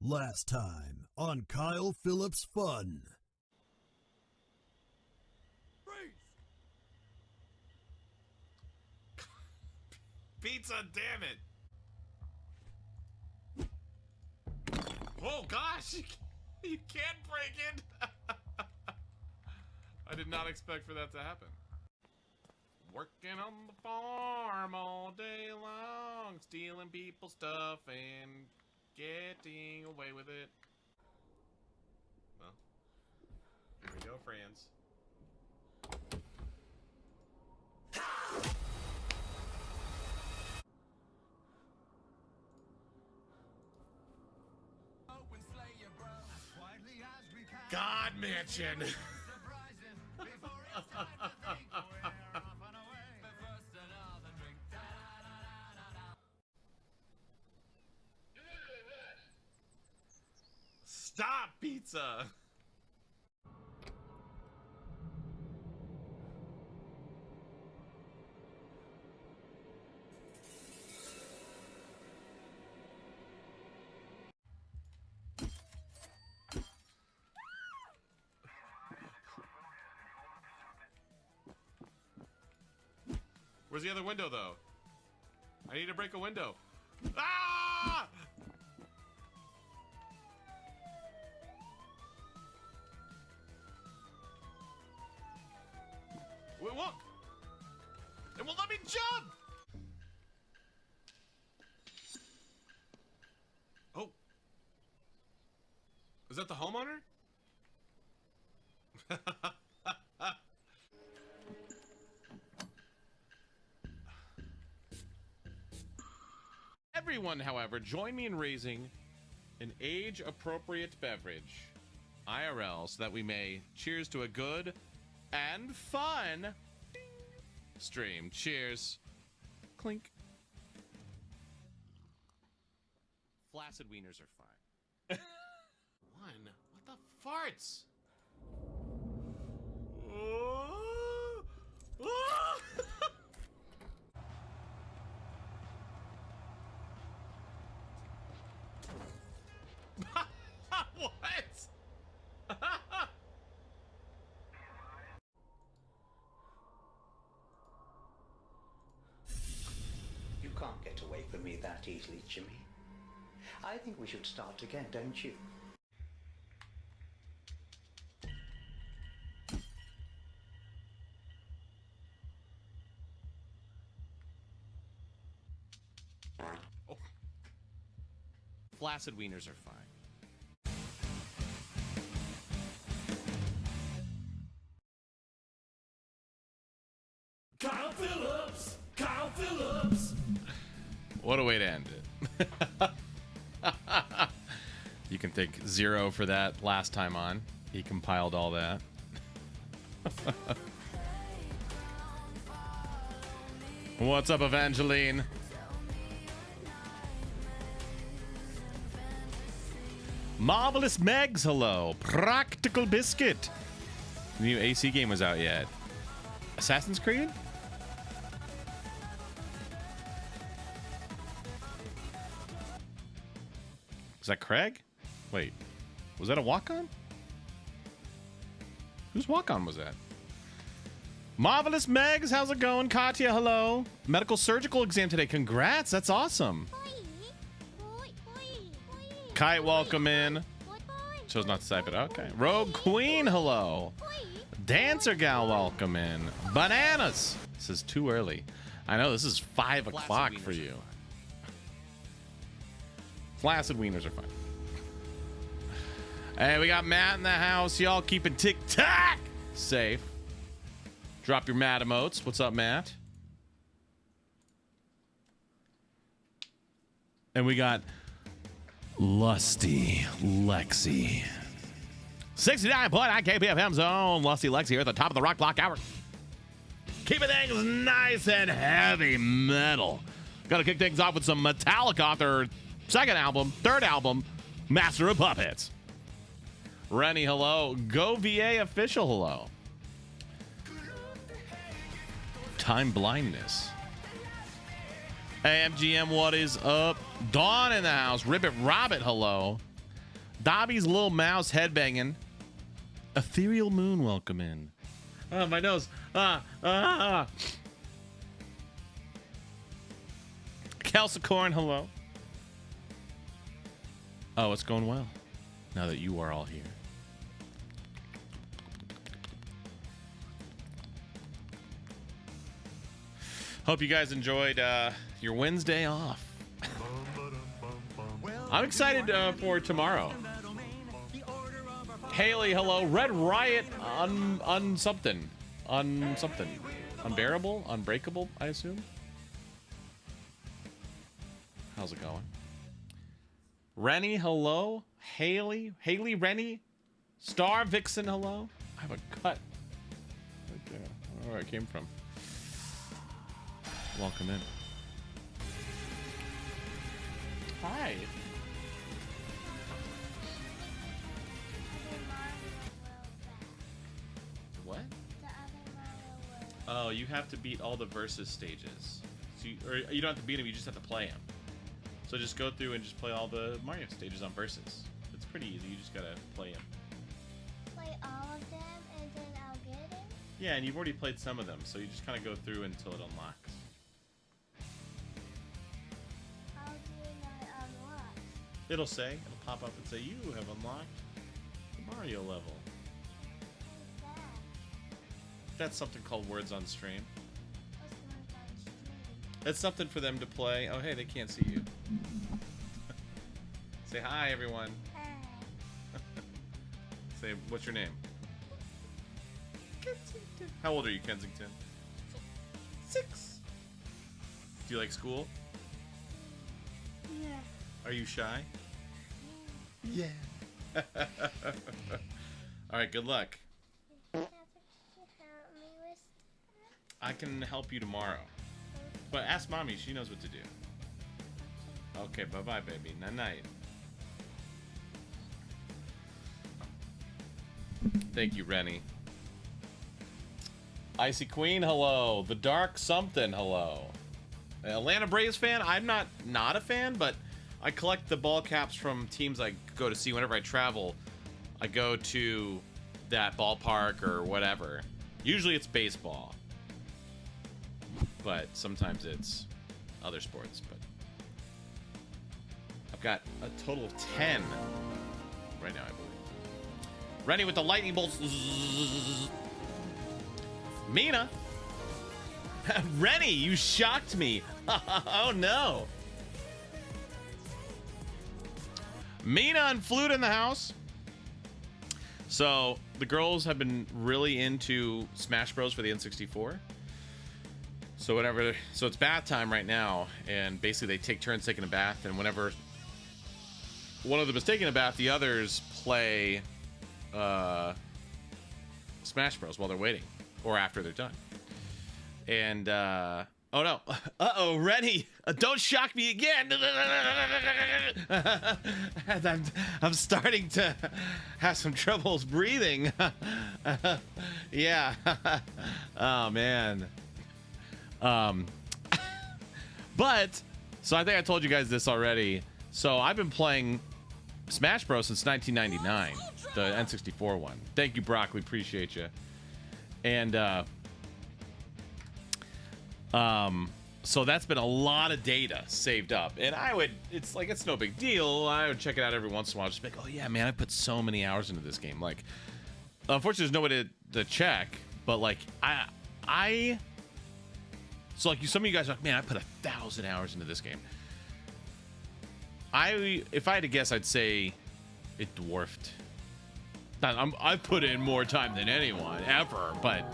Last time on Kyle Phillips Fun. Pizza, damn it! Oh gosh, you can't break it. I did not expect for that to happen. Working on the farm all day long, stealing people's stuff and getting away with it. Well, here we go, friends. God Mansion. Stop, pizza. Where's the other window, though? I need to break a window. Ah! Wait, look! It won't let me jump! Oh. Is that the homeowner? Everyone, however, join me in raising an age-appropriate beverage, IRL, so that we may cheers to a good and fun stream. Cheers. Clink. Flaccid wieners are fine. One. What the farts? Oh. Oh. What? You can't get away from me that easily, Jimmy. I think we should start again, don't you? Oh. Flaccid wieners are fine. Kyle Phillips! Kyle Phillips! What a way to end it. You can take 0 for that last time on. He compiled all that. What's up, Evangeline? Marvelous Megs, hello. Practical Biscuit. The new AC game was out yet. Assassin's Creed? Is that Craig? Wait, was that a walk-on? Whose walk-on was that? Marvelous Megs, how's it going? Katya, hello. Medical surgical exam today. Congrats, that's awesome. Kite, welcome in. Chose not to type it. Okay. Rogue Queen, hello. Dancer Gal, welcome in. Bananas. This is too early. I know, this is 5 o'clock for you. Flaccid wieners are fine. Hey, we got Matt in the house. Y'all keeping tic-tac safe. Drop your Matt emotes. What's up, Matt? And we got Lusty Lexi. 69.9 KPFM's own Lusty Lexi here at the top of the Rock Block Hour. Keeping things nice and heavy metal. Gotta kick things off with some Metallica off their second album, third album, Master of Puppets. Rennie, hello. Go VA official, hello. Time blindness. Hey, MGM, what is up? Dawn in the house. Ribbit Robbit, hello. Dobby's little mouse headbanging. Ethereal Moon, welcome in. Oh, my nose. Kelsicorn, hello. Oh, it's going well. Now that you are all here. Hope you guys enjoyed your Wednesday off. I'm excited for tomorrow. Haley, hello. Red Riot on something. On something. Unbearable? Unbreakable, I assume? How's it going? Rennie, hello. Haley, Rennie. Star Vixen, hello. I have a cut right there. I don't know where it came from. Welcome in. Hi. What? Oh, you have to beat all the versus stages. So you don't have to beat them, you just have to play them. So just go through and just play all the Mario stages on versus. It's pretty easy, you just gotta play them. Play all of them and then I'll get it? Yeah, and you've already played some of them, so you just kind of go through until it unlocks. How do you know it unlocks? It'll pop up and say, you have unlocked the Mario level. What's that? That's something called Words on Stream. What's words on stream? It's something for them to play. Oh, hey, they can't see you. Say hi, everyone. Hi. Say, what's your name? Kensington. How old are you, Kensington? 6. Do you like school? Yeah. Are you shy? Yeah. All right, good luck. Can you help me with that? I can help you tomorrow. But ask Mommy, she knows what to do. Okay, bye-bye, baby. Night-night. Thank you, Rennie. Icy Queen, hello. The Dark Something, hello. Atlanta Braves fan? I'm not a fan, but I collect the ball caps from teams I go to see whenever I travel. I go to that ballpark or whatever. Usually it's baseball. But sometimes it's other sports. But I've got a total of 10 right now, I believe. Rennie with the lightning bolts. Mina. Rennie, you shocked me. Oh, no. Mina and Flute in the house. So, the girls have been really into Smash Bros. For the N64. So it's bath time right now, and basically they take turns taking a bath, and whenever one of them is taking a bath, the others play Smash Bros. While they're waiting, or after they're done. And, oh no. Uh-oh, Rennie, don't shock me again. I'm starting to have some troubles breathing. Yeah. Oh, man. But, so I think I told you guys this already. So I've been playing Smash Bros. Since 1999, the N64 one. Thank you, Brock. We appreciate you. And, so that's been a lot of data saved up. And it's no big deal. I would check it out every once in a while. Just be like, oh yeah, man, I put so many hours into this game. Like, unfortunately, there's no way to check. But like, so like some of you guys are like, man, I put 1,000 hours into this game. If I had to guess, I'd say it dwarfed. I've put in more time than anyone ever, but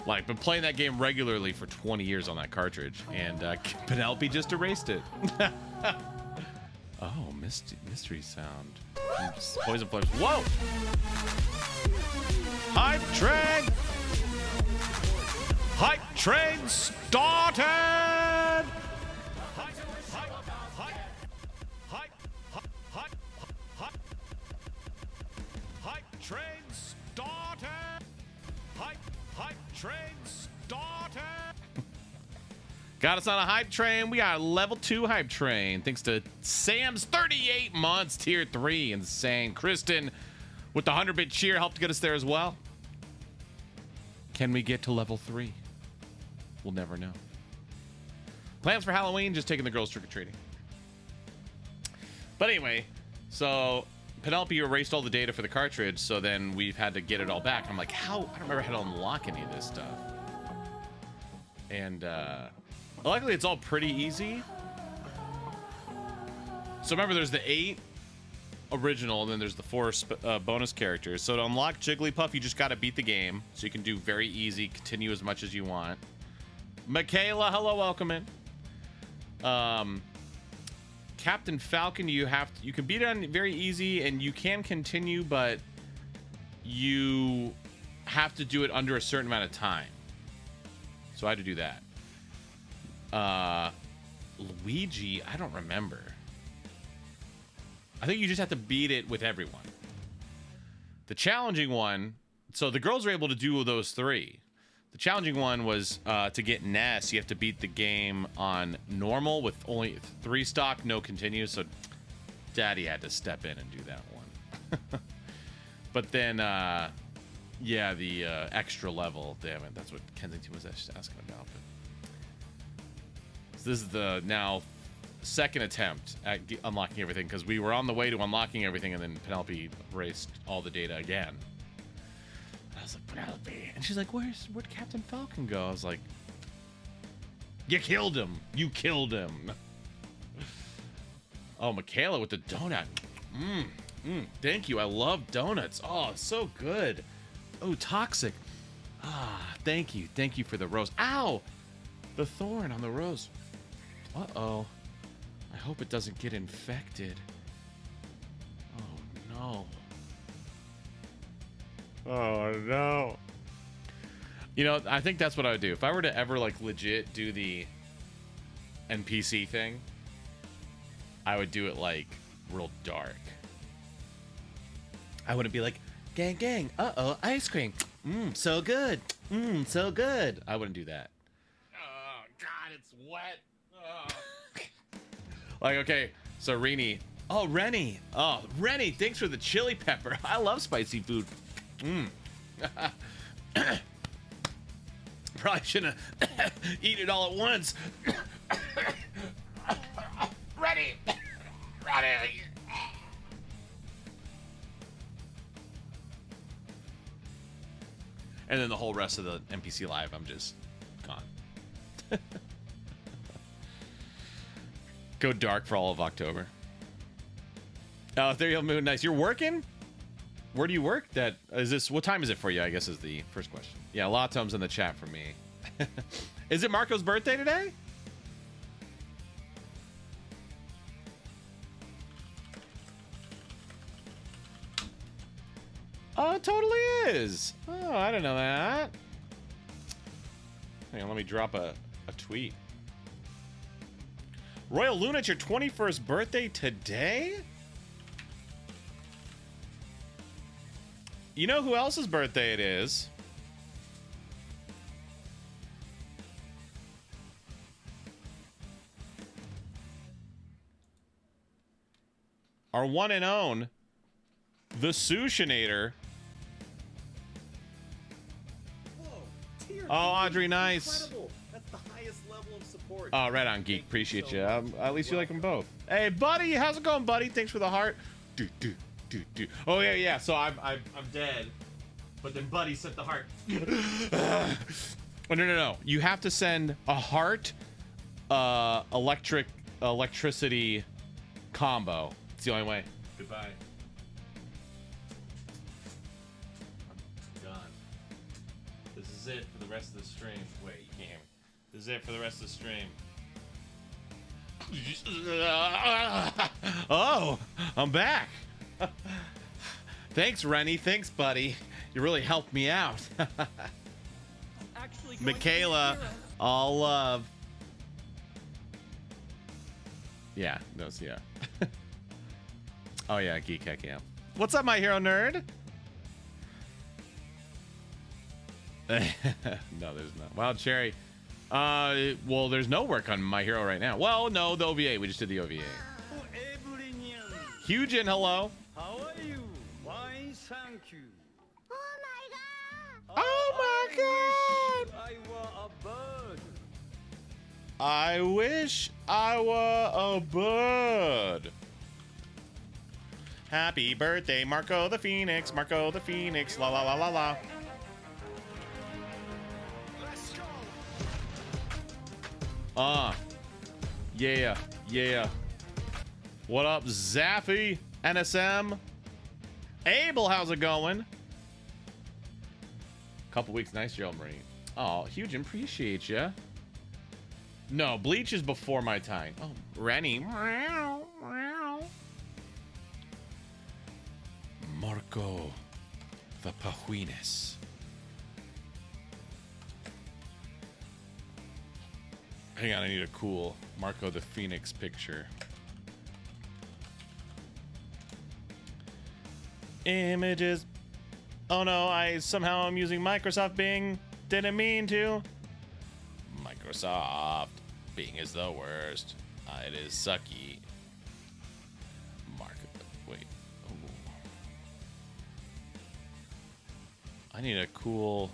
like been playing that game regularly for 20 years on that cartridge, and Penelope just erased it. Oh, mystery sound. Poison Flames. Whoa! Hype train! Hype train started! Hype train started! Hype train started! Got us on a hype train. We got a level 2 hype train. Thanks to Sam's 38 months, tier 3. Insane. Kristen with the 100-bit cheer helped get us there as well. Can we get to level 3? We'll never know. Plans for Halloween, just taking the girls trick-or-treating. But anyway, so Penelope erased all the data for the cartridge, so then we've had to get it all back. I'm like, how? I don't remember how to unlock any of this stuff. And luckily, it's all pretty easy. So remember, there's the 8 original, and then there's the 4 bonus characters. So to unlock Jigglypuff, you just got to beat the game. So you can do very easy, continue as much as you want. Michaela, hello, welcome in. Captain Falcon, you can beat it on very easy, and you can continue, but you have to do it under a certain amount of time. So I had to do that. Luigi, I don't remember. I think you just have to beat it with everyone. The challenging one, so the girls were able to do those 3. The challenging one was to get Ness. You have to beat the game on normal with only 3 stock, no continue. So Daddy had to step in and do that one. But then, yeah, the extra level. Damn it, that's what Kensington was asking about. But so this is the now second attempt at unlocking everything, because we were on the way to unlocking everything, and then Penelope erased all the data again. I was like, Penelope, and she's like, where'd Captain Falcon go? I was like, you killed him. You killed him. Oh, Michaela with the donut. Thank you. I love donuts. Oh, so good. Oh, toxic. Ah, thank you. Thank you for the rose. Ow! The thorn on the rose. Uh-oh. I hope it doesn't get infected. Oh, no. Oh, no. You know, I think that's what I would do. If I were to ever, like, legit do the NPC thing, I would do it, like, real dark. I wouldn't be like, gang, gang, uh-oh, ice cream. So good. So good. I wouldn't do that. Oh, God, it's wet. Oh. Like, okay, so Rennie. Oh, Rennie. Oh, Rennie, thanks for the chili pepper. I love spicy food. Probably shouldn't have eaten it all at once. Rennie. Rennie. And then the whole rest of the NPC live, I'm just gone. Go dark for all of October. Oh, Ethereal Moon, nice. You're working? Where do you work? That is this. What time is it for you? I guess is the first question. Yeah, a lot of times in the chat for me. Is it Marco's birthday today? Oh, it totally is. Oh, I didn't know that. Hang on, let me drop a tweet. Royal Luna, it's your 21st birthday today? You know who else's birthday it is? Our one and own, the Sushinator. Oh, Audrey, nice. Incredible. That's the highest level of support. Oh, right on, Geek. Appreciate you. At least you like them both. Hey, buddy, how's it going, buddy? Thanks for the heart. Oh yeah. So I'm dead, but then Buddy sent the heart. Oh, no. You have to send a heart, electricity combo. It's the only way. Goodbye. I'm done. This is it for the rest of the stream. Wait, you can't hear me. This is it for the rest of the stream. Oh, I'm back. Thanks, Rennie. Thanks, buddy. You really helped me out. Michaela, all love. Yeah, yeah. Oh, yeah, Geek Heck, yeah. What's up, my hero nerd? No, there's not. Wild Cherry. Well, there's no work on My Hero right now. Well, no, the OVA. We just did the OVA. Huge in hello. How are you? Fine, thank you. Oh my god! I were a bird. I wish I were a bird. Happy birthday, Marco the Phoenix. Marco the Phoenix. La la la la la. Let's go. Yeah, yeah. What up, Zaffy? NSM? Abel, how's it going? Couple weeks, nice, Gerald Marie. Oh, huge, appreciate ya. No, Bleach is before my time. Oh, Rennie. Marco the Pahuines. Hang on, I need a cool Marco the Phoenix picture. Images. Oh no, I somehow am using Microsoft Bing. Didn't mean to. Microsoft Bing is the worst. It is sucky. Wait. Ooh. I need a cool.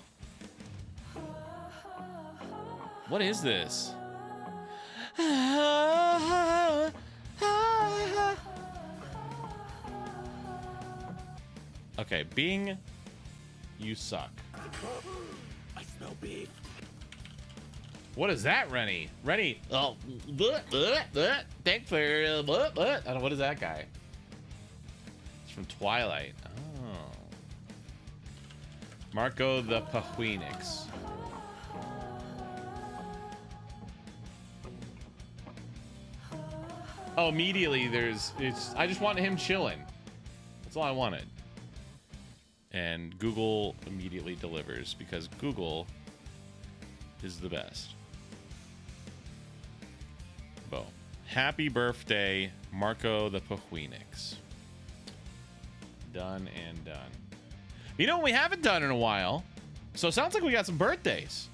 What is this? Okay, Bing, you suck. I smell beef. What is that, Rennie? Rennie, oh, thanks for, I don't know, what is that guy? It's from Twilight. Oh. Marco the Pahuenix. Oh, immediately I just wanted him chilling. That's all I wanted. And Google immediately delivers because Google is the best. Boom. Happy birthday, Marco the Pahuenix. Done and done. You know what we haven't done in a while? So it sounds like we got some birthdays.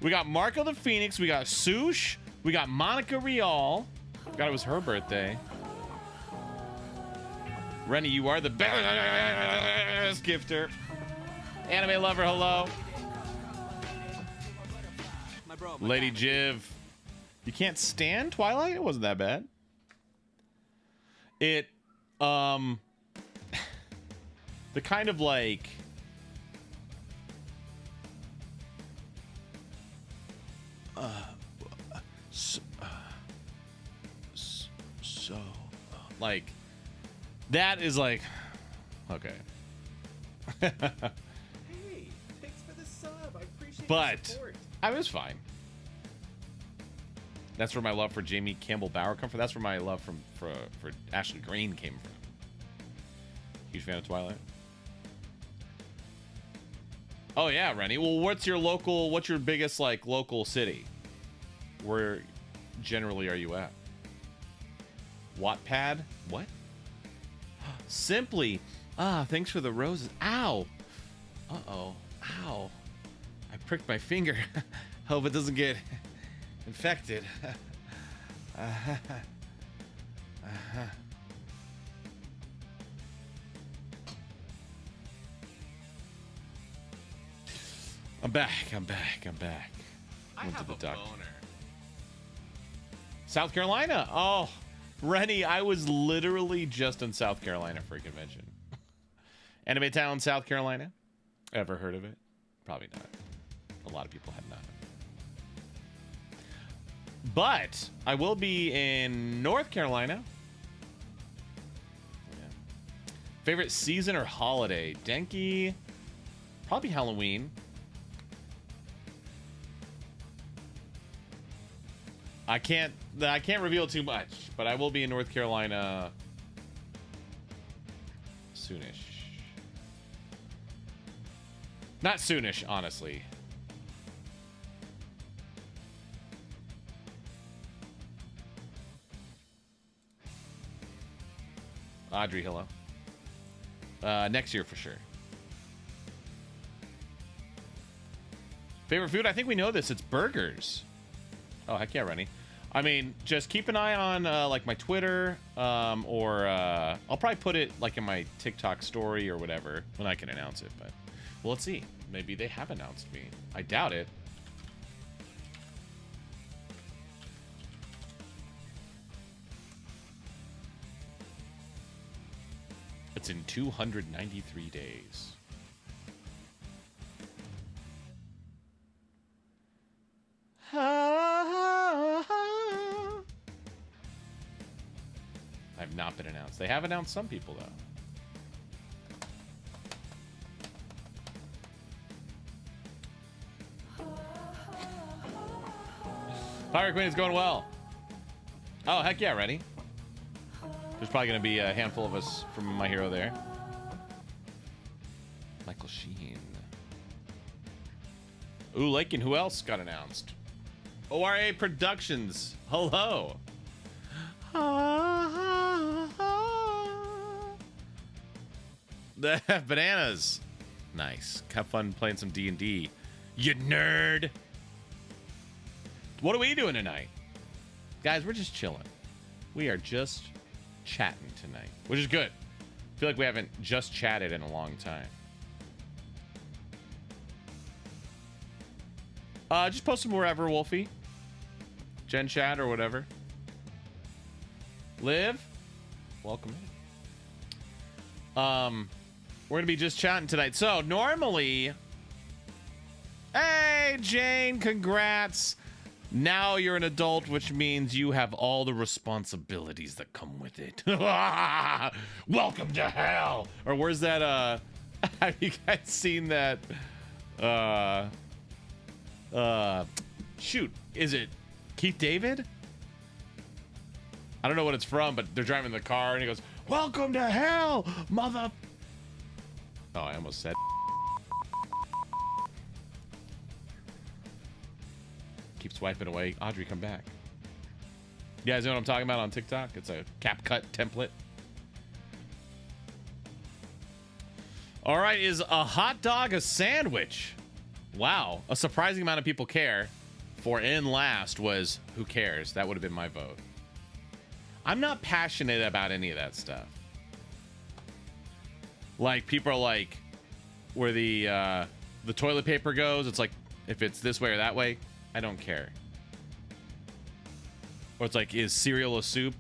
We got Marco the Phoenix, we got Sush, we got Monica Rial. Forgot it was her birthday. Rennie, you are the best gifter. Anime lover, hello. Lady Jiv. You can't stand Twilight? It wasn't that bad. It, the kind of like... like, that is like... Okay. Hey, thanks for the sub. I appreciate But the support. I was fine. That's where my love for Jamie Campbell Bower come from. That's where my love for Ashley Greene came from. Huge fan of Twilight. Oh yeah, Rennie. Well, what's your biggest like local city? Where generally are you at? Wattpad? What? Simply. Thanks for the roses. Ow. Uh-oh. Ow. I pricked my finger. Hope it doesn't get infected. I'm back. I Went to have the a doctor. boner. South Carolina. Oh, Rennie, I was literally just in South Carolina for a convention. Anime Town, South Carolina. Ever heard of it? Probably not. A lot of people have not. But I will be in North Carolina. Yeah. Favorite season or holiday? Denki. Probably Halloween. I can't reveal too much, but I will be in North Carolina soonish. Not soonish, honestly. Audrey, hello. Next year for sure. Favorite food? I think we know this. It's burgers. Oh, heck yeah, Rennie. I mean, just keep an eye on like my Twitter, or I'll probably put it like in my TikTok story or whatever when I can announce it. But well, let's see. Maybe they have announced me. I doubt it. It's in 293 days. I've not been announced. They have announced some people, though. Pirate Queen is going well. Oh, heck yeah, ready? There's probably going to be a handful of us from My Hero there. Michael Sheen. Ooh, Lakin, who else got announced? ORA Productions. Hello. The bananas. Nice. Have fun playing some D&D. You nerd. What are we doing tonight? Guys, we're just chilling. We are just chatting tonight, which is good. I feel like we haven't just chatted in a long time. Just post them wherever, Wolfie. Gen chat or whatever. Liv, welcome in. We're gonna be just chatting tonight. So normally, hey Jane, congrats. Now you're an adult, which means you have all the responsibilities that come with it. Welcome to hell. Or where's that? Have you guys seen that? Shoot, is it Keith David? I don't know what it's from, but they're driving the car and he goes, "Welcome to hell, mother." Oh, I almost said. Keep swiping away. Audrey, come back. You guys know what I'm talking about on TikTok? It's a CapCut template. All right, is a hot dog a sandwich? Wow, a surprising amount of people care. For in last was who cares? That would have been my vote. I'm not passionate about any of that stuff. Like, people are like, where the toilet paper goes, it's like, if it's this way or that way, I don't care. Or it's like, is cereal a soup?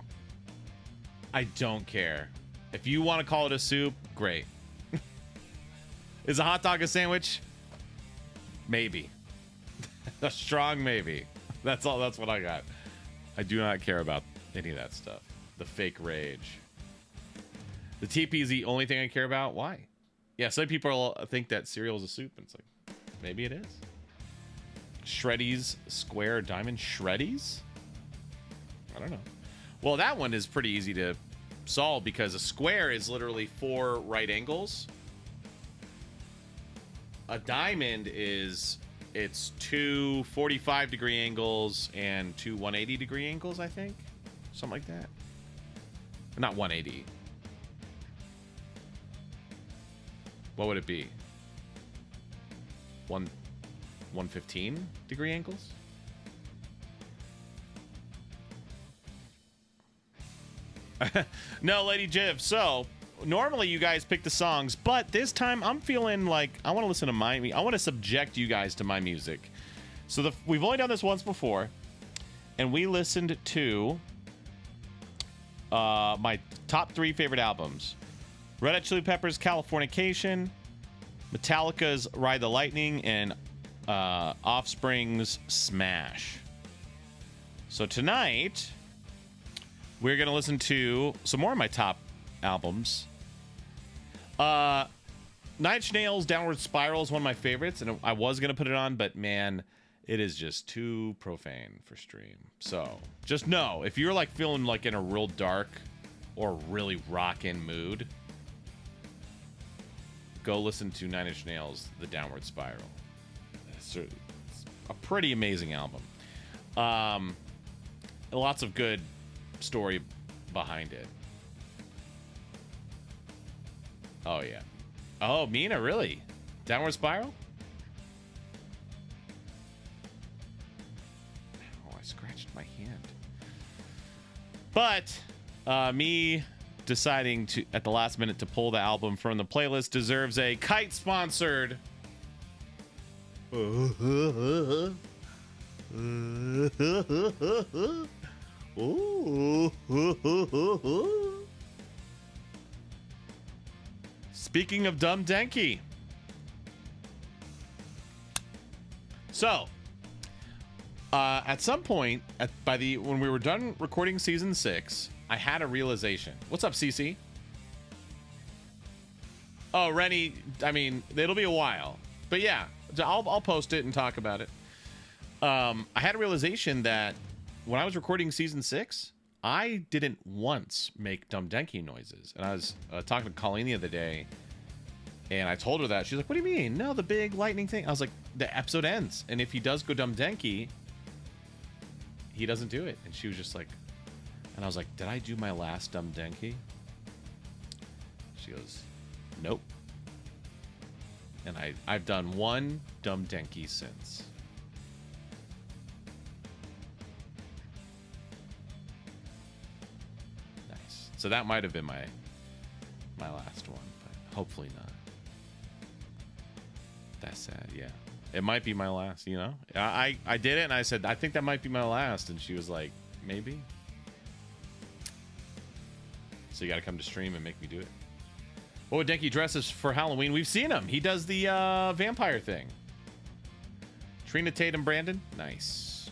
I don't care. If you want to call it a soup, great. Is a hot dog a sandwich? Maybe. A strong maybe. That's all. That's what I got. I do not care about any of that stuff. The fake rage. The TP is the only thing I care about. Why? Yeah, some people think that cereal is a soup, and it's like, maybe it is. Shreddies square diamond Shreddies? I don't know. Well, that one is pretty easy to solve because a square is literally 4 right angles. A diamond is, it's 2 45-degree angles and 2 180-degree angles, I think. Something like that. Not 180. What would it be? 115-degree angles? No, Lady Jiv. So, normally you guys pick the songs, but this time I'm feeling like I want to listen to I want to subject you guys to my music. So we've only done this once before, and we listened to my top 3 favorite albums. Red Hot Chili Peppers' Californication, Metallica's Ride the Lightning, and Offspring's Smash. So tonight, we're going to listen to some more of my top albums. Nine Inch Nails' Downward Spiral is one of my favorites, and I was going to put it on, but man, it is just too profane for stream. So just know, if you're like feeling like in a real dark or really rockin' mood, go listen to Nine Inch Nails' The Downward Spiral. It's a pretty amazing album. Lots of good story behind it. Oh, yeah. Oh, Mina, really? Downward Spiral? my hand. But me deciding to at the last minute to pull the album from the playlist deserves a Kite sponsored. Speaking of Dumb Denki. So, at some point, when we were done recording season 6, I had a realization. What's up, CC? Oh, Rennie, I mean, it'll be a while. But yeah, I'll post it and talk about it. I had a realization that when I was recording season 6, I didn't once make Dumb Denki noises. And I was talking to Colleen the other day, and I told her that. She's like, what do you mean? No, the big lightning thing. I was like, the episode ends. And if he does go Dumb Denki, he doesn't do it. And she was just like, and I was like, did I do my last Dumb Denki? She goes, nope. And I've done one Dumb Denki since. Nice. So that might have been my last one, but hopefully not. That's sad, yeah. It might be my last, you know? I did it, and I said, I think that might be my last. And she was like, maybe. So you got to come to stream and make me do it. What would Denki dress as for Halloween? We've seen him. He does the vampire thing. Trina Tatum Brandon. Nice.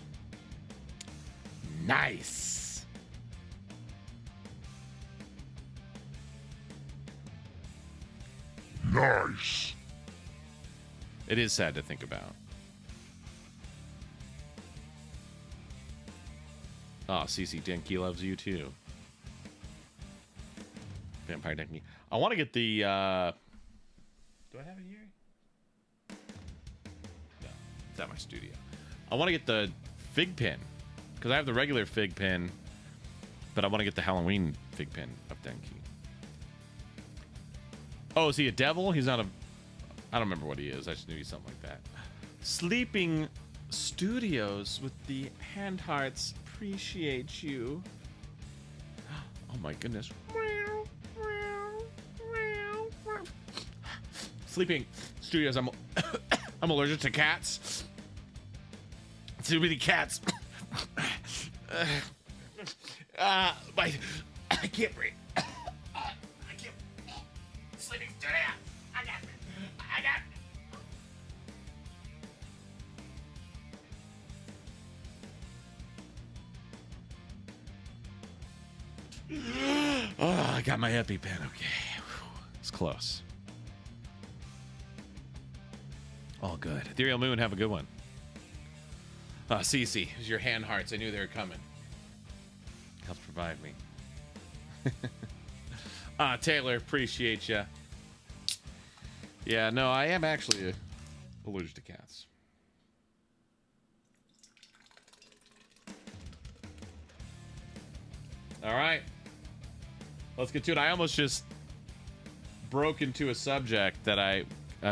Nice. Nice. It is sad to think about. Oh, CC Denki loves you too. Vampire Denki. I want to get the. Do I have it here? No, it's at my studio. I want to get the fig pin because I have the regular fig pin, but I want to get the Halloween fig pin of Denki. Oh, is he a devil? He's not a. I don't remember what he is. I just knew he's something like that. Sleeping Studios with the hand hearts. Appreciate you. Oh my goodness. Sleeping Studios. I'm allergic to cats. Too many cats. I can't breathe. I can't. Sleeping Studio. I got. Oh, I got my EpiPen. Okay. It's close. All good. Ethereal Moon, have a good one. Cece, your hand hearts. I knew they were coming. Helps provide me. Taylor, appreciate you. Yeah, no, I am actually allergic to cats. All right. Let's get to it. I almost just broke into a subject that I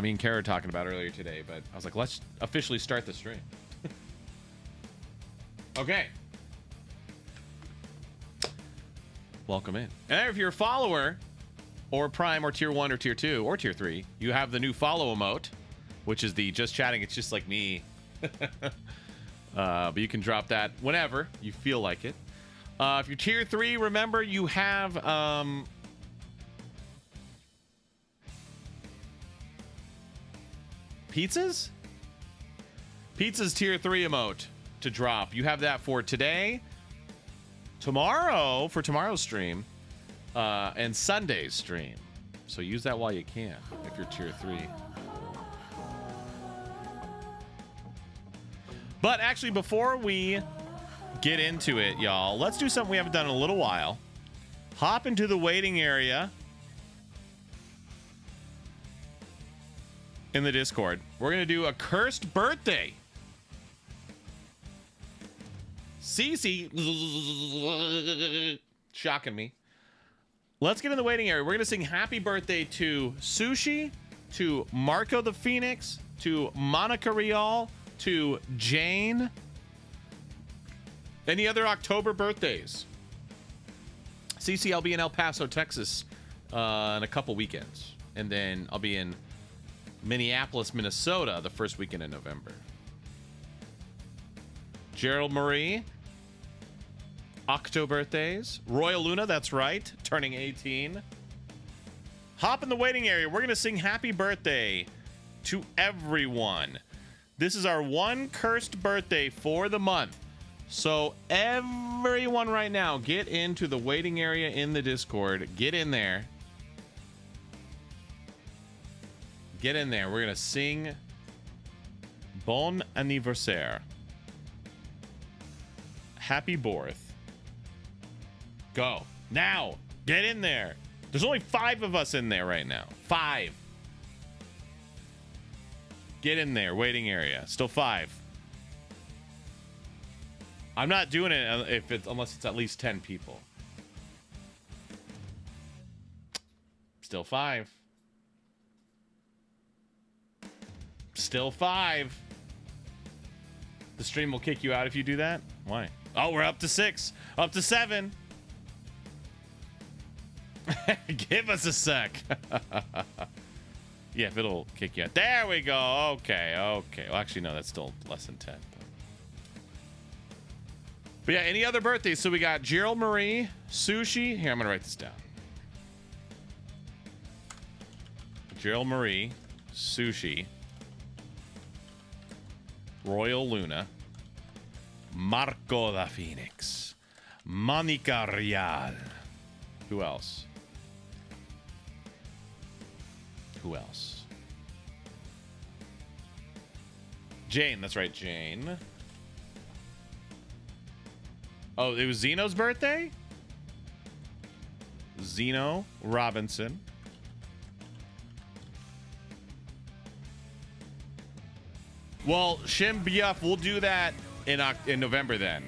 mean, Kara talking about earlier today, but I was like, let's officially start the stream. Okay. Welcome in. And if you're a follower, or Prime, or Tier 1, or Tier 2, or Tier 3, you have the new follow emote, which is the just chatting. It's just like me. But you can drop that whenever you feel like it. If you're Tier 3, remember you have pizzas? Pizza's Tier 3 emote to drop. You have that for today, tomorrow, for tomorrow's stream, and Sunday's stream. So use that while you can if you're Tier 3. But actually, before we get into it, y'all, let's do something we haven't done in a little while. Hop into the waiting area in the Discord. We're going to do a cursed birthday. Cece shocking me. Let's get in the waiting area. We're going to sing happy birthday to Sushi, to Marco the Phoenix, to Monica Rial, to Jane, Any other October birthdays? CC, I'll be in El Paso, Texas in a couple weekends. And then I'll be in Minneapolis, Minnesota the first weekend in November. Gerald Marie. Octo birthdays. Royal Luna, that's right. Turning 18. Hop in the waiting area. We're going to sing happy birthday to everyone. This is our one cursed birthday for the month. So everyone right now, get into the waiting area in the Discord. Get in there. Get in there. We're going to sing Bon Anniversaire. Happy birth. Go. Now. Get in there. There's only 5 of us in there right now. 5. Get in there. Waiting area. Still 5. I'm not doing it unless it's at least 10 people. Still 5. Still 5. The stream will kick you out if you do that. Why? Oh, we're up to 6. Up to 7. Give us a sec. Yeah, if it'll kick you out. There we go. Okay. Well, actually, no, that's still less than 10. But yeah, any other birthdays? So we got Gerald Marie, Sushi. Here, I'm going to write this down. Gerald Marie, Sushi, Royal Luna, Marco the Phoenix, Monica Real. Who else? Who else? Jane. That's right, Jane. Oh, it was Zeno's birthday? Zeno Robinson. Well, Shim Biaf, we'll do that in November then.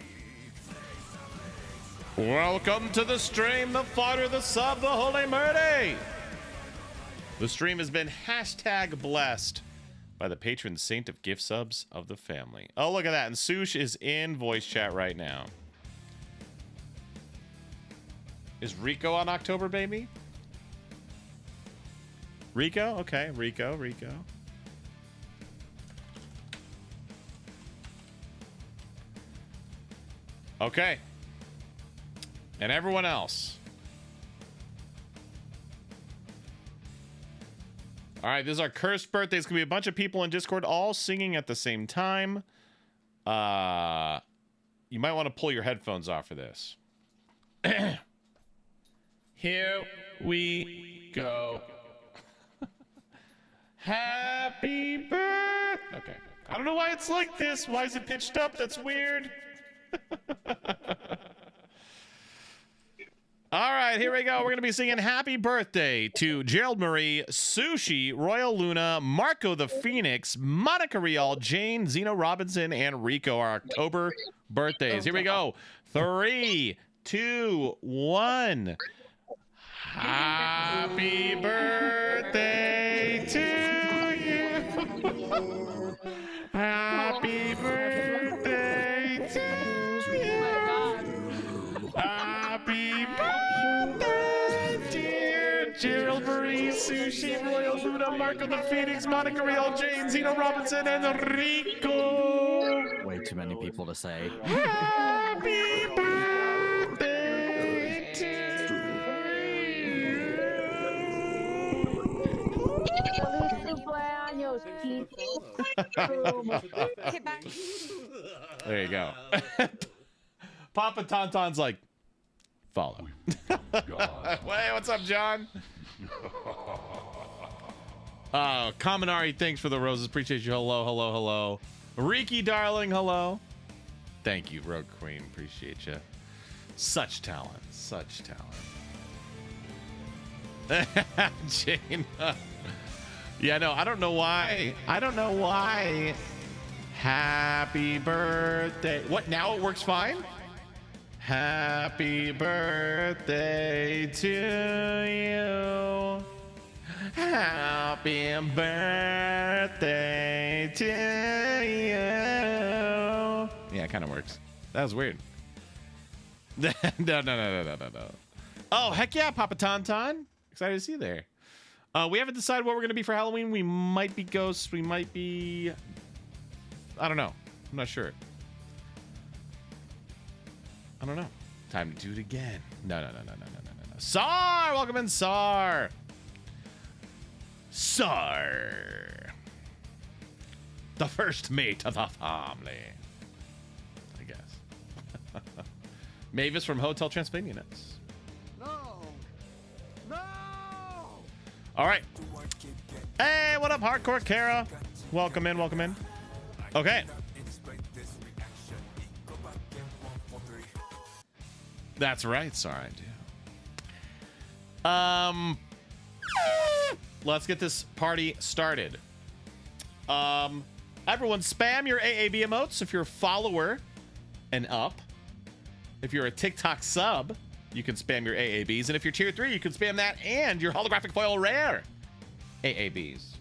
Welcome to the stream, the fodder, the sub, the holy murder. The stream has been #blessed by the patron saint of gift subs of the family. Oh, look at that. And Sush is in voice chat right now. Is Rico on October, baby? Rico? Okay, Rico. Okay. And everyone else. All right, this is our cursed birthday. It's going to be a bunch of people in Discord all singing at the same time. You might want to pull your headphones off for this. Here we go. Happy birthday. Okay. I don't know why it's like this. Why is it pitched up? That's weird. All right, here we go. We're going to be singing happy birthday to Gerald Marie, Sushi, Royal Luna, Marco the Phoenix, Monica Real, Jane, Zeno Robinson, and Rico, our October birthdays. Here we go. 3, 2, 1. Happy birthday to you. Happy birthday to you. Happy birthday, dear Gerald Marie, Sushi, Royal Luna, Marco the Phoenix, Monica Real, Jane, Zeno Robinson, and Rico. Way too many people to say. Happy birthday to There you go. Papa Tauntaun's like, follow. Hey, what's up, John? Kaminari, thanks for the roses. Appreciate you. Hello. Riki, darling, hello. Thank you, Rogue Queen. Appreciate you. Such talent. Jane. Yeah, no, I don't know why. Happy birthday. What, now it works fine? Happy birthday to you. Happy birthday to you. Yeah, it kind of works. That was weird. No, no, no, no, no, no, no. Oh, heck yeah, Papa Tauntaun. Excited to see you there. We haven't decided what we're going to be for Halloween. We might be ghosts. We might be... I don't know. I'm not sure. I don't know. Time to do it again. No, no, no, no, no, no, no, no. Sar! Welcome in, Sar! Sar! The first mate of the family. I guess. Mavis from Hotel Transylvania. No! No! All right. Hey, what up, Hardcore Kara? Welcome in, welcome in. Okay. That's right, sorry, I do. Let's get this party started. Everyone spam your AAB emotes if you're a follower and up. If you're a TikTok sub, you can spam your AABs. And if you're tier 3, you can spam that and your holographic foil rare AABs.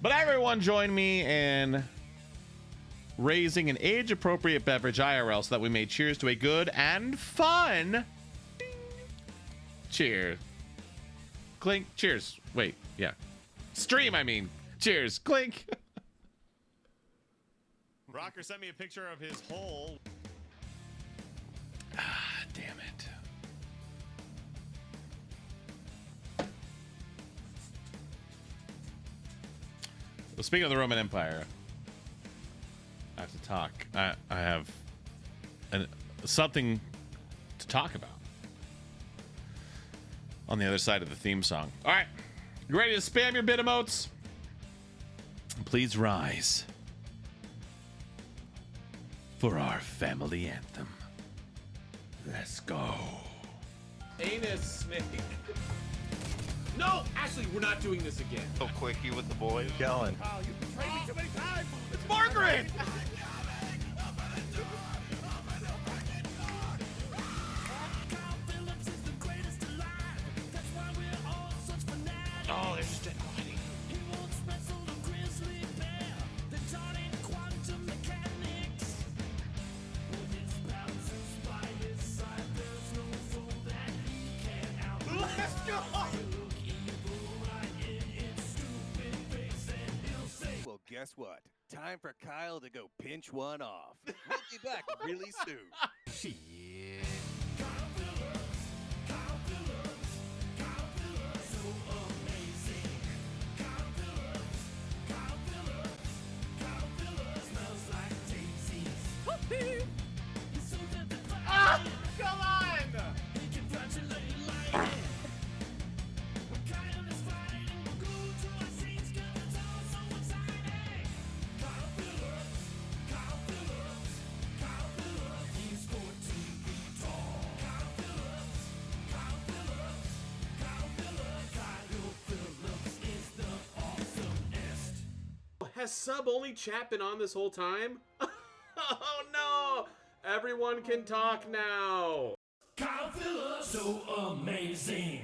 But everyone join me in raising an age-appropriate beverage IRL so that we may cheers to a good and fun. Ding. Cheers. Clink. Cheers. Wait, yeah. Stream, I mean. Cheers. Clink. Rocker sent me a picture of his hole. Ah, damn it. Well, speaking of the Roman Empire, I have to talk. I have something to talk about on the other side of the theme song. All right. You ready to spam your bit emotes? Please rise for our family anthem. Let's go. Anus snake. No! Ashley, we're not doing this again. So quickie with the boys. Yelling. Kyle, you've betrayed me too many times! It's Margaret! Oh, there's just a body. Let's go! Well, guess what? Time for Kyle to go pinch one off. We'll be back really soon. Shit. Ah, come on! Has sub only chat been on this whole time? Oh no! Everyone can talk now. Kyle Phillips, so amazing.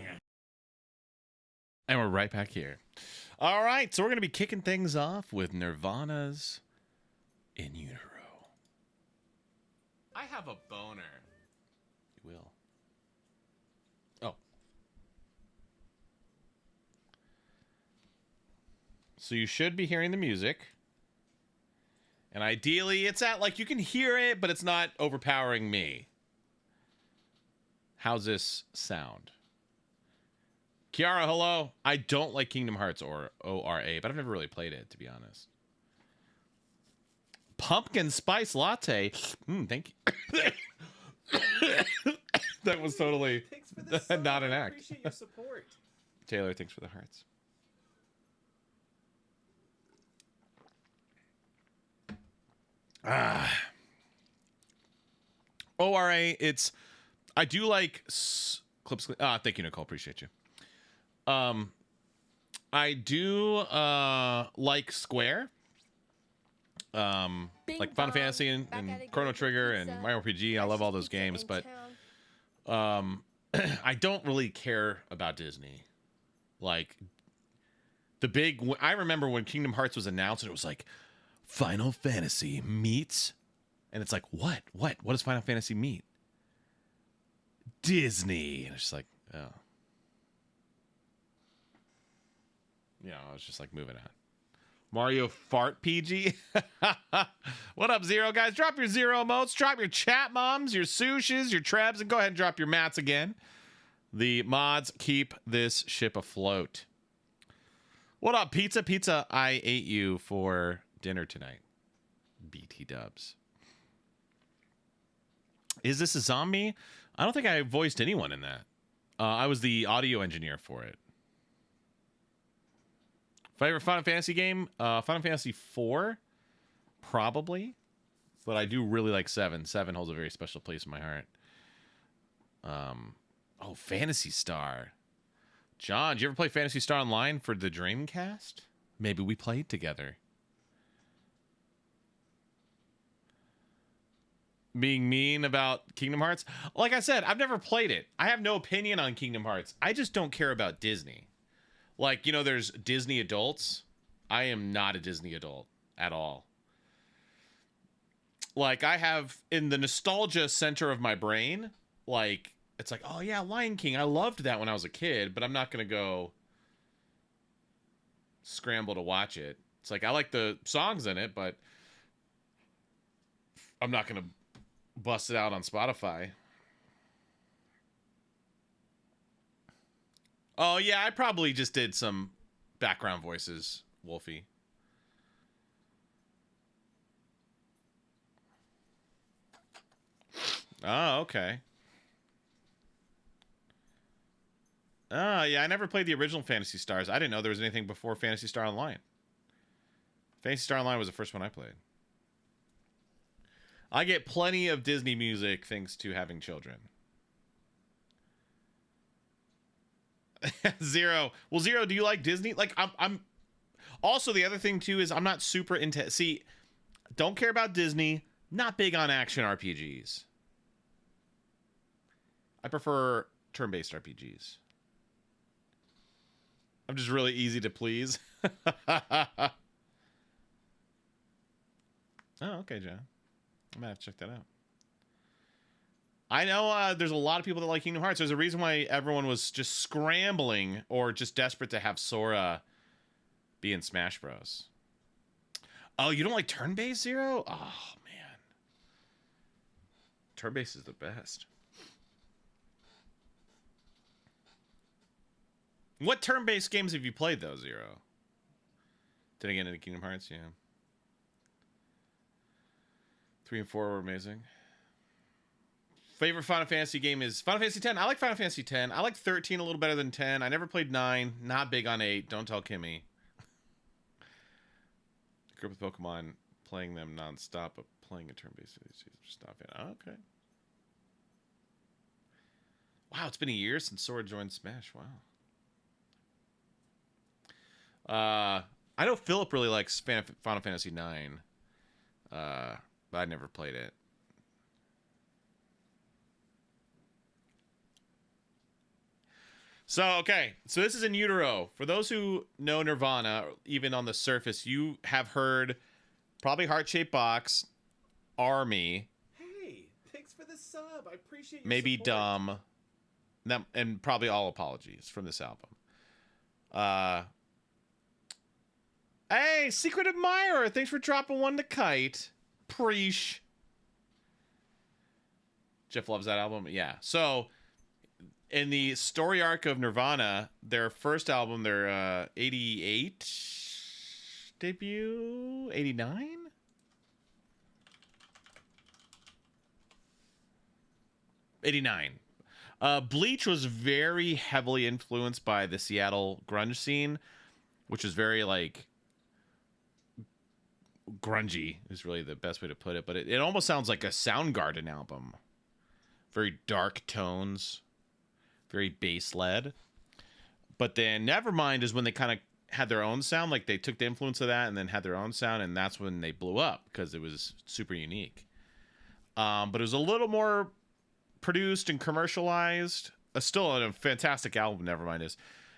And we're right back here. All right, so we're going to be kicking things off with Nirvana's In Utero. I have a boner. You will. Oh. So you should be hearing the music. And ideally, it's at, like, you can hear it, but it's not overpowering me. How's this sound? Kiara, hello. I don't like Kingdom Hearts or ORA, but I've never really played it, to be honest. Pumpkin spice latte. Thank you. That was totally Thanks for the sub. not an I act. appreciate your support. Taylor, thanks for the hearts. ORA, it's... I do like... Clips. Thank you, Nicole. Appreciate you. I do like Square. Like Final Fantasy and Chrono Trigger and Mario RPG. I love all those games, but I don't really care about Disney. Like I remember when Kingdom Hearts was announced and it was like Final Fantasy meets, and it's like, what does Final Fantasy meet? Disney. And it's just like, oh. Yeah, I was just like moving on. Mario Fart PG. What up, Zero guys? Drop your Zero emotes. Drop your chat moms, your sushis, your trebs, and go ahead and drop your mats again. The mods keep this ship afloat. What up, Pizza? Pizza, I ate you for dinner tonight. BT dubs. Is this a zombie? I don't think I voiced anyone in that. I was the audio engineer for it. Favorite Final Fantasy game? Final Fantasy 4, probably. But I do really like 7. 7 holds a very special place in my heart. Oh, Phantasy Star. John, did you ever play Phantasy Star Online for the Dreamcast? Maybe we played together. Being mean about Kingdom Hearts? Like I said, I've never played it. I have no opinion on Kingdom Hearts. I just don't care about Disney. Like, you know, there's Disney adults. I am not a Disney adult at all. Like, I have, in the nostalgia center of my brain, like, it's like, oh yeah, Lion King. I loved that when I was a kid, but I'm not going to go scramble to watch it. It's like, I like the songs in it, but I'm not going to bust it out on Spotify. Oh, yeah, I probably just did some background voices, Wolfie. Oh, okay. Oh, yeah, I never played the original Phantasy Stars. I didn't know there was anything before Phantasy Star Online. Phantasy Star Online was the first one I played. I get plenty of Disney music thanks to having children. Zero. Well, Zero, do you like Disney? Like, I'm also, the other thing too is I'm not super into, see, don't care about Disney, not big on action RPGs. I prefer turn-based RPGs. I'm just really easy to please. Oh, okay, John. I might have to check that out. I know there's a lot of people that like Kingdom Hearts. There's a reason why everyone was just scrambling or just desperate to have Sora be in Smash Bros. Oh, you don't like turn-based, Zero? Oh, man. Turn-based is the best. What turn-based games have you played, though, Zero? Did I get into Kingdom Hearts? Yeah. 3 and 4 were amazing. Favorite Final Fantasy game is Final Fantasy 10. I like Final Fantasy 10. I like 13 a little better than 10. I never played 9. Not big on 8. Don't tell Kimmy. Grip with Pokemon, playing them nonstop, but playing a turn-based just not fan. Oh, okay. Wow, it's been a year since Sora joined Smash. Wow. I know Philip really likes Final Fantasy 9. But I never played it. So, okay. So this is in utero. For those who know Nirvana, even on the surface, you have heard probably Heart-Shaped Box, Army. Hey, thanks for the sub. I appreciate your Maybe support. Dumb. And probably All Apologies from this album. Hey, Secret Admirer. Thanks for dropping one to Kite. Preesh. Jeff loves that album. Yeah. So, in the story arc of Nirvana, their first album, their 88 debut, 89? Bleach was very heavily influenced by the Seattle grunge scene, which is very, like, grungy is really the best way to put it. But it almost sounds like a Soundgarden album. Very dark tones. Very bass-led. But then Nevermind is when they kind of had their own sound. Like, they took the influence of that and then had their own sound, and that's when they blew up because it was super unique. But it was a little more produced and commercialized. Still a fantastic album, Nevermind is.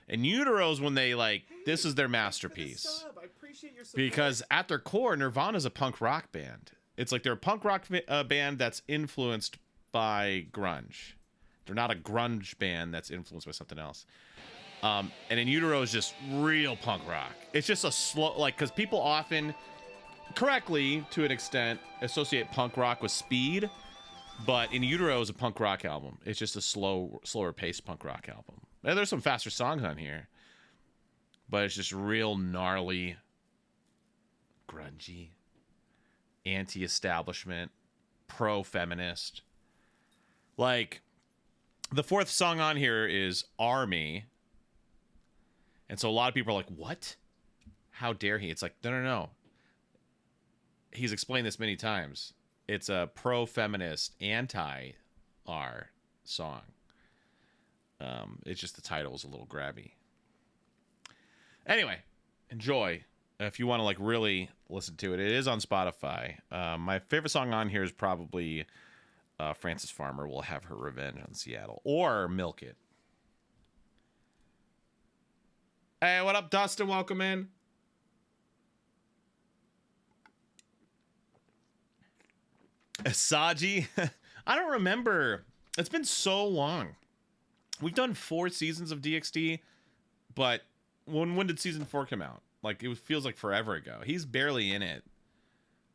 And Utero is when they, like, this is their masterpiece. I appreciate your support. Because at their core, Nirvana's a punk rock band. It's like they're a punk rock band that's influenced by grunge. They're not a grunge band that's influenced by something else. And In Utero is just real punk rock. It's just a slow, like, because people often, correctly to an extent, associate punk rock with speed, but In Utero is a punk rock album. It's just a slower paced punk rock album. And there's some faster songs on here, but it's just real gnarly, grungy, anti-establishment, pro-feminist. Like, the fourth song on here is Army. And so a lot of people are like, what? How dare he? It's like, no. He's explained this many times. It's a pro-feminist, anti-R song. It's just the title is a little grabby. Anyway, enjoy. If you want to like really listen to it, it is on Spotify. My favorite song on here is probably Frances Farmer Will Have Her Revenge on Seattle, or Milk It. Hey, what up, Dustin? Welcome in. Asaji? I don't remember. It's been so long. We've done 4 seasons of DxD, but when did season 4 come out? Like, it feels like forever ago. He's barely in it.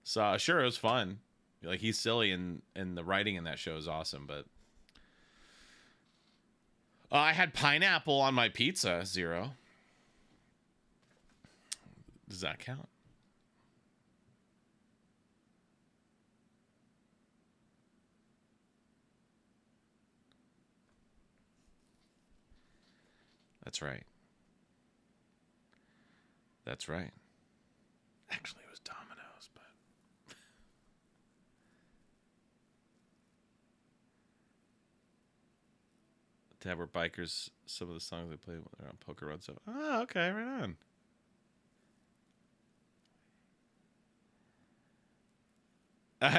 So, sure, it was fun. Like, he's silly, and the writing in that show is awesome, but... I had pineapple on my pizza, Zero. Does that count? That's right. That's right. Actually, it was Domino's, but... Tabor Bikers, some of the songs they play when they're on Poker Run. So, okay, right on.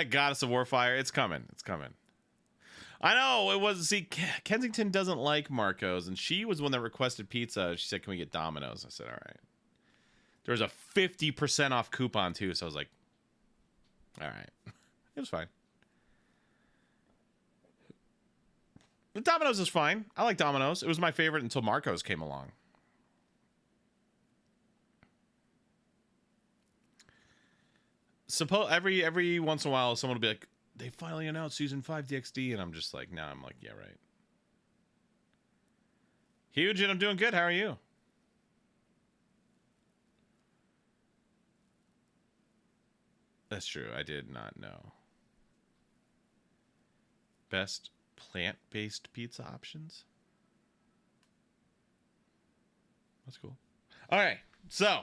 Goddess of Warfire, it's coming. It's coming. I know, it was, see, Kensington doesn't like Marco's, and she was the one that requested pizza. She said, can we get Domino's? I said, all right. There was a 50% off coupon, too, so I was like, all right. It was fine. The Domino's is fine. I like Domino's. It was my favorite until Marco's came along. Suppose every once in a while, someone will be like, they finally announced season 5 DxD, and I'm just like, nah, I'm like, yeah, right. Huge, and I'm doing good. How are you? That's true. I did not know. Best plant-based pizza options? That's cool. All right, so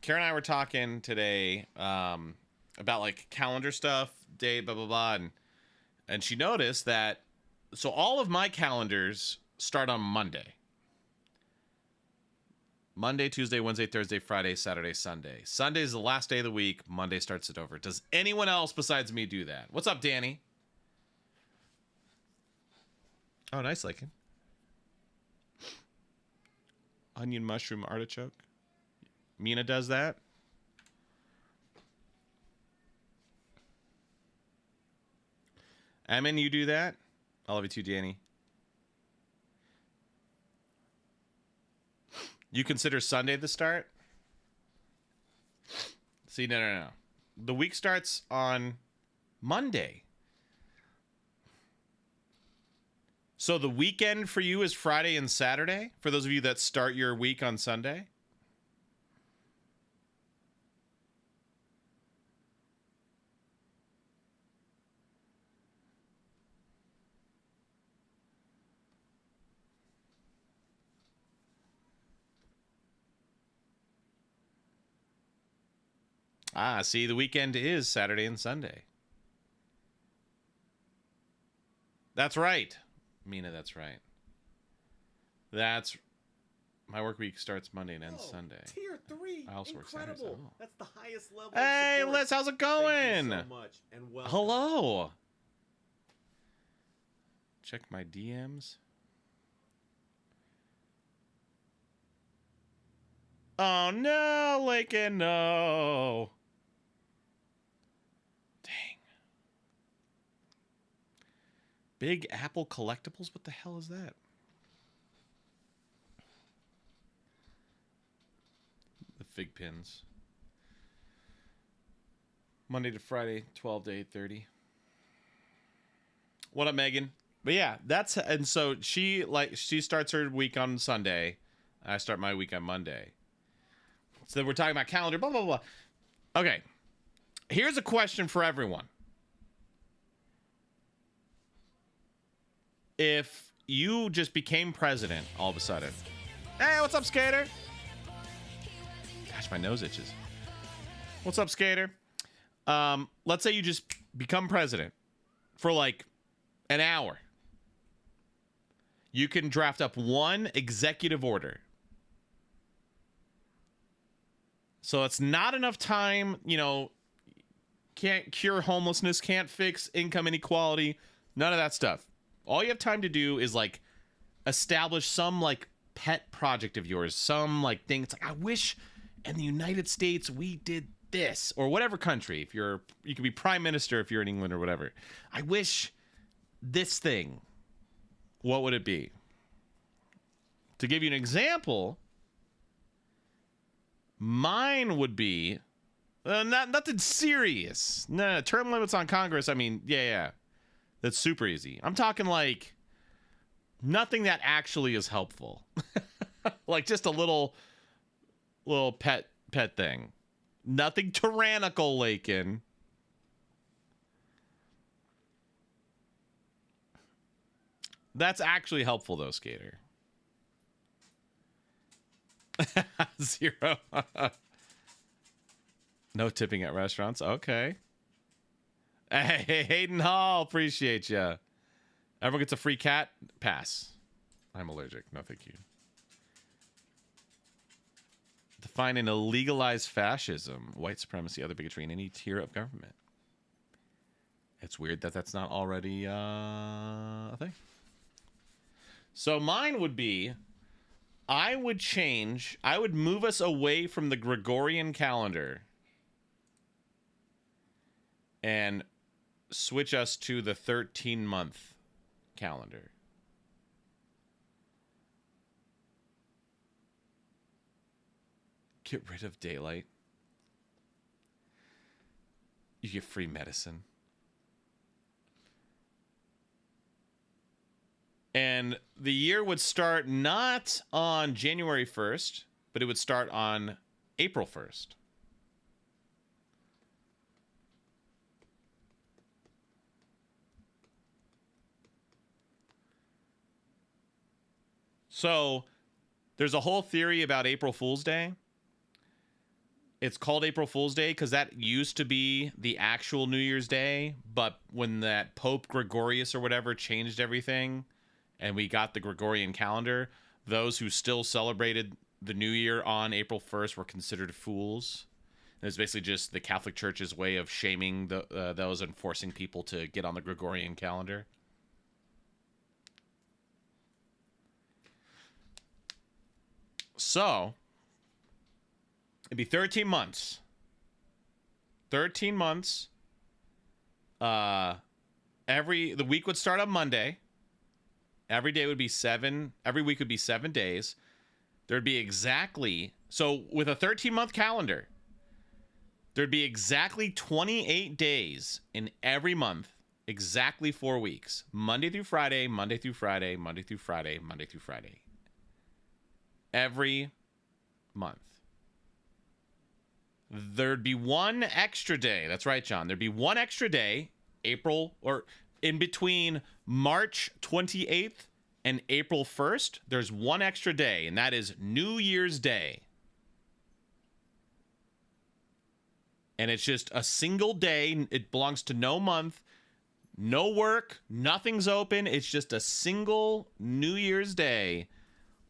Karen and I were talking today about like calendar stuff, date, blah, blah, blah. And she noticed that, so all of my calendars start on Monday. Monday, Tuesday, Wednesday, Thursday, Friday, Saturday, Sunday. Sunday is the last day of the week. Monday starts it over. Does anyone else besides me do that? What's up, Danny? Oh, nice, Lakin. Onion, mushroom, artichoke. Mina does that. Emin, you do that? I love you too, Danny. You consider Sunday the start? See, no. The week starts on Monday. So the weekend for you is Friday and Saturday? For those of you that start your week on Sunday? Ah, see, the weekend is Saturday and Sunday. That's right. Mina, that's right. My work week starts Monday and ends Sunday. Tier 3. I also work Saturdays. Incredible. Oh. That's the highest level. Hey, of support. Liz, how's it going? Thank you so much, and welcome. Hello. Check my DMs. Oh, no, Lakin, no. Dang. Big Apple Collectibles? What the hell is that? The fig pins. Monday to Friday, 12 to 8:30. What up, Megan? But yeah, and so she starts her week on Sunday. I start my week on Monday. So we're talking about calendar, blah, blah, blah. Okay. Here's a question for everyone. If you just became president all of a sudden. Hey, what's up, Skater? Gosh, my nose itches. What's up, Skater? Let's say you just become president for like an hour. You can draft up one executive order. So it's not enough time, can't cure homelessness, can't fix income inequality, none of that stuff. All you have time to do is like establish some like pet project of yours, some like thing. It's like, I wish in the United States we did this, or whatever country. If you could be prime minister if you're in England or whatever. I wish this thing. What would it be? To give you an example, mine would be nothing serious. No, term limits on Congress. I mean, yeah. That's super easy. I'm talking like nothing that actually is helpful. Like just a little pet thing. Nothing tyrannical, Lakin. That's actually helpful though, Skater. 0. No tipping at restaurants. Okay. Hey, Hayden Hall, appreciate ya. Everyone gets a free cat pass. I'm allergic. No, thank you. Defining a legalized fascism, white supremacy, other bigotry in any tier of government. It's weird that that's not already a thing. So mine would be, I would move us away from the Gregorian calendar and switch us to the 13-month calendar. Get rid of daylight. You get free medicine. And the year would start not on January 1st, but it would start on April 1st. So there's a whole theory about April Fool's Day. It's called April Fool's Day because that used to be the actual New Year's Day, but when that Pope Gregorius or whatever changed everything and we got the Gregorian calendar, those who still celebrated the New Year on April 1st were considered fools. And it's basically just the Catholic Church's way of shaming those and forcing people to get on the Gregorian calendar. So, it'd be 13 months. 13 months. The week would start on Monday. Every day would be every week would be 7 days. There'd be so with a 13-month calendar, there'd be exactly 28 days in every month, exactly 4 weeks. Monday through Friday, Monday through Friday, Monday through Friday, Monday through Friday. Every month. There'd be one extra day. That's right, John. There'd be one extra day, in between March 28th and April 1st. There's one extra day, and that is New Year's Day. And it's just a single day. It belongs to no month, no work, nothing's open. It's just a single New Year's Day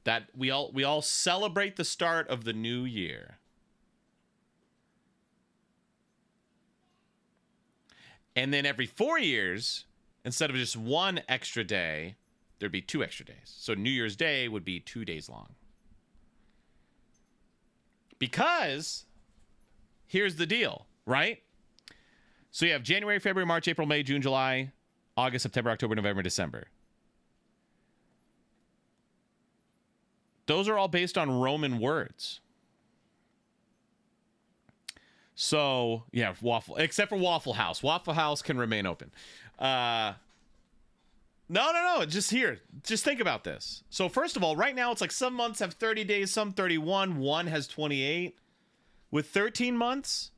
that we all celebrate the start of the new year. And then every 4 years, instead of just one extra day, there'd be 2 extra days. So New Year's Day would be 2 days long. Because here's the deal, right? So you have January, February, March, April, May, June, July, August, September, October, November, December. Those are all based on Roman words. So, yeah, except for Waffle House. Waffle House can remain open. No. Just here. Just think about this. So, first of all, right now, it's like some months have 30 days, some 31. One has 28. With 13 months,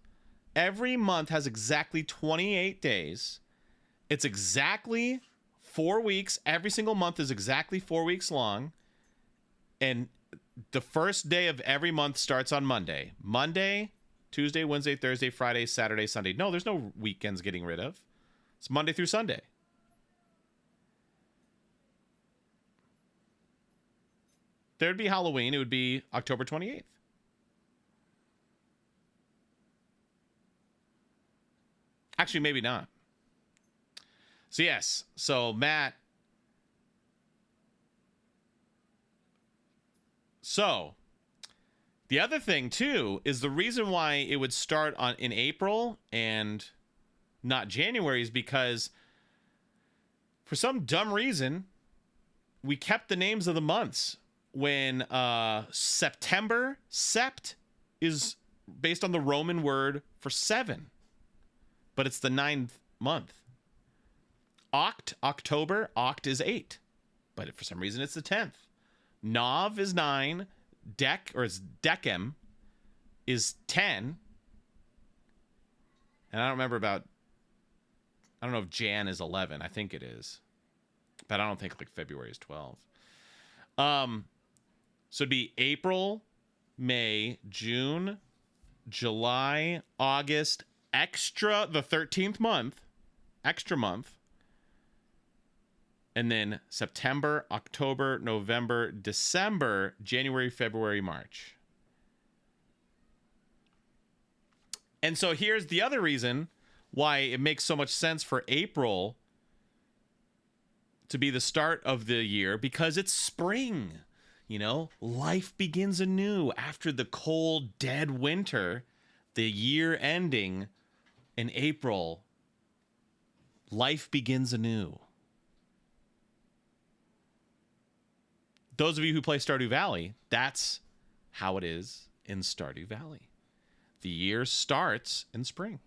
every month has exactly 28 days. It's exactly 4 weeks. Every single month is exactly 4 weeks long. And the first day of every month starts on Monday. Monday, Tuesday, Wednesday, Thursday, Friday, Saturday, Sunday. No, there's no weekends getting rid of. It's Monday through Sunday. There'd be Halloween. It would be October 28th. Actually, maybe not. So, yes. So, Matt. So, the other thing, too, is the reason why it would start in April and not January is because for some dumb reason, we kept the names of the months. When September, sept, is based on the Roman word for 7. But it's the 9th month. October, oct is 8. But for some reason, it's the 10th. Nov is 9. Decem is 10. And I don't know if Jan is 11. I think it is. But I don't think like February is 12. So it'd be April, May, June, July, August, extra the 13th month, extra month. And then September, October, November, December, January, February, March. And so here's the other reason why it makes so much sense for April to be the start of the year, because it's spring. You know, life begins anew after the cold, dead winter, the year ending in April. Life begins anew. Those of you who play Stardew Valley, that's how it is in Stardew Valley. The year starts in spring.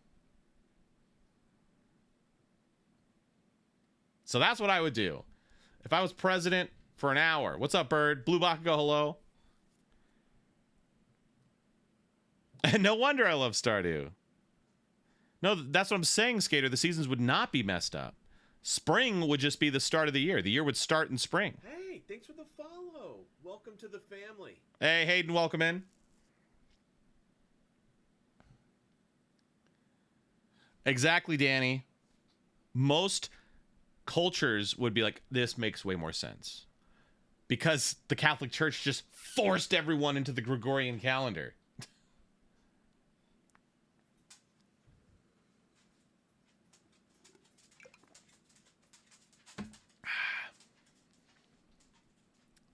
So that's what I would do. If I was president for an hour. What's up, Bird? Blue Bakugo, hello. And no wonder I love Stardew. No, that's what I'm saying, Skater. The seasons would not be messed up. Spring would just be the start of the year. The year would start in spring. Hey, thanks for the follow. Welcome to the family. Hey, Hayden, welcome in. Exactly, Danny. Most cultures would be like, this makes way more sense. Because the Catholic Church just forced everyone into the Gregorian calendar.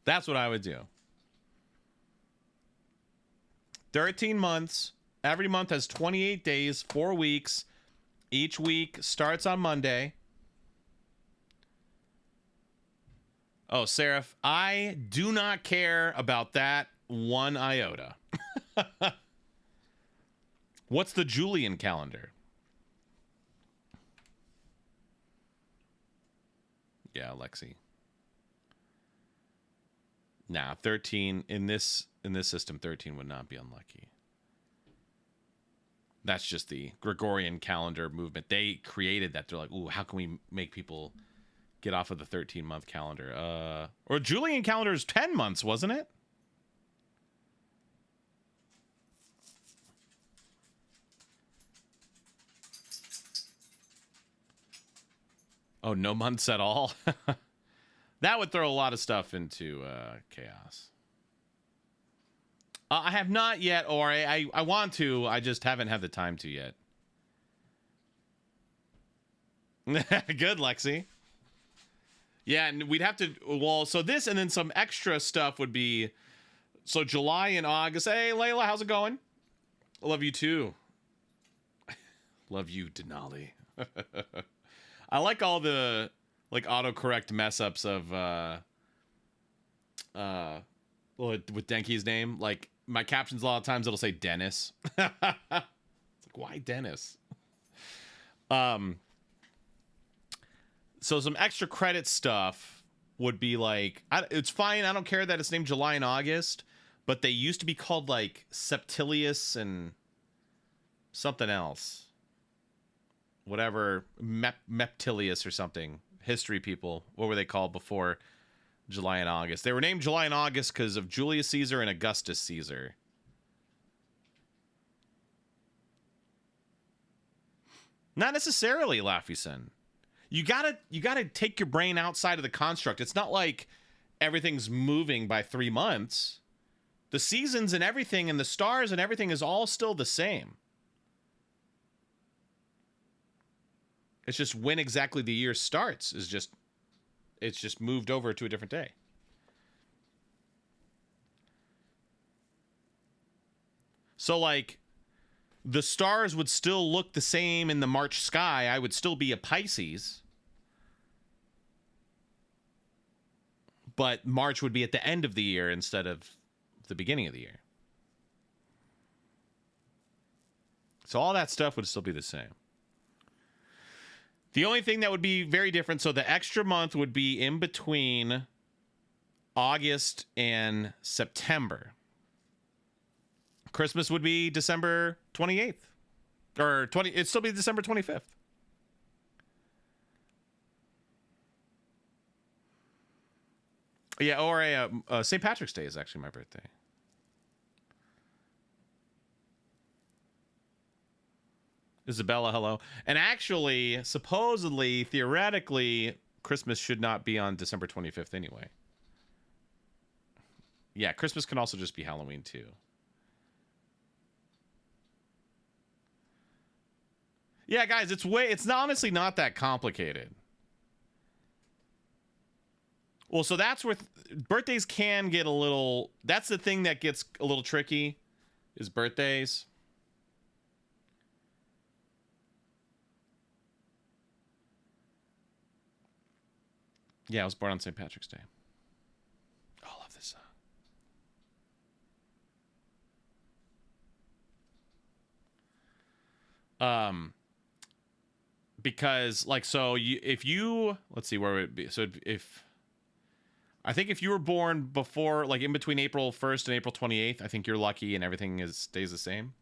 That's what I would do. 13 months. Every month has 28 days, 4 weeks. Each week starts on Monday. Oh, Seraph, I do not care about that one iota. What's the Julian calendar? Yeah, Lexi. Nah, 13 in this system, 13 would not be unlucky. That's just the Gregorian calendar movement. They created that. They're like, ooh, how can we make people get off of the 13-month calendar? Or Julian calendar is 10 months, wasn't it? Oh, no months at all? That would throw a lot of stuff into chaos. I have not yet, or I want to. I just haven't had the time to yet. Good, Lexi. Yeah, and we'd have to... Well, so this and then some extra stuff would be... So July and August. Hey, Layla, how's it going? I love you, too. Love you, Denali. I like all the like autocorrect mess ups of with Denki's name. Like my captions a lot of times it'll say Dennis. It's like, why Dennis? So some extra credit stuff would be like, it's fine. I don't care that it's named July and August, but they used to be called like Septilius and something else. Whatever, Meptilius or something. History people. What were they called before July and August? They were named July and August because of Julius Caesar and Augustus Caesar. Not necessarily, Laffyson. You gotta take your brain outside of the construct. It's not like everything's moving by 3 months. The seasons and everything and the stars and everything is all still the same. It's just when exactly the year starts it's just moved over to a different day. So like the stars would still look the same in the March sky. I would still be a Pisces. But March would be at the end of the year instead of the beginning of the year. So all that stuff would still be the same. The only thing that would be very different, so the extra month would be in between August and September. Christmas would be December 28th. Or it'd still be December 25th. Yeah, or St. Patrick's Day is actually my birthday. Isabella, hello. And actually, supposedly, theoretically, Christmas should not be on December 25th anyway. Yeah, Christmas can also just be Halloween too. Yeah, guys, it's honestly not that complicated. Well, so that's where birthdays can get a little, that's the thing that gets a little tricky, is birthdays. Yeah, I was born on St. Patrick's Day. Oh, I love this song. Because like, so if you let's see, where would it be? So I think if you were born before, like in between April 1st and April 28th, I think you're lucky and everything stays the same.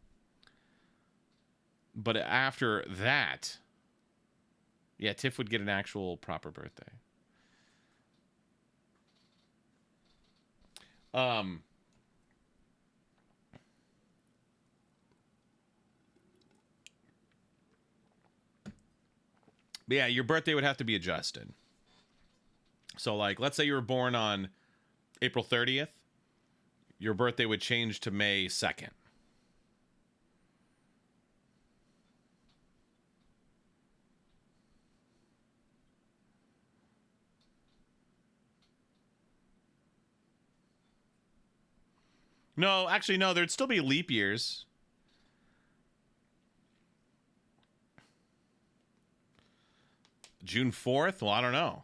But after that, yeah, Tiff would get an actual proper birthday. But yeah, your birthday would have to be adjusted. So like, let's say you were born on April 30th, your birthday would change to May 2nd. No, actually, no, there'd still be leap years. June 4th? Well, I don't know.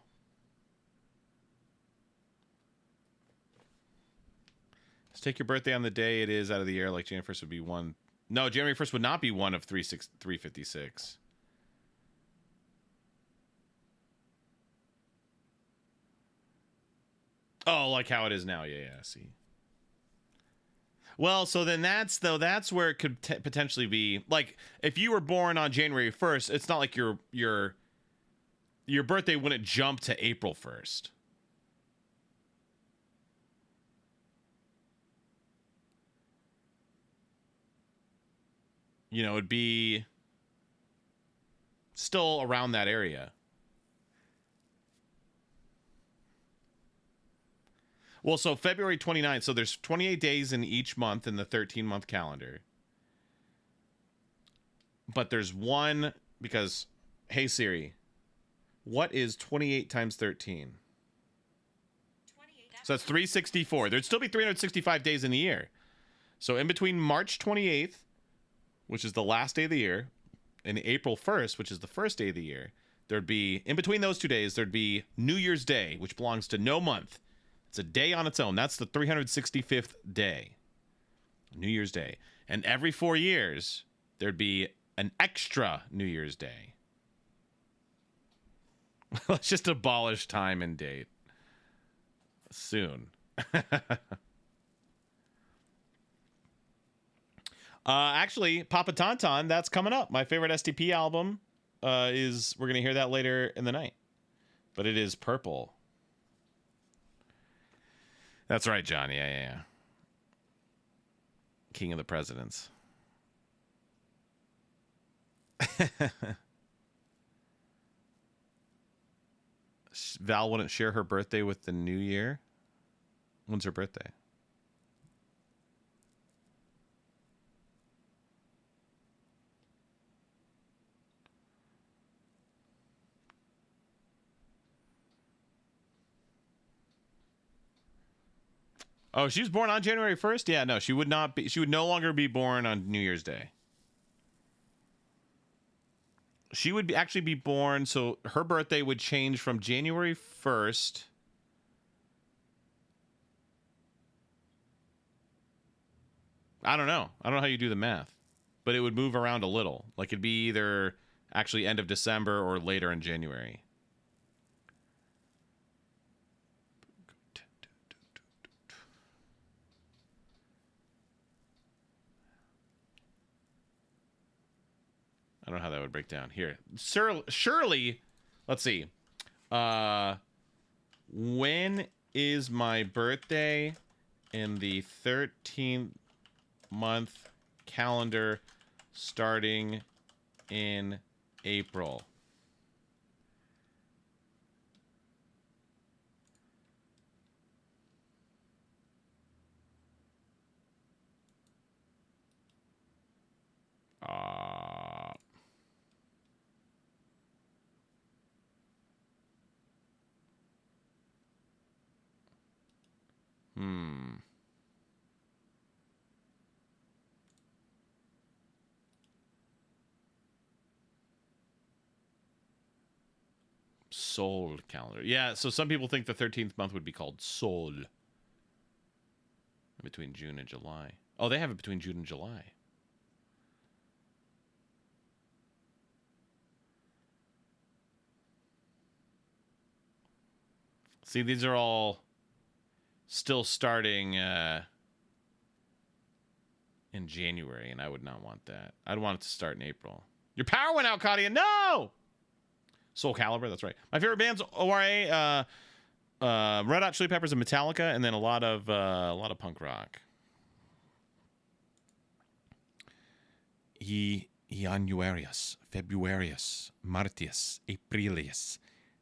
Let's take your birthday on the day it is out of the year, like January 1st would be one. No, January 1st would not be one of 356. Oh, like how it is now. Yeah, I see. Well, so then that's where it could potentially be. Like, if you were born on January 1st, it's not like your birthday wouldn't jump to April 1st. You know, it'd be still around that area. Well, so February 29th, so there's 28 days in each month in the 13-month calendar. But there's one, because, hey Siri, what is 28 times 13? So that's 364. There'd still be 365 days in the year. So in between March 28th, which is the last day of the year, and April 1st, which is the first day of the year, there'd be, in between those 2 days, there'd be New Year's Day, which belongs to no month. It's a day on its own. That's the 365th day. New Year's Day. And every 4 years, there'd be an extra New Year's Day. Let's just abolish time and date. Soon. Actually, Papa Tauntaun, that's coming up. My favorite STP album is, we're going to hear that later in the night. But it is purple. That's right, John. Yeah. King of the Presidents. Val wouldn't share her birthday with the new year. When's her birthday? Oh, she was born on January 1st? Yeah, no, she would not be. She would no longer be born on New Year's Day. She would actually be born, so her birthday would change from January 1st. I don't know how you do the math, but it would move around a little. Like it'd be either actually end of December or later in January. I don't know how that would break down here. Surely, let's see. When is my birthday in the 13th month calendar starting in April? Sol calendar. Yeah, so some people think the 13th month would be called Sol. Between June and July. Oh, they have it between June and July. See, these are all still starting in January, and I would not want that. I'd want it to start in April. Your power went out, Claudia. No! Soul Calibur, that's right. My favorite bands, ORA, Red Hot Chili Peppers and Metallica, and then a lot of punk rock. Januarius, Februarius, Martius, Aprilius,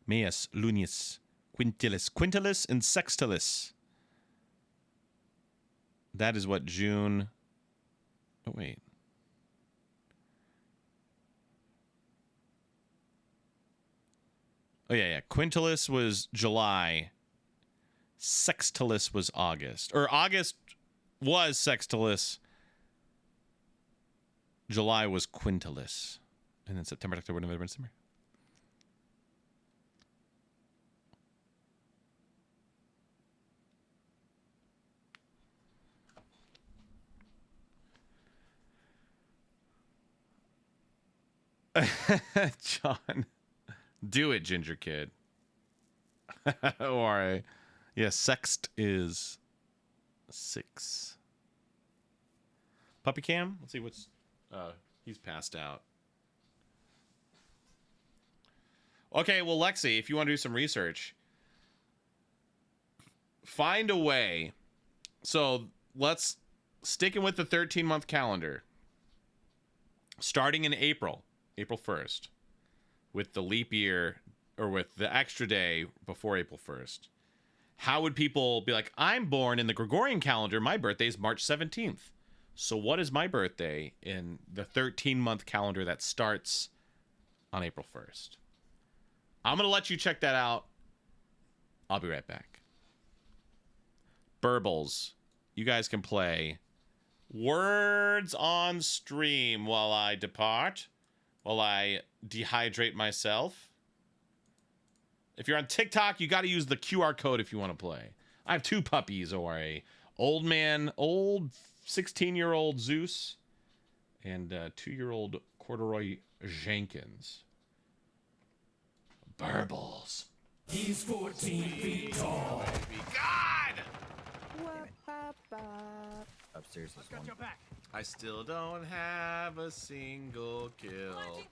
Maius, Lunius, Quintilis, and Sextilis. That is what June. Oh, wait. Oh, yeah. Quintilis was July. Sextilis was August. Or August was Sextilis. July was Quintilis. And then September, October, November, December. John. Do it, Ginger Kid. Or, yeah, sext is 6. Puppy Cam? Let's see what's... he's passed out. Okay, well, Lexi, if you want to do some research, find a way. So, let's... Sticking with the 13-month calendar. Starting in April 1st. With the leap year, or with the extra day before April 1st. How would people be like, I'm born in the Gregorian calendar, my birthday is March 17th. So what is my birthday in the 13-month calendar that starts on April 1st? I'm going to let you check that out. I'll be right back. Burbles, you guys can play words on stream while I depart, while I dehydrate myself. If you're on TikTok, you got to use the QR code if you want to play. I have 2 puppies, or a old 16-year-old Zeus, and 2-year-old Corduroy Jenkins. Burbles. He's 14 feet tall. God! Upstairs is one. I still don't have a single kill.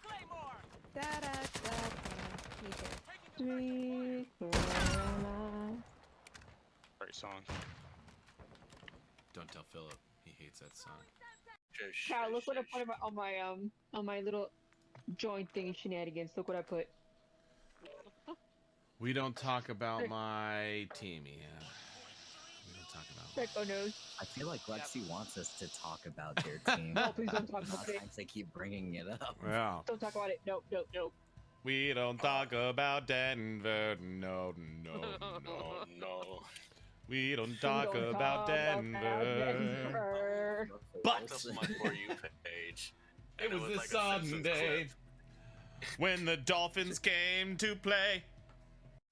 Great song. Don't tell Philip. He hates that song. Kyle, look what I put on my little joint thing shenanigans. Look what I put. We don't talk about my team, yeah. We don't talk about Psycho knows. I feel like Lexi wants us to talk about their team. No, please don't talk about it. Sometimes they keep bringing it up. Yeah. Don't talk about it. Nope, nope, nope. We don't talk about Denver. No, no, no, No. We don't talk about Denver. But This is my For You page. it And was this like a Simpsons Sunday when the Dolphins came to play.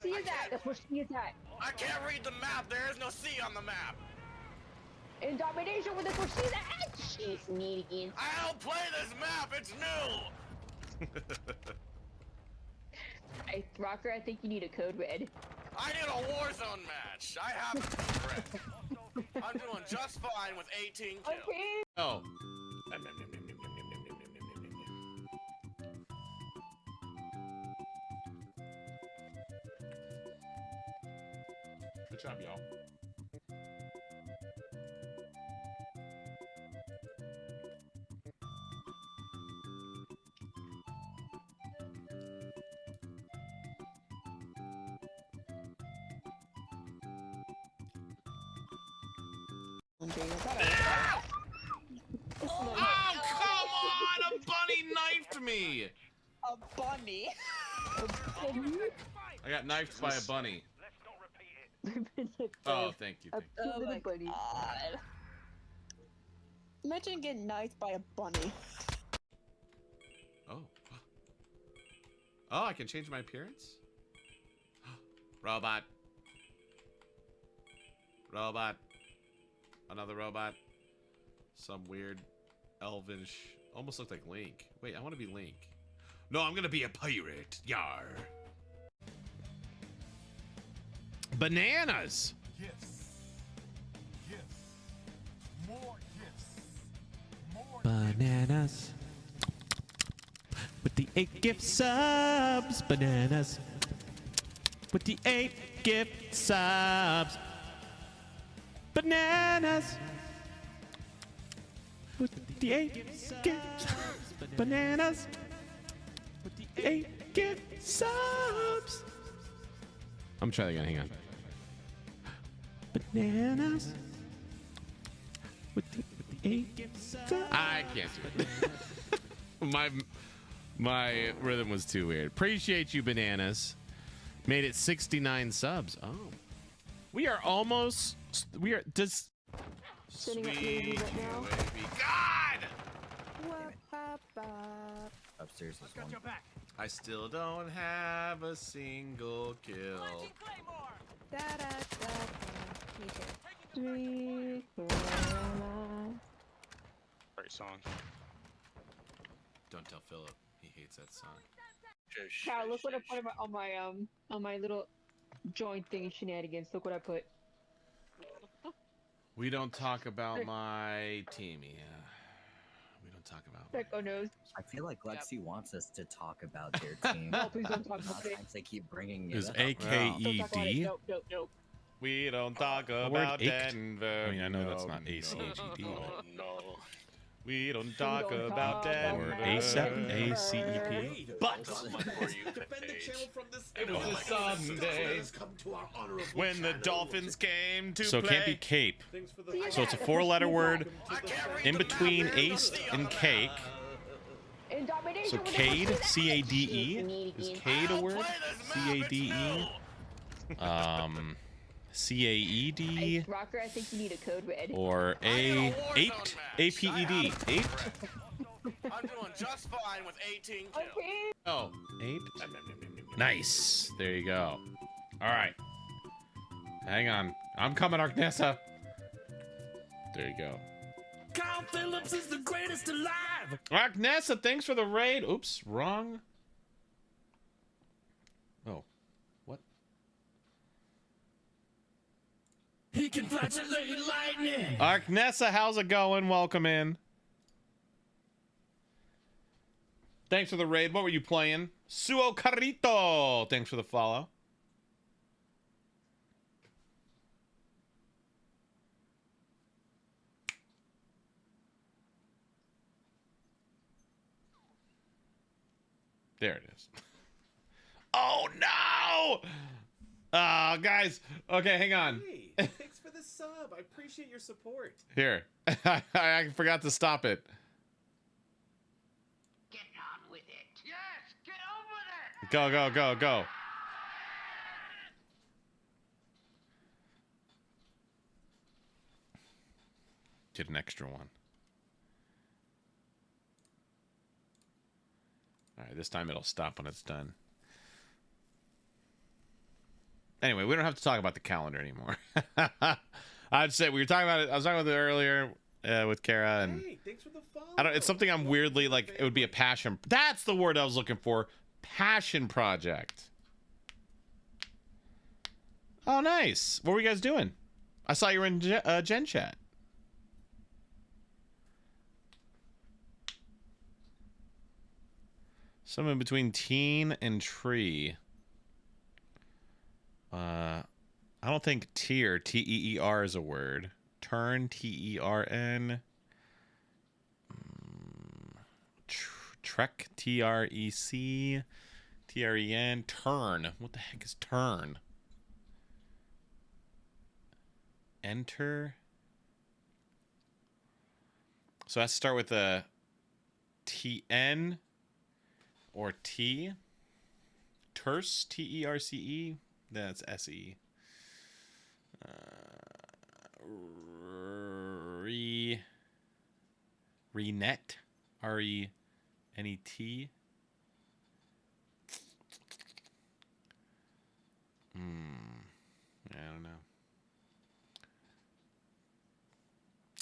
See is that? That's where she is at. I can't read the map. There is no C on the map. In domination with this where she's at. She's neat again. I don't play this map. It's new. Hey, Rocker, I think you need a code red. I need a Warzone match. I have red. I'm doing just fine with 18 kills. Okay. Oh. Good job, y'all. Oh, come on! A bunny knifed me! A bunny. I got knifed by a bunny. Oh, thank you. Thank you. Oh my god. Imagine getting knifed by a bunny. Oh. Oh, I can change my appearance? Robot. Robot. Another robot. Some weird elvish. Almost looked like Link. Wait, I want to be Link. No, I'm gonna be a pirate. Yar. Bananas. Gifts. Gifts. More gifts. More Bananas. With the 8 gift subs. Bananas. With the 8 gift subs. Bananas. With the 8 gift subs. Bananas. With the 8 gift subs. I'm gonna try that again. Hang on. Bananas. With the 8 gift subs. I can't do it. My rhythm was too weird. Appreciate you, Bananas. Made it 69 subs. Oh. We are almost. We are just. Sitting up Sweet right now. baby. God! Upstairs is one. I still don't have a single kill. Great song. Don't tell Philip. He hates that song. Kyle, look what I put on my little joint thing shenanigans. Look what I put. We don't talk about my team, yeah. We don't talk about. Psycho knows. I feel like Lexi wants us to talk about their team. No, please don't talk about it. Sometimes they keep bringing it Is up. Don't talk about it. AKED? Nope, nope, nope. We don't talk word about ached. Denver. I mean, I know that's No, not no. ACHED. No. We don't talk don't about talk Denver. Or ASEP, ACEP. But This is my For You page. it was a Sunday when the Dolphins came to So it play. can't be cape. See So it's a that? 4-letter word I can't read in the map. between There is no ace C on and the map. cake. In domination So with this Cade, where she's at. C-A-D-E. She's neat Is again. Cade a I don't word? play this map. It's C-A-D-E. new. C-A-E-D. Hey, Rocker, I think you need a code red. Or I need a A Warzone aped. match. A-P-E-D. I Aped? I'm doing just fine with 18 kills. Okay. Oh, Aped? Nice. There you go. All right. Hang on. I'm coming, Arknessa. There you go. Kyle Phillips is the greatest alive. Arknessa, thanks for the raid. Oops, wrong. Oh, what? He can flash a lady lightning. Arknessa, how's it going? Welcome in. Thanks for the raid. What were you playing? Suo Carito. Thanks for the follow. There it is. Oh no! Guys. Okay, hang on. Hey, thanks for the sub. I appreciate your support. Here. I forgot to stop it. Get on with it. Yes, get on with it. Go, go, go, go. Did an extra one. All right, this time it'll stop when it's done. Anyway, we don't have to talk about the calendar anymore. I'd say we were talking about it. I was talking about it earlier with Kara, and Hey, thanks for the follow. I don't. It's something I'm weirdly like. It would be a passion. That's the word I was looking for. Passion project. Oh, nice. What were you guys doing? I saw you were in Gen Chat. Something between teen and tree. I don't think tier, T-E-E-R is a word. Turn, T-E-R-N. Trek, T-R-E-C. T-R-E-N. Turn. What the heck is turn? Enter. So I have to start with a T-N or T. Terce, T-E-R-C-E. That's S-E. Renet. R-E-N-E-T. I don't know.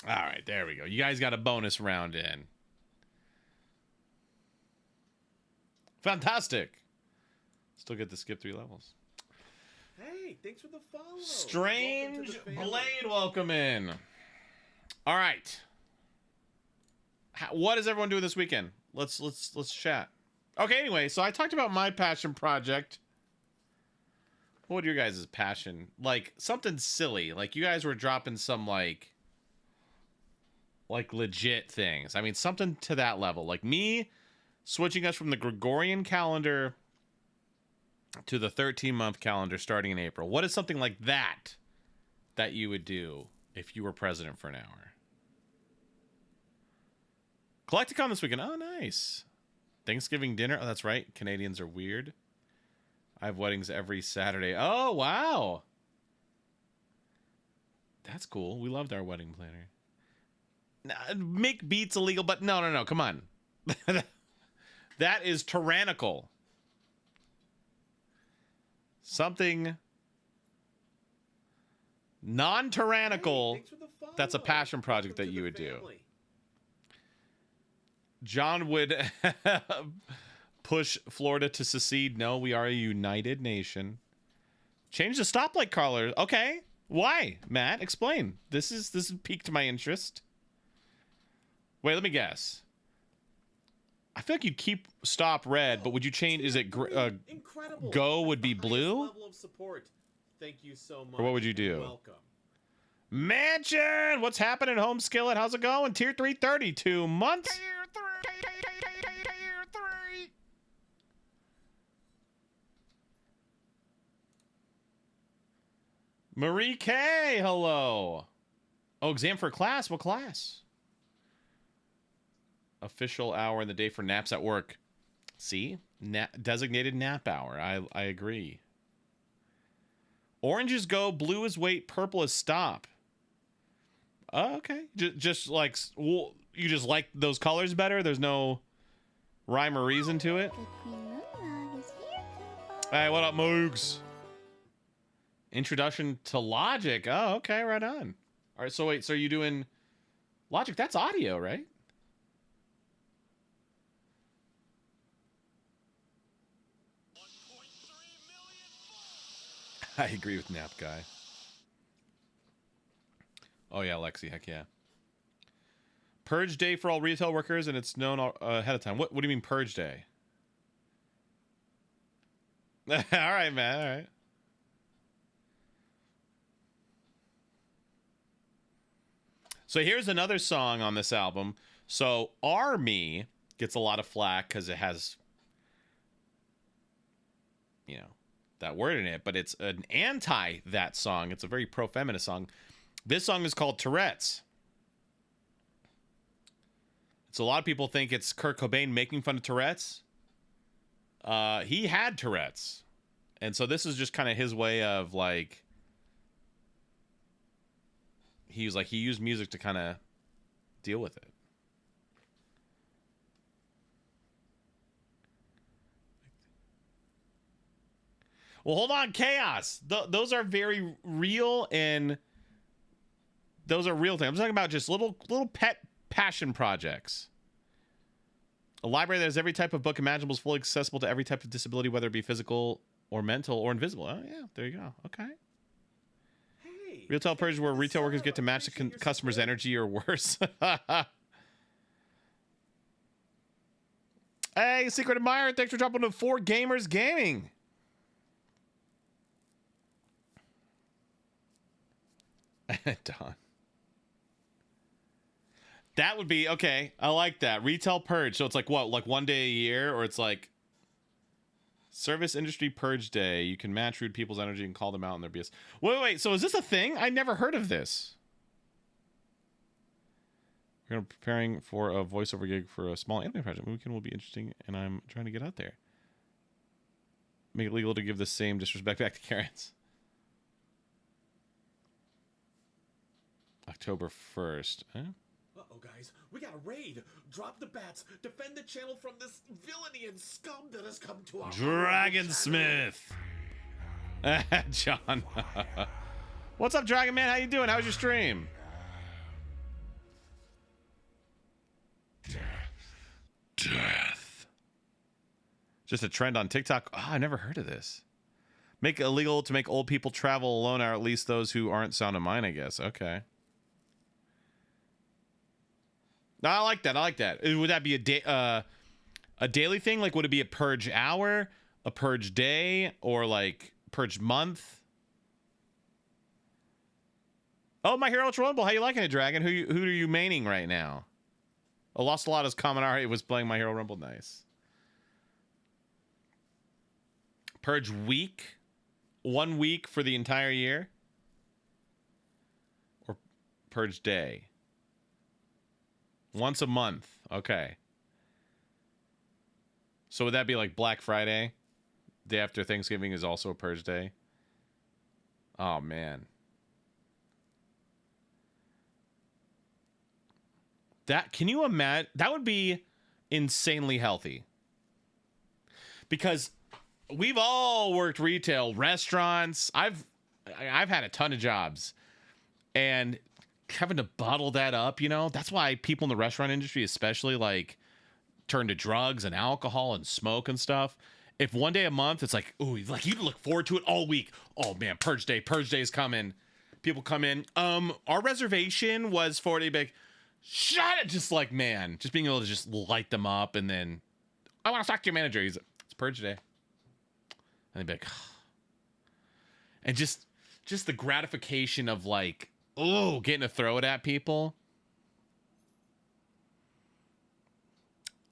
All right, there we go. You guys got a bonus round in. Fantastic. Still get to skip 3 levels. Hey, thanks for the follow. Strange Blade, welcome in. All right. What is everyone doing this weekend? Let's chat. Okay, anyway, so I talked about my passion project. What would your guys' passion? Like something silly. Like you guys were dropping some like legit things. I mean, something to that level. Like me switching us from the Gregorian calendar to the 13-month calendar starting in April. What is something like that that you would do if you were president for an hour? Collecticon this weekend. Oh, nice. Thanksgiving dinner. Oh, that's right. Canadians are weird. I have weddings every Saturday. Oh, wow. That's cool. We loved our wedding planner. Make beats illegal, but no. Come on. That is tyrannical. Something non-tyrannical. Hey, that's a passion project that you would do. John would push Florida to secede. No, we are a united nation. Change the stoplight color. Okay. Why? Matt, explain. This is piqued my interest. Wait, let me guess. I feel like you'd keep stop red, but would you change? Is it incredible? Go would be blue? Level of support. Thank you so much. Or what would you do? Welcome. Mansion, what's happening? Home Skillet, how's it going? Tier 330, 2 months. Tier 3. Marie K, hello. Oh, exam for class. What class? Official hour in the day for naps at work. See? Designated nap hour. I agree. Orange is go, blue is wait, purple is stop. Okay. Just like, well, you just like those colors better? There's no rhyme or reason to it? Hey, what up, Moogs? Introduction to Logic. Oh, okay, right on. All right, so wait, so are you doing Logic? That's audio, right? I agree with Nap Guy. Oh yeah, Lexi, heck yeah. Purge Day for all retail workers, and it's known ahead of time. What do you mean Purge Day? All right, man. All right. So here's another song on this album. So Army gets a lot of flack because it has, you know, that word in it, but it's an anti that song. It's a very pro-feminist song. This song is called Tourette's. So a lot of people think it's Kurt Cobain making fun of Tourette's. He had Tourette's. And so this is just kind of his way of like, he used music to kind of deal with it. Well, hold on, Chaos. Those are very real, and those are real things. I'm talking about just little pet passion projects. A library that has every type of book imaginable is fully accessible to every type of disability, whether it be physical or mental or invisible. Oh, yeah, there you go. Okay. Hey, Retail purge where retail workers get to match the customer's energy or worse. Hey, Secret Admirer, thanks for dropping to 4 Gamers Gaming. Don. That would be okay. I like that. Retail purge. So it's like what? Like one day a year, or it's like service industry purge day. You can match rude people's energy and call them out on their BS. Wait. So is this a thing? I never heard of this. We're gonna preparing for a voiceover gig for a small anime project. Weekend will be interesting, and I'm trying to get out there. Make it legal to give the same disrespect back to Karens. October 1st. Huh? Uh-oh, guys. We got a raid. Drop the bats. Defend the channel from this villainy and scum that has come to our Dragonsmith. John. What's up, Dragon Man? How you doing? How's your stream? Death. Just a trend on TikTok. Oh, I never heard of this. Make it illegal to make old people travel alone, or at least those who aren't sound of mind, I guess. Okay. No, I like that. I like that. Would that be a daily thing? Like, would it be a purge hour, a purge day, or like purge month? Oh, My Hero Ultra Rumble. How you liking it, Dragon? Who are you maining right now? Oh, Lost a lot as Kaminari was playing My Hero Rumble. Nice. Purge week, 1 week for the entire year, or purge day. Once a month. Okay. So would that be like Black Friday? Day after Thanksgiving is also a purge day. Oh, man. Can you imagine? That would be insanely healthy. Because we've all worked retail, restaurants. I've had a ton of jobs. And having to bottle that up, you know, that's why people in the restaurant industry especially like turn to drugs and alcohol and smoke and stuff. If one day a month it's like, ooh, like you look forward to it all week. Oh man, purge day is coming. People come in, our reservation was 40 big. Shut it. Just like, man, just being able to just light them up. And then I want to talk to your manager. It's purge day. And they'd be like, and just the gratification of like, oh, getting to throw it at people.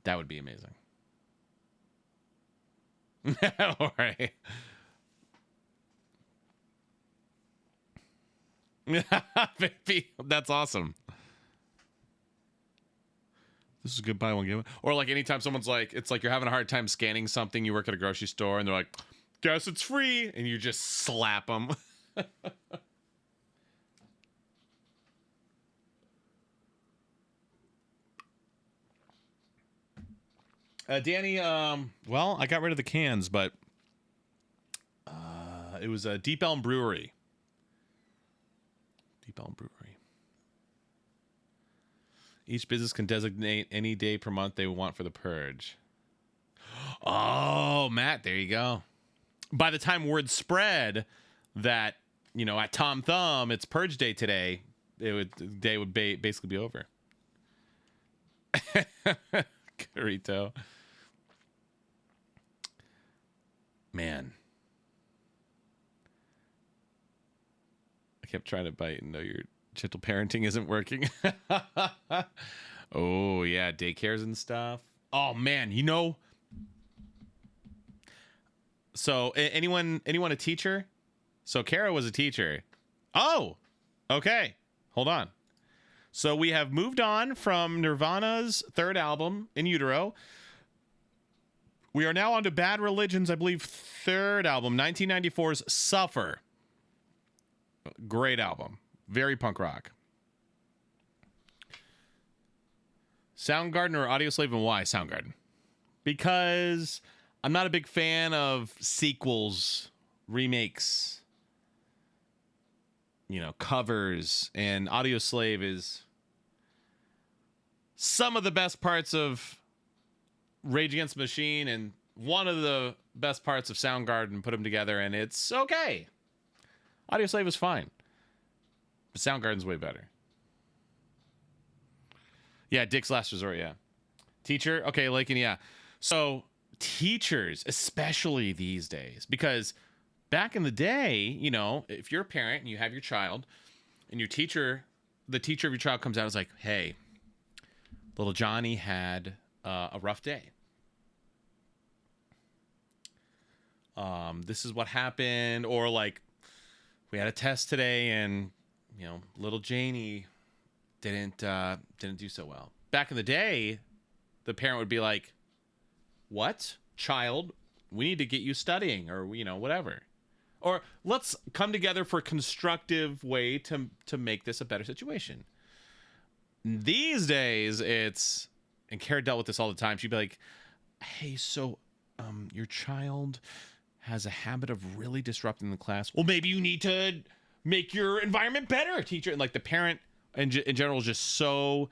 That would be amazing. All right. Baby, that's awesome. This is a good buy one, get one. Or like anytime someone's like, it's like you're having a hard time scanning something, you work at a grocery store, and they're like, guess it's free. And you just slap them. Danny, well, I got rid of the cans, but It was a Deep Elm Brewery. Deep Elm Brewery. Each business can designate any day per month they want for the purge. Oh, Matt, there you go. By the time word spread that, you know, at Tom Thumb, it's purge day today, the day would basically be over. Carito. Man. I kept trying to bite and know your gentle parenting isn't working. Oh, yeah, daycares and stuff. Oh, man, you know. So, anyone a teacher? So, Kara was a teacher. Oh, okay. Hold on. So, we have moved on from Nirvana's third album, In Utero. We are now on to Bad Religion's, I believe, third album, 1994's Suffer. Great album. Very punk rock. Soundgarden or Audioslave, and why Soundgarden? Because I'm not a big fan of sequels, remakes, you know, covers, and Audioslave is some of the best parts of Rage Against the Machine and one of the best parts of Soundgarden. Put them together and it's okay. Audioslave is fine, but Soundgarden's way better. Yeah, Dick's Last Resort, yeah. Teacher, okay, Lakin, yeah. So teachers, especially these days, because back in the day, you know, if you're a parent and you have your child and your teacher, the teacher of your child comes out and is like, hey, little Johnny had a rough day. This is what happened. Or like, we had a test today and, you know, little Janie didn't do so well. Back in the day, the parent would be like, what? Child, we need to get you studying, or, you know, whatever. Or let's come together for a constructive way to make this a better situation. These days, it's, and Kara dealt with this all the time. She'd be like, hey, so your child has a habit of really disrupting the class. Well, maybe you need to make your environment better, teacher. And like the parent in general is just so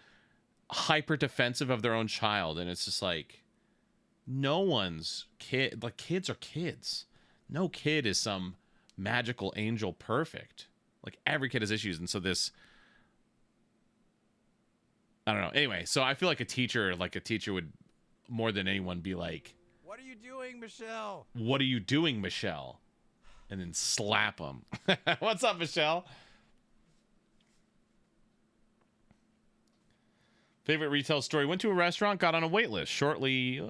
hyper defensive of their own child. And it's just like, no one's kid, like kids are kids. No kid is some magical angel perfect. Like every kid has issues. And so this, I don't know. Anyway, so I feel like a teacher would more than anyone be like, What are you doing, Michelle? what are you doing, Michelle? And then slap them. What's up, Michelle? Favorite retail story. Went to a restaurant, got on a wait list. Shortly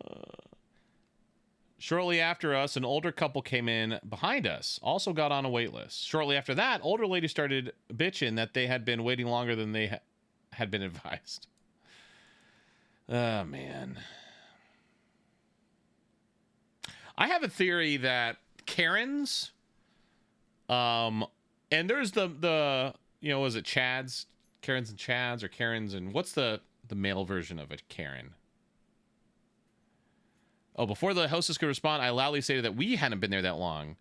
after us, an older couple came in behind us, also got on a wait list. Shortly after that, older lady started bitching that they had been waiting longer than they had been advised. Oh, man. I have a theory that Karens, and there's the you know, was it Chads? Karens and Chads, or Karens and what's the male version of a Karen? Oh, before the hostess could respond, I loudly stated that we hadn't been there that long.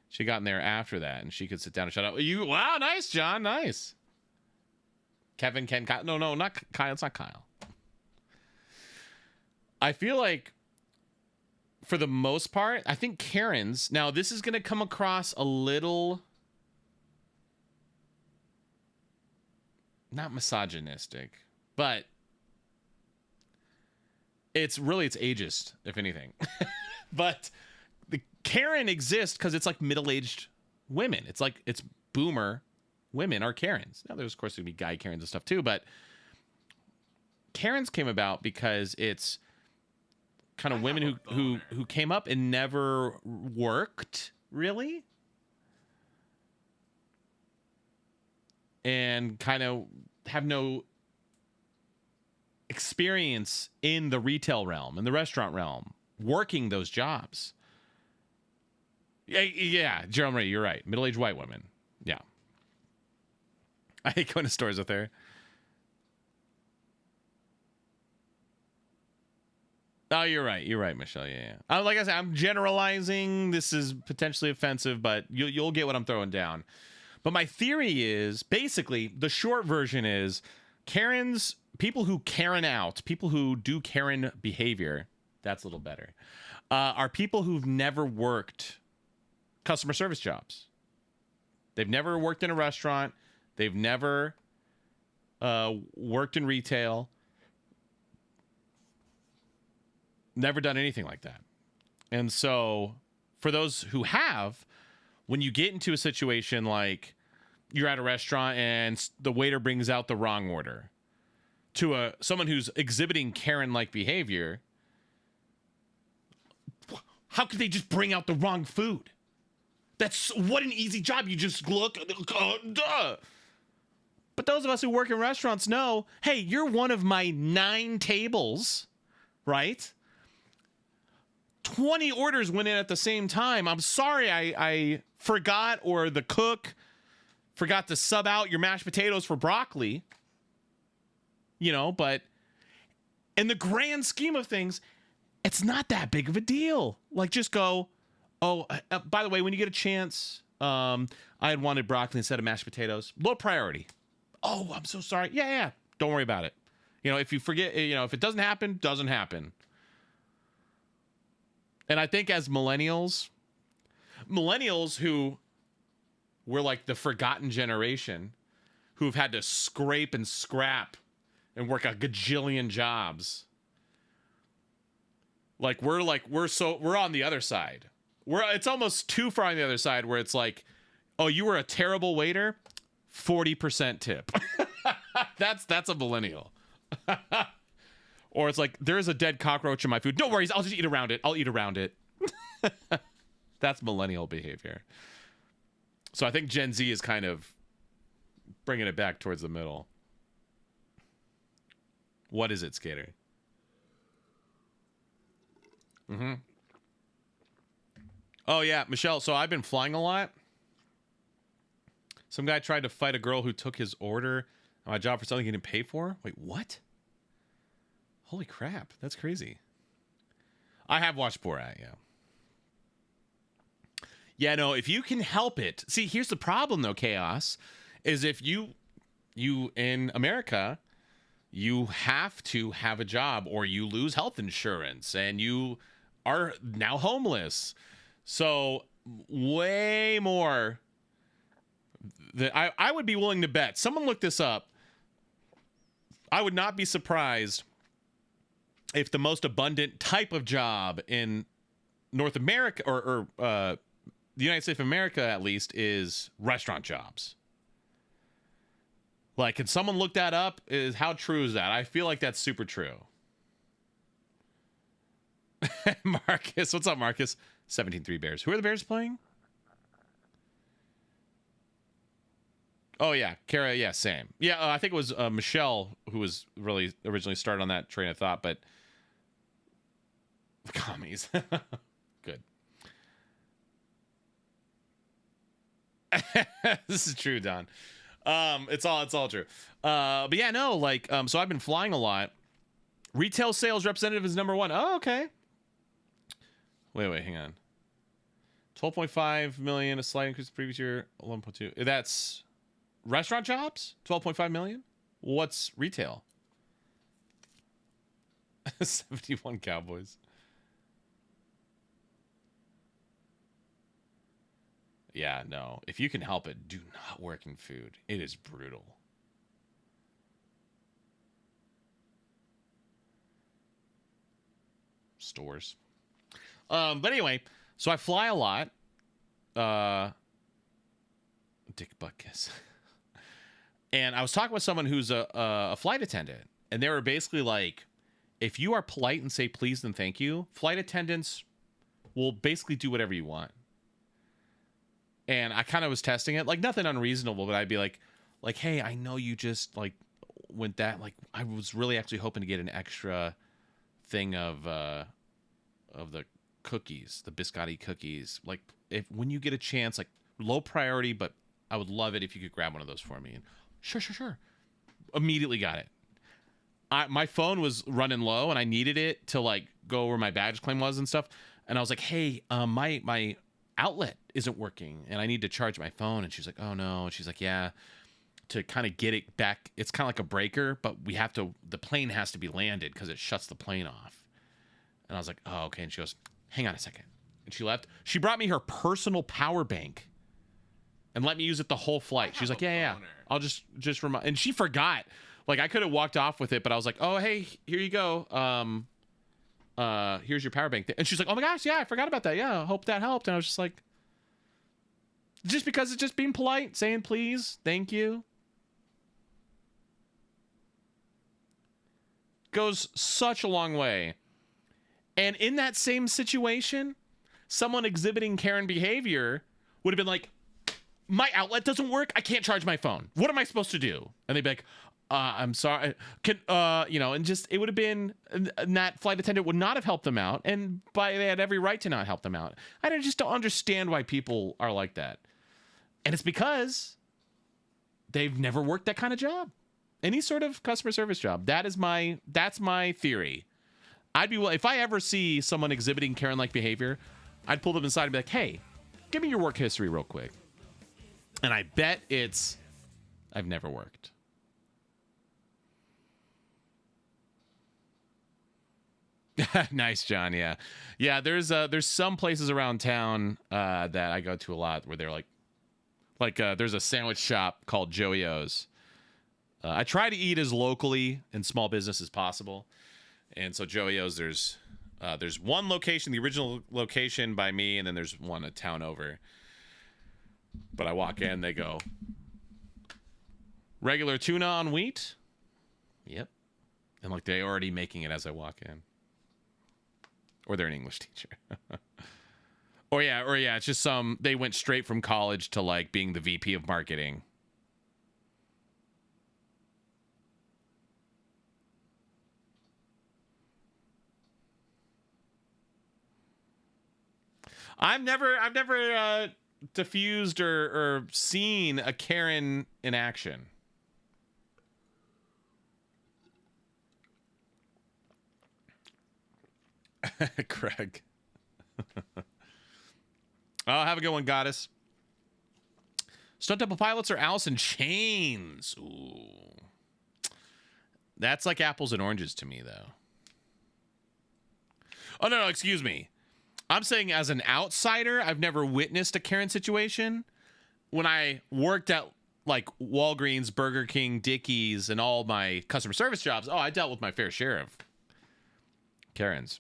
She got in there after that, and she could sit down and shut up. Wow, nice, John, nice. Kevin, Ken, Kyle. No, not Kyle. It's not Kyle. I feel like, for the most part, I think Karens. Now, this is going to come across a little, not misogynistic, but it's ageist, if anything. But the Karen exists because it's like middle-aged women. It's like, it's boomer women are Karens. Now, there's of course going to be guy Karens and stuff too, but Karens came about because it's kind of women who came up and never worked really, and kind of have no experience in the retail realm, in the restaurant realm, working those jobs. Yeah, Jeremy, you're right. Middle-aged white women. Yeah. I hate going to stores with her. Oh, you're right. You're right, Michelle. Yeah. Like I said, I'm generalizing. This is potentially offensive, but you'll get what I'm throwing down. But my theory is basically the short version is Karens, people who Karen out, people who do Karen behavior. That's a little better. Are people who've never worked customer service jobs. They've never worked in a restaurant. They've never worked in retail. Never done anything like that. And so for those who have, when you get into a situation like you're at a restaurant and the waiter brings out the wrong order to someone who's exhibiting Karen-like behavior, how could they just bring out the wrong food? That's what an easy job. You just look, duh. But those of us who work in restaurants know, hey, you're one of my 9 tables, right? 20 orders went in at the same time. I'm sorry I forgot, or the cook forgot to sub out your mashed potatoes for broccoli. You know, but in the grand scheme of things, it's not that big of a deal. Like, just go, oh, by the way, when you get a chance, I had wanted broccoli instead of mashed potatoes. Low priority. Oh, I'm so sorry. Yeah. Don't worry about it. You know, if you forget, you know, if it doesn't happen, doesn't happen. And I think as millennials who were like the forgotten generation, who've had to scrape and scrap and work a gajillion jobs. Like we're on the other side. It's almost too far on the other side where it's like, oh, you were a terrible waiter, 40% tip. That's a millennial. Or it's like, there's a dead cockroach in my food. No worries, I'll just eat around it. I'll eat around it. That's millennial behavior. So I think Gen Z is kind of bringing it back towards the middle. What is it, Skater? Mm-hmm. Oh, yeah, Michelle, so I've been flying a lot. Some guy tried to fight a girl who took his order on my job for something he didn't pay for. Wait, what? Holy crap, that's crazy. I have watched Borat, yeah. Yeah, no, if you can help it. See, here's the problem, though, Chaos, is if you in America, you have to have a job or you lose health insurance and you are now homeless. So way more that I would be willing to bet. Someone look this up. I would not be surprised if the most abundant type of job in North America or the United States of America, at least, is restaurant jobs. Like, can someone look that up? How true is that? I feel like that's super true. Marcus, what's up, Marcus? 17-3 Bears. Who are the Bears playing? Oh, yeah. Kara, yeah, same. Yeah, I think it was Michelle who was really originally started on that train of thought, but the commies. Good. This is true, Don. It's all true. But yeah, no, like, so I've been flying a lot. Retail sales representative is number 1. Oh, okay. Wait, hang on. 12.5 million, a slight increase previous year, 11.2. That's restaurant jobs? 12.5 million? What's retail? 71 Cowboys. Yeah, no. If you can help it, do not work in food. It is brutal. Stores. But anyway, so I fly a lot. Dick butt kiss. And I was talking with someone who's a flight attendant, and they were basically like, if you are polite and say please and thank you, flight attendants will basically do whatever you want. And I kind of was testing it, like nothing unreasonable, but I'd be like, hey, I know you just like went that, like I was really actually hoping to get an extra thing of the cookies, the biscotti cookies. Like when you get a chance, like low priority, but I would love it if you could grab one of those for me. And sure. Immediately got it. my phone was running low and I needed it to like go where my baggage claim was and stuff. And I was like, hey, my outlet isn't working and I need to charge my phone. And she's like, oh no. And she's like, yeah, to kind of get it back. It's kind of like a breaker, but the plane has to be landed because it shuts the plane off. And I was like, oh, okay. And she goes, hang on a second. And she left. She brought me her personal power bank and let me use it the whole flight. She's like, yeah. I'll just remind. And she forgot. Like, I could have walked off with it, but I was like, oh, hey, here you go. Here's your power bank. And she's like, oh my gosh, yeah, I forgot about that. Yeah, I hope that helped. And I was just like, just because it's just being polite, saying please, thank you. Goes such a long way. And in that same situation, someone exhibiting Karen behavior would have been like, my outlet doesn't work. I can't charge my phone. What am I supposed to do? And they'd be like, I'm sorry. And just, it would have been, and that flight attendant would not have helped them out. And they had every right to not help them out. I just don't understand why people are like that. And it's because they've never worked that kind of job. Any sort of customer service job. That's my theory. If I ever see someone exhibiting Karen-like behavior, I'd pull them aside and be like, hey, give me your work history real quick. And I bet I've never worked. Nice, John. Yeah. There's some places around town that I go to a lot where they're like there's a sandwich shop called Joey O's. I try to eat as locally and small business as possible. And so Joey O's, there's one location, the original location by me, and then there's one a town over. But I walk in, they go, regular tuna on wheat? Yep. And like they're already making it as I walk in. Or they're an English teacher. or yeah, it's just they went straight from college to like being the VP of marketing. I've never diffused or seen a Karen in action. Craig. Oh, have a good one, Goddess. Stunt Double Pilots or Alice in Chains? Ooh. That's like apples and oranges to me, though. Oh, no, excuse me. I'm saying as an outsider, I've never witnessed a Karen situation. When I worked at like Walgreens, Burger King, Dickies, and all my customer service jobs, I dealt with my fair share of Karens.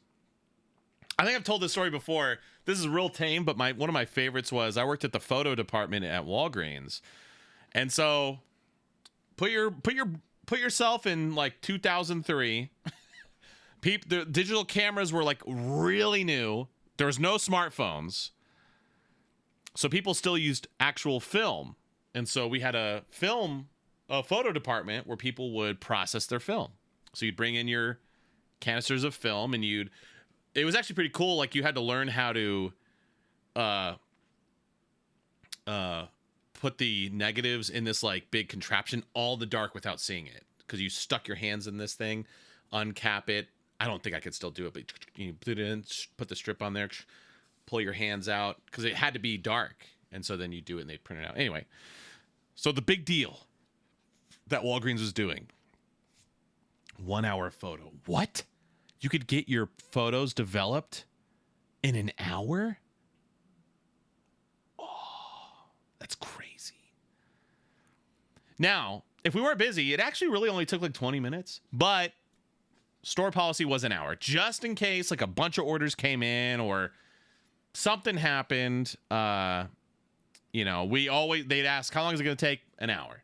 I think I've told this story before. This is real tame, but one of my favorites was I worked at the photo department at Walgreens. And so put yourself in like 2003. The digital cameras were like really new. There was no smartphones. So people still used actual film. And so we had a photo department where people would process their film. So you'd bring in your canisters of film and it was actually pretty cool. Like you had to learn how to put the negatives in this like big contraption all in the dark without seeing it. Because you stuck your hands in this thing, uncap it. I don't think I could still do it, but you put it in, put the strip on there, pull your hands out, because it had to be dark. And so then you do it and they print it out. Anyway, so the big deal that Walgreens was doing, 1 hour photo. What? You could get your photos developed in an hour? Oh, that's crazy. Now, if we weren't busy, it actually really only took like 20 minutes, but store policy was an hour, just in case like a bunch of orders came in or something happened. They'd ask, how long is it going to take? An hour.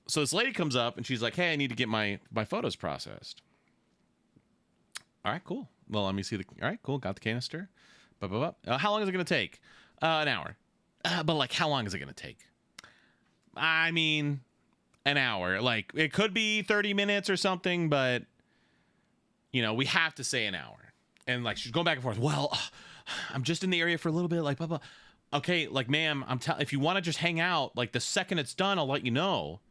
So this lady comes up and she's like, hey, I need to get my photos processed. All right, cool. Well, let me see all right, cool. Got the canister. How long is it going to take? An hour. But like, how long is it going to take? I mean, an hour. Like, it could be 30 minutes or something, but we have to say an hour. And like, she's going back and forth. Well, I'm just in the area for a little bit, like, blah, blah. Okay, like, ma'am, if you want to just hang out, like, the second it's done, I'll let you know.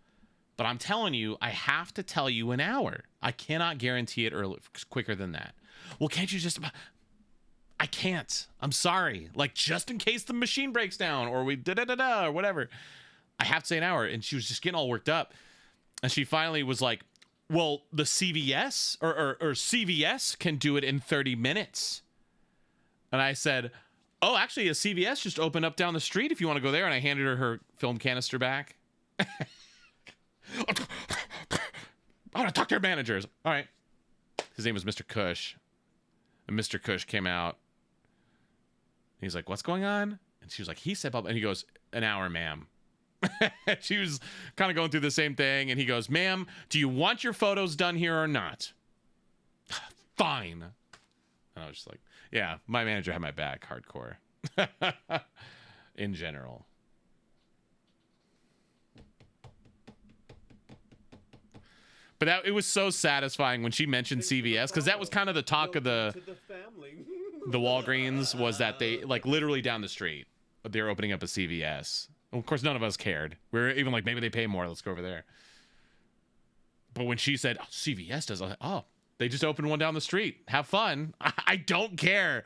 But I'm telling you, I have to tell you an hour. I cannot guarantee it quicker than that. Well, can't you just... I can't. I'm sorry. Like, just in case the machine breaks down or we da-da-da-da or whatever. I have to say an hour. And she was just getting all worked up. And she finally was like, well, the CVS or CVS can do it in 30 minutes. And I said, oh, actually, a CVS just opened up down the street if you want to go there. And I handed her film canister back. I'm going to talk to your managers. All right. His name was Mr. Cush. And Mr. Cush came out. He's like, what's going on? And she was like, he said, and he goes, an hour, ma'am. She was kind of going through the same thing. And he goes, ma'am, do you want your photos done here or not? Fine. And I was just like, yeah, my manager had my back hardcore. In general. But it was so satisfying when she mentioned CVS, because that was kind of the talk of the Walgreens, was that they, like, literally down the street, they're opening up a CVS. Of course, none of us cared. We were even like, maybe they pay more. Let's go over there. But when she said, oh, CVS does, I was like, oh, they just opened one down the street. Have fun. I don't care.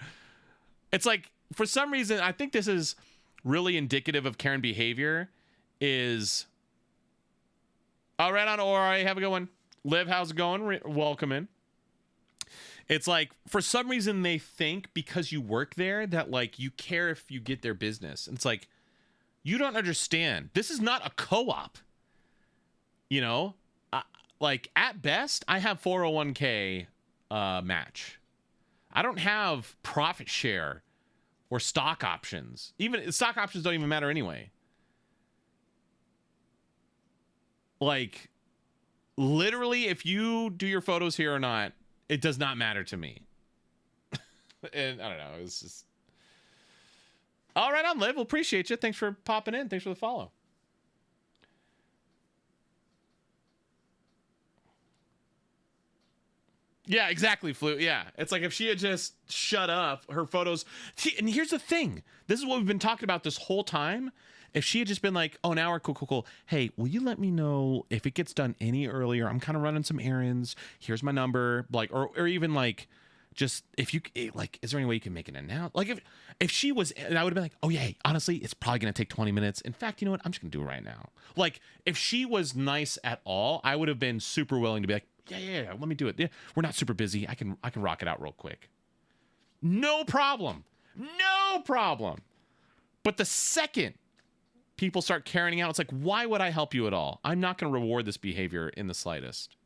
It's like, for some reason, I think this is really indicative of Karen behavior is, oh, right on, Ori. Have a good one. Liv, how's it going? Welcome in. It's like, for some reason, they think because you work there that, like, you care if you get their business. And it's like, you don't understand. This is not a co-op. You know? Like, at best, I have 401k match. I don't have profit share or stock options. Even stock options don't even matter anyway. Like, literally, if you do your photos here or not, it does not matter to me. And I don't know. It's just... All right, I'm Liv. We'll appreciate you. Thanks for popping in. Thanks for the follow. Yeah, exactly, Flu. Yeah. It's like if she had just shut up, her photos... See, and here's the thing. This is what we've been talking about this whole time. If she had just been like, oh, an hour, cool. Hey, will you let me know if it gets done any earlier? I'm kind of running some errands. Here's my number. Like, or even like... Just if you like, is there any way you can make an announcement? Like if she was, and I would have been like, oh yeah, hey, honestly, it's probably gonna take 20 minutes. In fact, you know what? I'm just gonna do it right now. Like if she was nice at all, I would have been super willing to be like, yeah, let me do it. Yeah, we're not super busy. I can rock it out real quick. No problem. But the second people start carrying out, it's like, why would I help you at all? I'm not gonna reward this behavior in the slightest.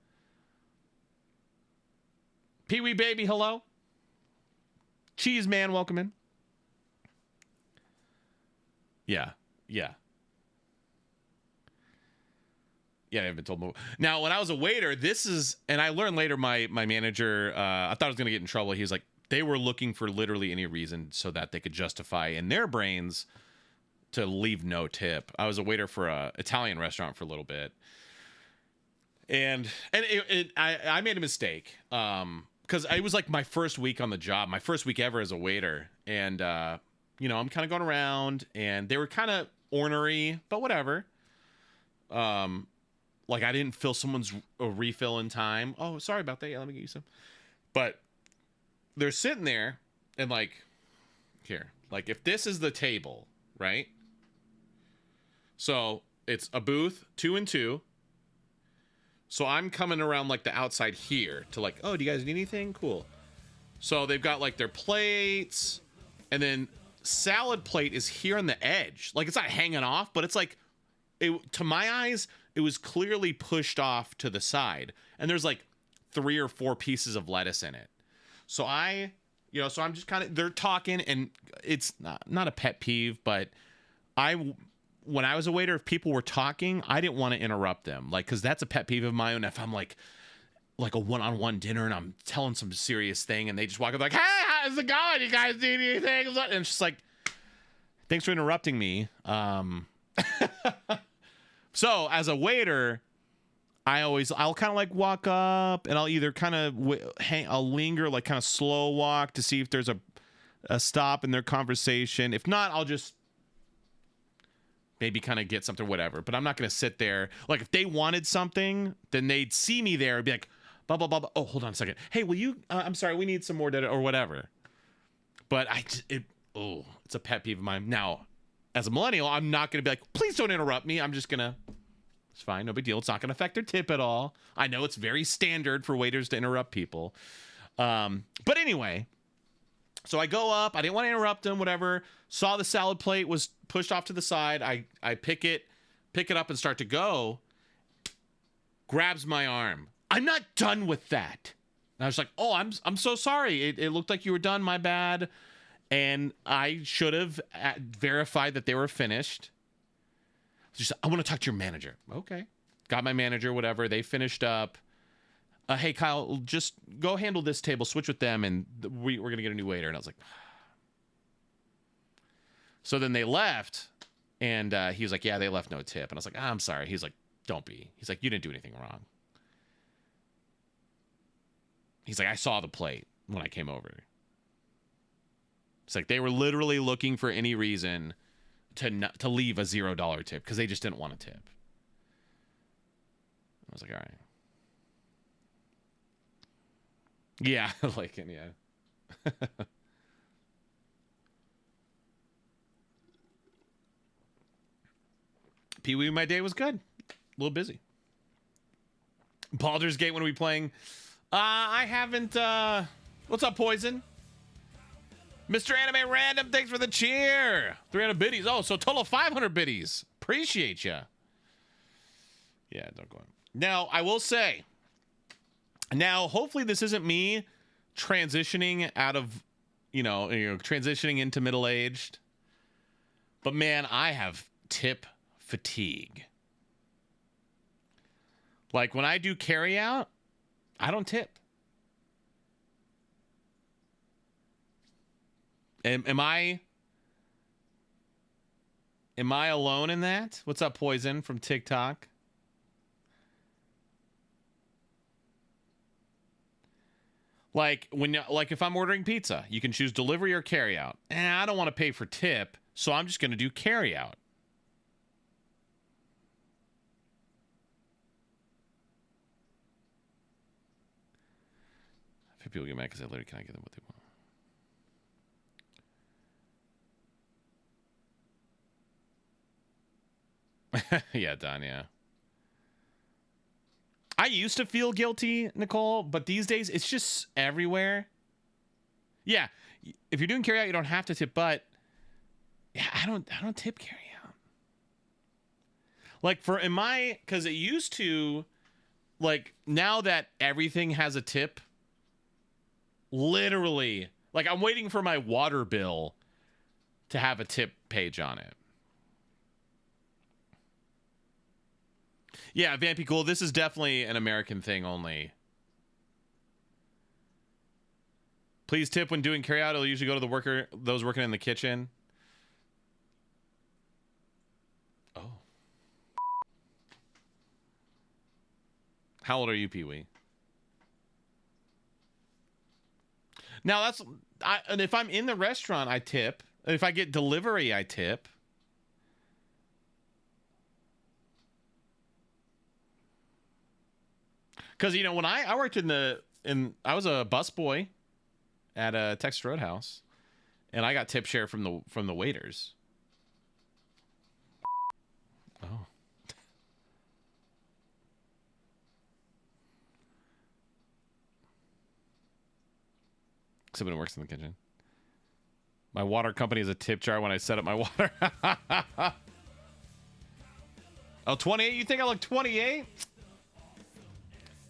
Pee-wee baby, hello. Cheese man, welcome in. Yeah, I've been told more. Now, when I was a waiter, and I learned later my manager, I thought I was going to get in trouble. He was like, they were looking for literally any reason so that they could justify in their brains to leave no tip. I was a waiter for an Italian restaurant for a little bit. And I made a mistake. Because it was like my first week on the job, my first week ever as a waiter. And, you know, I'm kind of going around and they were kind of ornery, but whatever. Like I didn't fill someone's refill in time. Oh, sorry about that. Yeah, let me get you some. But they're sitting there and like, here, like if this is the table, right? So it's a booth, 2 and 2. So I'm coming around like the outside here to like, oh, do you guys need anything? Cool. So they've got like their plates, and then salad plate is here on the edge. Like it's not hanging off, but it's like, to my eyes, it was clearly pushed off to the side. And there's like 3 or 4 pieces of lettuce in it. So I'm just kind of, they're talking, and it's not a pet peeve, but when I was a waiter, if people were talking, I didn't want to interrupt them. Like, because that's a pet peeve of my own. If I'm like a one-on-one dinner and I'm telling some serious thing and they just walk up like, hey, how's it going? You guys need anything? And it's just like, thanks for interrupting me. So as a waiter, I'll kind of like walk up and I'll either kind of I'll linger, like kind of slow walk to see if there's a stop in their conversation. If not, I'll just maybe kind of get something, whatever. But I'm not going to sit there. Like, if they wanted something, then they'd see me there and be like, blah, blah, blah, blah. Oh, hold on a second. Hey, will you, I'm sorry, we need some more data or whatever. But it's a pet peeve of mine. Now, as a millennial, I'm not going to be like, please don't interrupt me. I'm just going to, it's fine. No big deal. It's not going to affect their tip at all. I know it's very standard for waiters to interrupt people. But anyway, so I go up. I didn't want to interrupt them, whatever. Saw the salad plate was pushed off to the side. I pick it up and start to go. Grabs my arm. I'm not done with that. And I was like, oh, I'm so sorry. It looked like you were done. My bad. And I should have verified that they were finished. Just, I want to talk to your manager. Okay. Got my manager, whatever. They finished up. Hey, Kyle, just go handle this table. Switch with them, and we're going to get a new waiter. And I was like... So then they left, and he was like, yeah, they left no tip. And I was like, I'm sorry. He's like, don't be. He's like, you didn't do anything wrong. He's like, I saw the plate when I came over. It's like they were literally looking for any reason to leave a $0 tip because they just didn't want a tip. I was like, all right. Yeah, like, yeah. Pee-wee, my day was good. A little busy. Baldur's Gate, when are we playing? I haven't, what's up, Poison? Mr. Anime Random, thanks for the cheer. 300 biddies. Oh, so total 500 biddies. Appreciate ya. Yeah, don't go on. Now, I will say, now, hopefully this isn't me transitioning out of, transitioning into middle-aged. But man, I have tip fatigue. Like when I do carry out, I don't tip. Am I alone in that? What's up, Poison from TikTok? Like if I'm ordering pizza, you can choose delivery or carry out. And I don't want to pay for tip, so I'm just going to do carry out. I think people get mad because I literally can't give them what they want. Yeah, Don, yeah. I used to feel guilty, Nicole, but these days it's just everywhere. Yeah, if you're doing carry out, you don't have to tip, but yeah, I don't tip carry out. Like because it used to, like now that everything has a tip, literally, like I'm waiting for my water bill to have a tip page on it. Yeah, Vampy Cool, this is definitely an American thing only. Please tip when doing carry out. It'll usually go to those working in the kitchen. Oh. How old are you, Pee-wee? Now and if I'm in the restaurant, I tip. If I get delivery, I tip. Because, when I worked I was a busboy at a Texas Roadhouse, and I got tip share from the waiters. Oh. Except when it works in the kitchen. My water company is a tip jar when I set up my water. Oh, 28? You think I look 28?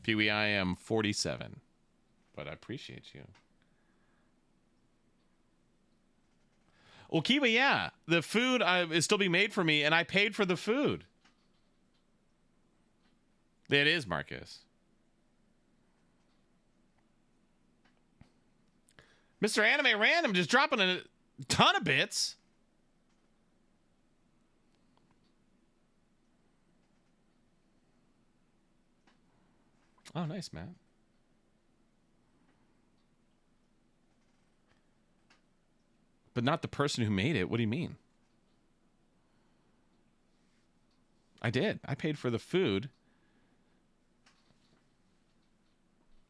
Pee-wee, I am 47, but I appreciate you. Well, Kiba, yeah, the food is still being made for me, and I paid for the food. It is, Marcus. Mr. Anime Random just dropping a ton of bits. Oh, nice, Matt. But not the person who made it. What do you mean? I did. I paid for the food.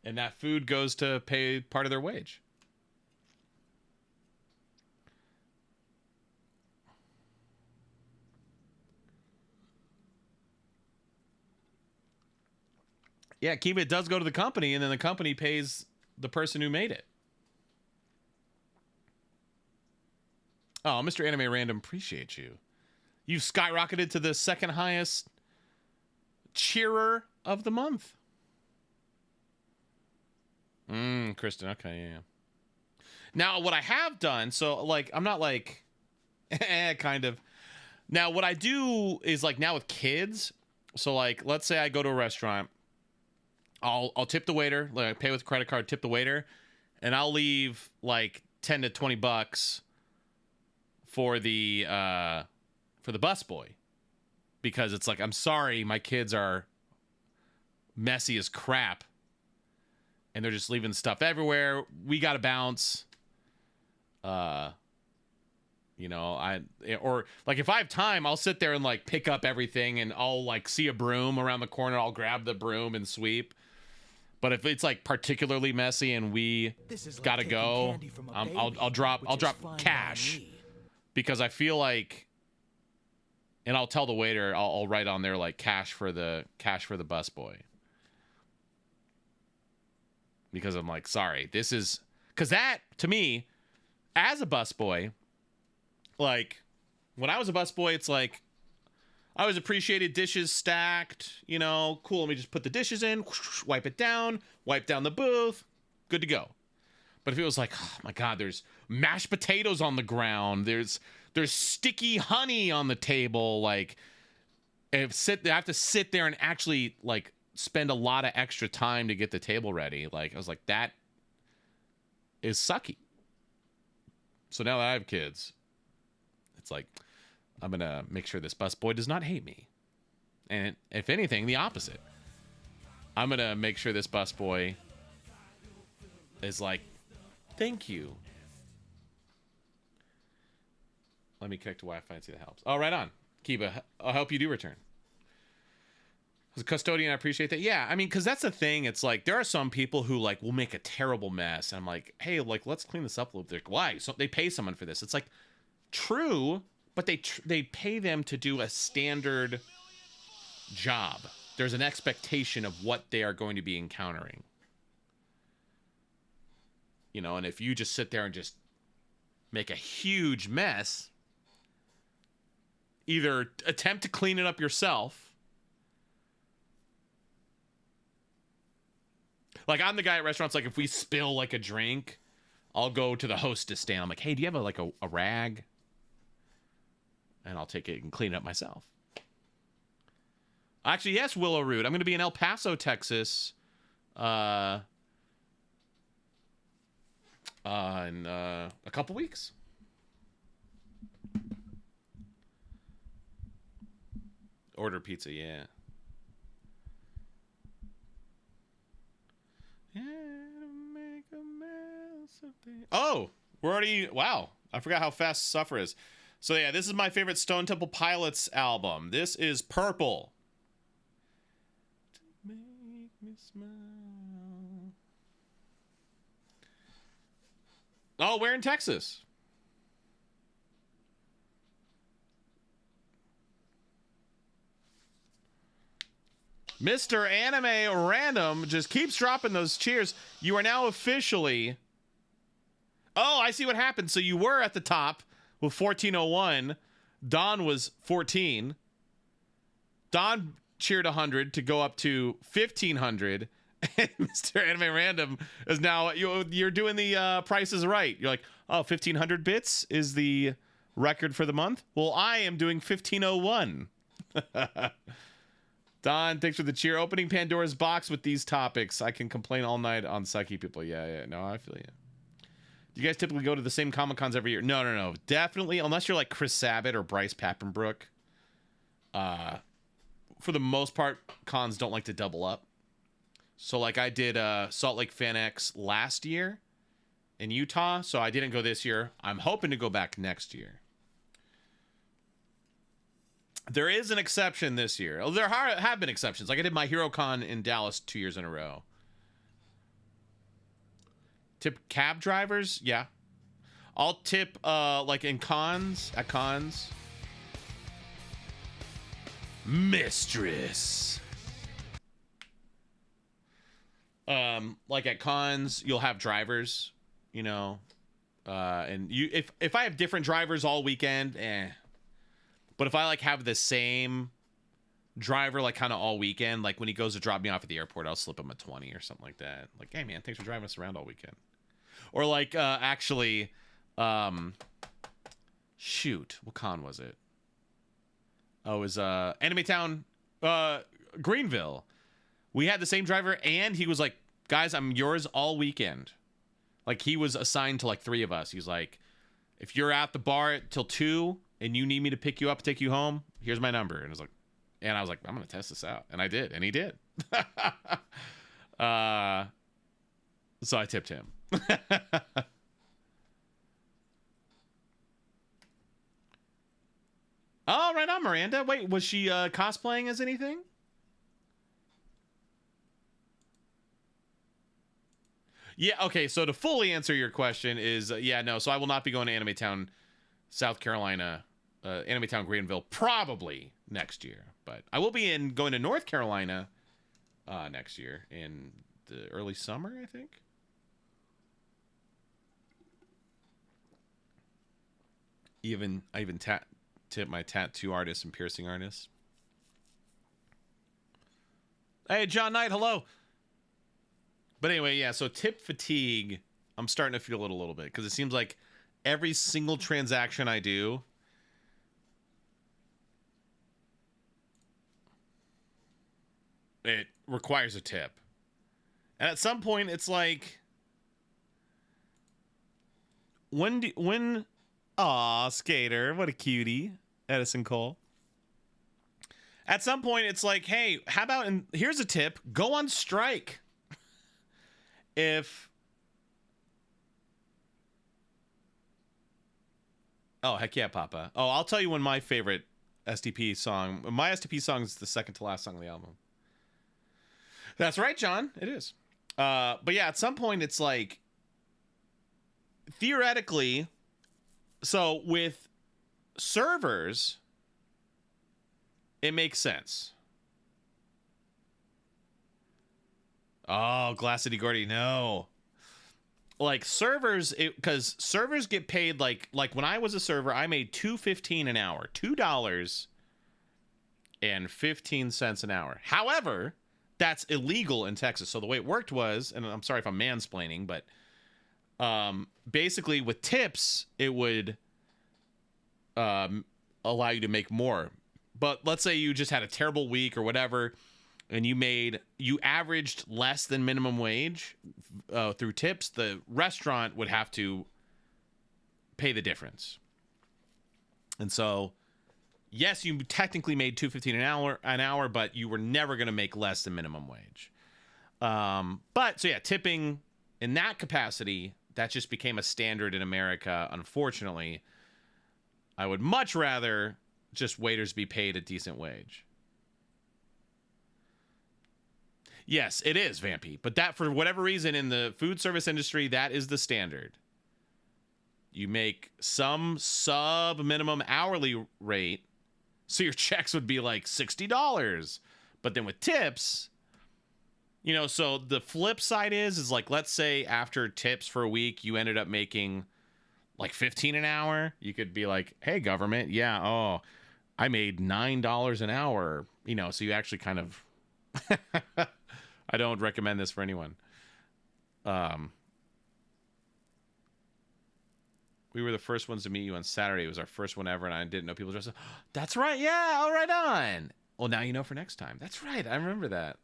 And that food goes to pay part of their wage. Yeah, Kiva, it does go to the company, and then the company pays the person who made it. Oh, Mr. Anime Random, appreciate you. You've skyrocketed to the second highest cheerer of the month. Kristen, okay, yeah. Now, what I have done, so, like, I'm not like, kind of. Now, what I do is, like, now with kids, so, like, let's say I go to a restaurant, I'll tip the waiter, like, pay with credit card, tip the waiter, and I'll leave, like, 10 to 20 bucks for the busboy, because it's like, I'm sorry, my kids are messy as crap, and they're just leaving stuff everywhere. We gotta bounce. You know, or like if I have time, I'll sit there and like pick up everything, and I'll like see a broom around the corner, I'll grab the broom and sweep. But if it's like particularly messy and we gotta go, I'll drop cash, because I feel like, and I'll tell the waiter, I'll write on there like cash for the busboy, because I'm like, sorry, this is, because that to me, as a busboy, like when I was a busboy, it's like I always appreciated dishes stacked, you know, cool. Let me just put the dishes in, wipe it down, wipe down the booth, good to go. But if it was like, oh my God, there's mashed potatoes on the ground, there's sticky honey on the table, like I have to sit there and actually like spend a lot of extra time to get the table ready. Like I was like, that is sucky. So now that I have kids, it's like, I'm going to make sure this busboy does not hate me. And if anything, the opposite. I'm going to make sure this busboy is like, thank you. Let me connect to Wi-Fi and see if that helps. Oh, right on. Kiba, I'll help you do return. As a custodian, I appreciate that. Yeah, I mean, because that's the thing. It's like, there are some people who like will make a terrible mess. And I'm like, hey, like, let's clean this up a little bit. Why? So they pay someone for this. It's like, true, but they pay them to do a standard job. There's an expectation of what they are going to be encountering. You know, and if you just sit there and just make a huge mess, either attempt to clean it up yourself. Like, I'm the guy at restaurants, like, if we spill, like, a drink, I'll go to the hostess stand. I'm like, hey, do you have, a rag? And I'll take it and clean it up myself. Actually, yes, Willow Root. I'm going to be in El Paso, Texas, in a couple weeks. Order pizza, yeah. Oh, we're already, wow. I forgot how fast Suffer is. So yeah, this is my favorite Stone Temple Pilots album. This is Purple. To make me smile. Oh, we're in Texas. Mr. Anime Random just keeps dropping those cheers. You are now officially... Oh, I see what happened. So you were at the top with 1401. Don was 14. Don cheered 100 to go up to 1500. And Mr. Anime Random is now... You're doing the Price is Right. You're like, oh, 1500 bits is the record for the month? Well, I am doing 1501. Don, thanks for the cheer. Opening Pandora's box with these topics. I can complain all night on SaikiK people. Yeah. No, I feel you. Do you guys typically go to the same Comic-Cons every year? No. Definitely, unless you're like Chris Sabat or Bryce Papenbrook. For the most part, cons don't like to double up. So like I did Salt Lake Fan X last year in Utah. So I didn't go this year. I'm hoping to go back next year. There is an exception this year. Oh, there have been exceptions. Like I did my HeroCon in Dallas 2 years in a row. Tip cab drivers? Yeah. I'll tip like in cons, at cons. Mistress. Like at cons, you'll have drivers, you know. And you if I have different drivers all weekend, But if I like have the same driver like kind of all weekend, like when he goes to drop me off at the airport, I'll slip him a 20 or something like that. Like, hey man, thanks for driving us around all weekend. Or like actually shoot, what con was it? Oh, it was Anime Town Greenville. We had the same driver and he was like, guys, I'm yours all weekend. Like he was assigned to like 3 of us. He's like, if you're at the bar till 2 and you need me to pick you up, take you home, here's my number. And I was like, I'm gonna test this out. And I did, and he did. So I tipped him. Oh, right on, Miranda. Wait, was she cosplaying as anything? Yeah, okay, so to fully answer your question is, yeah, no, so I will not be going to Anime Town, South Carolina, Anime Town Greenville, probably next year. But I will be going to North Carolina next year in the early summer, I think. I even tip my tattoo artist and piercing artist. Hey, John Knight, hello. But anyway, yeah, so tip fatigue, I'm starting to feel it a little bit because it seems like every single transaction I do, it requires a tip. And at some point, it's like, aw, Skater, what a cutie, Edison Cole. At some point, it's like, hey, how about, and here's a tip, go on strike. Oh, heck yeah, Papa. Oh, I'll tell you when my favorite STP song, my STP song is the second to last song of the album. That's right, John, it is. But yeah, at some point it's like, theoretically, so with servers, it makes sense. Oh, Glassity Gordy, no. Like servers, because servers get paid like when I was a server, I made $2.15 an hour, $2.15 an hour. However, that's illegal in Texas. So the way it worked was, and I'm sorry if I'm mansplaining, but basically with tips, it would allow you to make more. But let's say you just had a terrible week or whatever, and you averaged less than minimum wage through tips, the restaurant would have to pay the difference. And so, yes, you technically made $2.15 an hour, but you were never going to make less than minimum wage. But so yeah, tipping in that capacity, that just became a standard in America. Unfortunately, I would much rather just waiters be paid a decent wage. Yes, it is, Vampy. But that, for whatever reason, in the food service industry, that is the standard. You make some sub-minimum hourly rate, so your checks would be like $60. But then with tips, you know, so the flip side is like, let's say after tips for a week, you ended up making like $15 an hour. You could be like, hey, government, yeah, oh, I made $9 an hour. You know, so you actually kind of... I don't recommend this for anyone. We were the first ones to meet you on Saturday. It was our first one ever, and I didn't know people dressed up. That's right. Yeah. All right on. Well, now you know for next time. That's right. I remember that.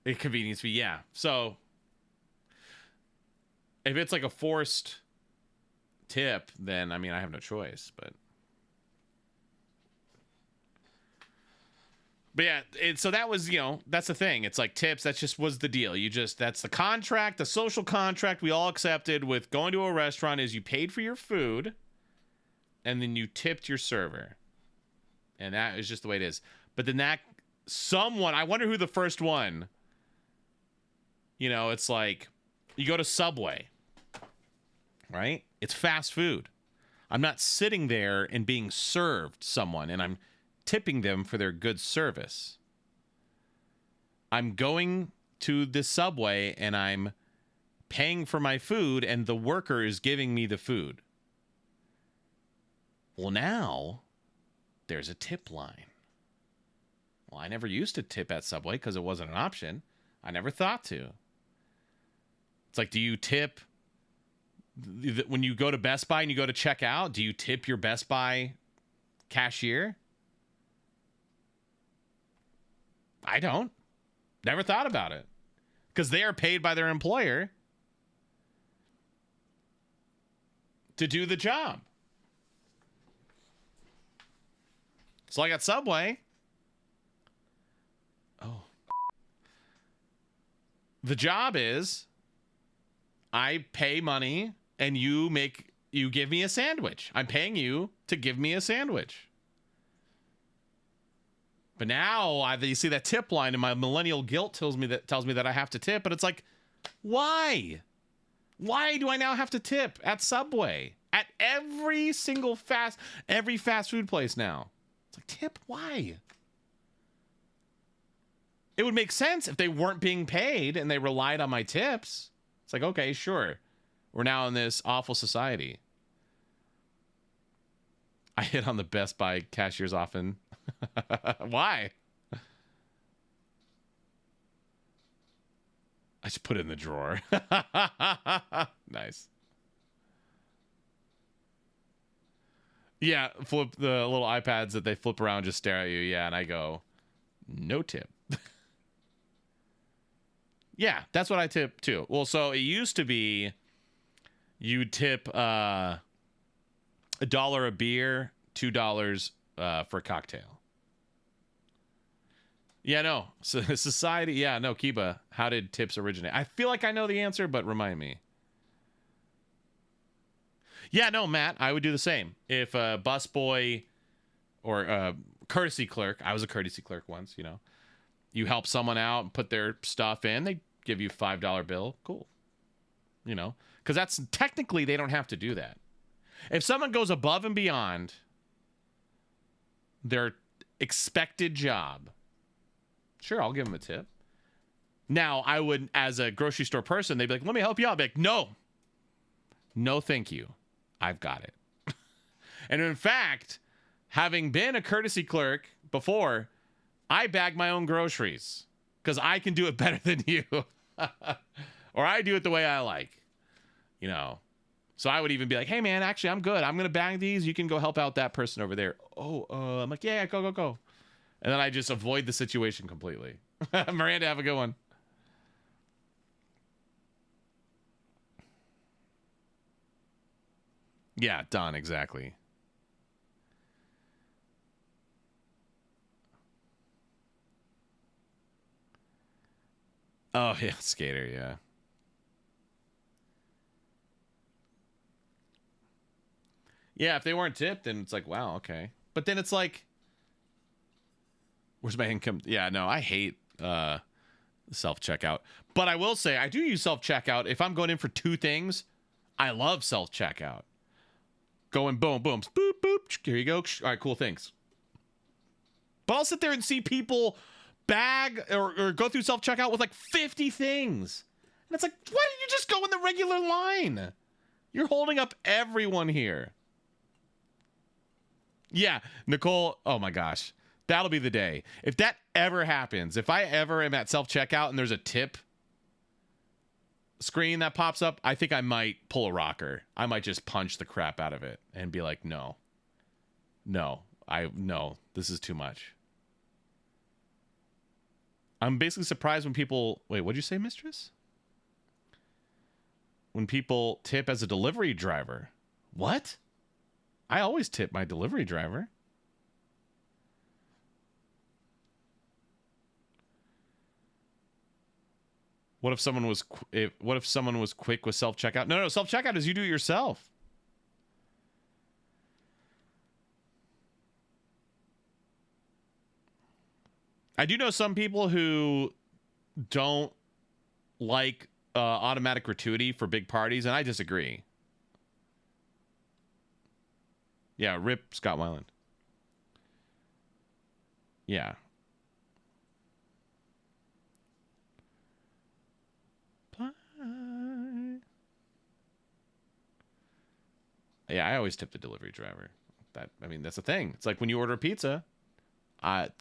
Inconvenience fee. Yeah. So if it's like a forced tip, then, I mean, I have no choice, but yeah, so that was, you know, that's the thing. It's like tips, that just was the deal. That's the contract, the social contract we all accepted with going to a restaurant is you paid for your food and then you tipped your server. And that is just the way it is. But then I wonder who the first one, it's like, you go to Subway, right? It's fast food. I'm not sitting there and being served someone, and I'm tipping them for their good service. I'm going to the Subway, and I'm paying for my food, and the worker is giving me the food. Well, now there's a tip line. Well, I never used to tip at Subway because it wasn't an option. I never thought to. It's like, do you tip when you go to Best Buy and you go to check out? Do you tip your Best Buy cashier? I don't. Never thought about it. Because they are paid by their employer to do the job. So I got Subway. Oh. The job is I pay money and you give me a sandwich. I'm paying you to give me a sandwich. But now you see that tip line, and my millennial guilt tells me that I have to tip. But it's like, why? Why do I now have to tip at Subway? At every fast food place now. It's like, tip? Why? It would make sense if they weren't being paid and they relied on my tips. It's like, okay, sure. We're now in this awful society. I hit on the Best Buy cashiers often. Why? I just put it in the drawer. Nice. Yeah, flip the little iPads that they flip around, just stare at you. Yeah, and I go, no tip. Yeah, that's what I tip too. Well, so it used to be you tip $1 a beer, $2 for a cocktail. Yeah, no. So society, yeah, no, Kiba, how did tips originate? I feel like I know the answer, but remind me. Yeah, no, Matt, I would do the same. If a busboy or a courtesy clerk, I was a courtesy clerk once, you help someone out and put their stuff in, they give you a $5 bill. Cool. Because that's technically they don't have to do that. If someone goes above and beyond their expected job, sure, I'll give them a tip. Now, I would, as a grocery store person, they'd be like, let me help you out. I'd be like, no, thank you. I've got it. And in fact, having been a courtesy clerk before, I bag my own groceries because I can do it better than you. Or I do it the way I like, So I would even be like, hey, man, actually, I'm good. I'm going to bag these. You can go help out that person over there. I'm like, yeah, go. And then I just avoid the situation completely. Miranda, have a good one. Yeah, done, exactly. Oh, yeah, skater, yeah. Yeah, if they weren't tipped, then it's like, wow, okay. But then it's like, where's my income? Yeah, no, I hate self-checkout. But I will say, I do use self-checkout. If I'm going in for two things, I love self-checkout. Going boom, boom, boop, boop. Here you go. All right, cool, thanks. But I'll sit there and see people bag or go through self-checkout with like 50 things. And it's like, why don't you just go in the regular line? You're holding up everyone here. Yeah, Nicole, oh my gosh. That'll be the day. If that ever happens, if I ever am at self-checkout and there's a tip screen that pops up, I think I might pull a rocker. I might just punch the crap out of it and be like, no, this is too much. I'm basically surprised when people, wait, what'd you say, mistress? When people tip as a delivery driver. What? I always tip my delivery driver. What if someone was quick with self-checkout? No, self-checkout is you do it yourself. I do know some people who don't like automatic gratuity for big parties, and I disagree. Yeah, rip Scott Weiland. Yeah. Yeah, I always tip the delivery driver. That's the thing. It's like when you order a pizza,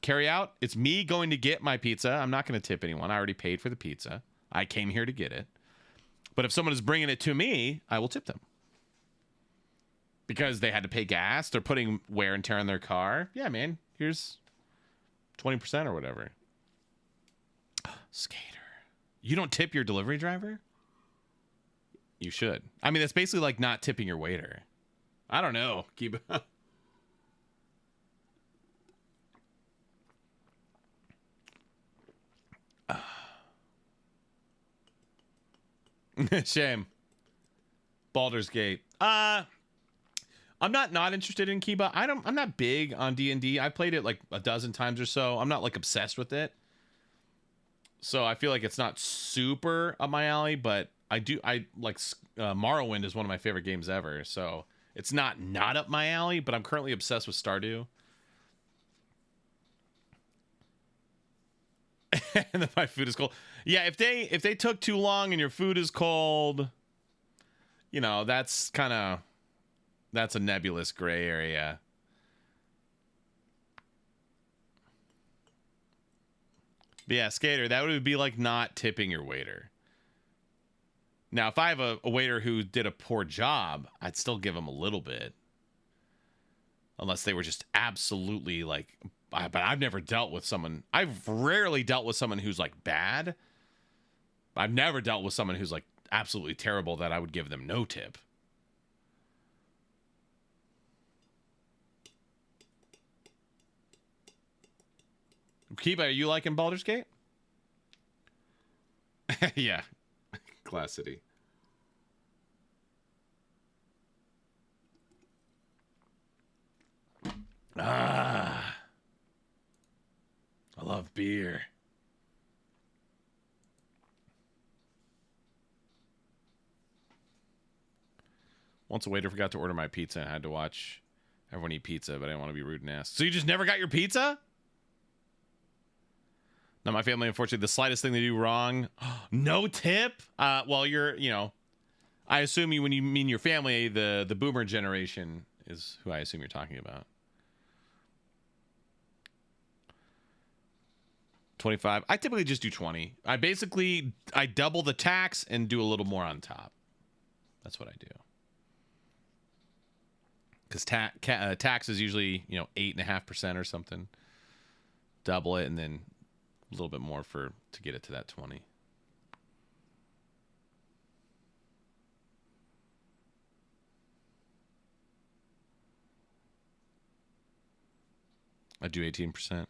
carry out, it's me going to get my pizza. I'm not going to tip anyone. I already paid for the pizza. I came here to get it. But if someone is bringing it to me, I will tip them. Because they had to pay gas. They're putting wear and tear on their car. Yeah, man. Here's 20% or whatever. Skater. You don't tip your delivery driver? You should. I mean, that's basically like not tipping your waiter. I don't know. Keep Shame. Baldur's Gate. I'm not interested in Kiba. I'm not big on D&D. I played it like a dozen times or so. I'm not like obsessed with it. So I feel like it's not super up my alley, but I like Morrowind is one of my favorite games ever. So it's not up my alley, but I'm currently obsessed with Stardew. And then my food is cold. Yeah, if they took too long and your food is cold, you know, that's a nebulous gray area. But yeah, Skater, that would be like not tipping your waiter. Now, if I have a waiter who did a poor job, I'd still give him a little bit. Unless they were just absolutely like... But I've never dealt with someone... I've rarely dealt with someone who's like bad. I've never dealt with someone who's like absolutely terrible that I would give them no tip. Kiba, are you liking Baldur's Gate? Yeah. Class City. I love beer. Once a waiter forgot to order my pizza and I had to watch everyone eat pizza, but I didn't want to be rude and ask. So you just never got your pizza? Now, my family, unfortunately, the slightest thing they do wrong, no tip. Well, I assume when you mean your family, the boomer generation is who I assume you're talking about. 25. I typically just do 20. I double the tax and do a little more on top. That's what I do. Because tax is usually 8.5% or something. Double it and then a little bit more to get it to that 20. I do 18%.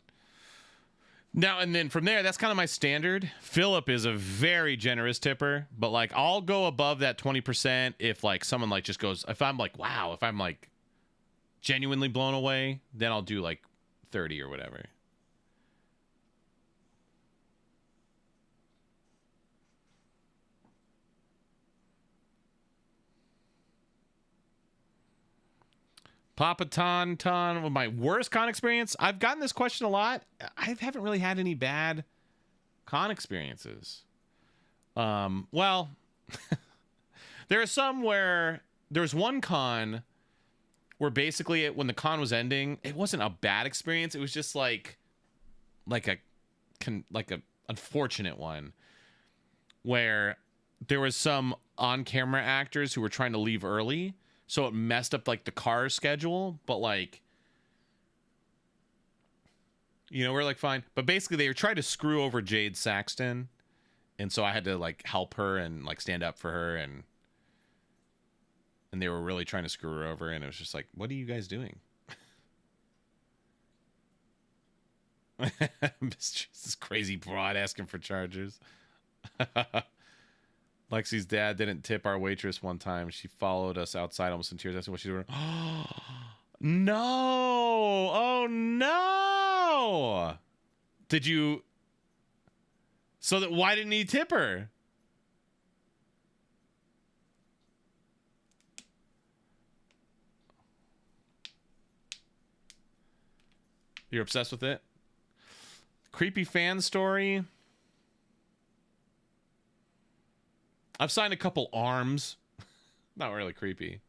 Now, and then from there, that's kind of my standard. Philip is a very generous tipper, but like I'll go above that 20% if like someone like just goes, if I'm like, wow, if I'm like genuinely blown away, then I'll do like 30 or whatever. Papa Ton, my worst con experience. I've gotten this question a lot. I haven't really had any bad con experiences. Well, there are some where there's one con where basically when the con was ending, it wasn't a bad experience. It was just like a unfortunate one where there was some on-camera actors who were trying to leave early. So it messed up like the car schedule, but like, we're like fine. But basically they were trying to screw over Jade Saxton. And so I had to like help her and like stand up for her. And they were really trying to screw her over. And it was just like, what are you guys doing? This crazy broad asking for chargers. Lexi's dad didn't tip our waitress one time. She followed us outside almost in tears asking what she's doing. No! Oh, no! Did you? So that why didn't he tip her? You're obsessed with it? Creepy fan story. I've signed a couple arms. Not really creepy.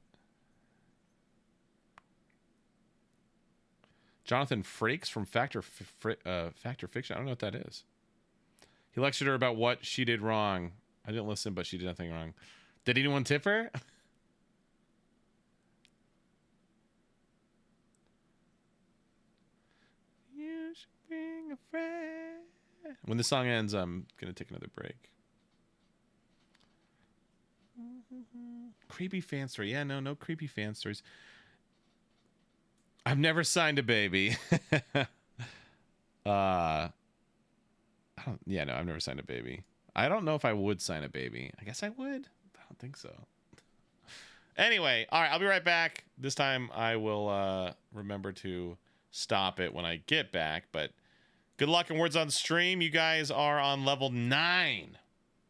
Jonathan Frakes from Factor Fiction. I don't know what that is. He lectured her about what she did wrong. I didn't listen, but she did nothing wrong. Did anyone tip her? You should bring a friend. When the song ends, I'm going to take another break. Creepy fan story. Yeah, no creepy fan stories. I've never signed a baby. I've never signed a baby. I don't know if I would sign a baby. I guess I would. I don't think so. Anyway, all right, I'll be right back. This time I will remember to stop it when I get back, but good luck and words on stream. You guys are on level 9.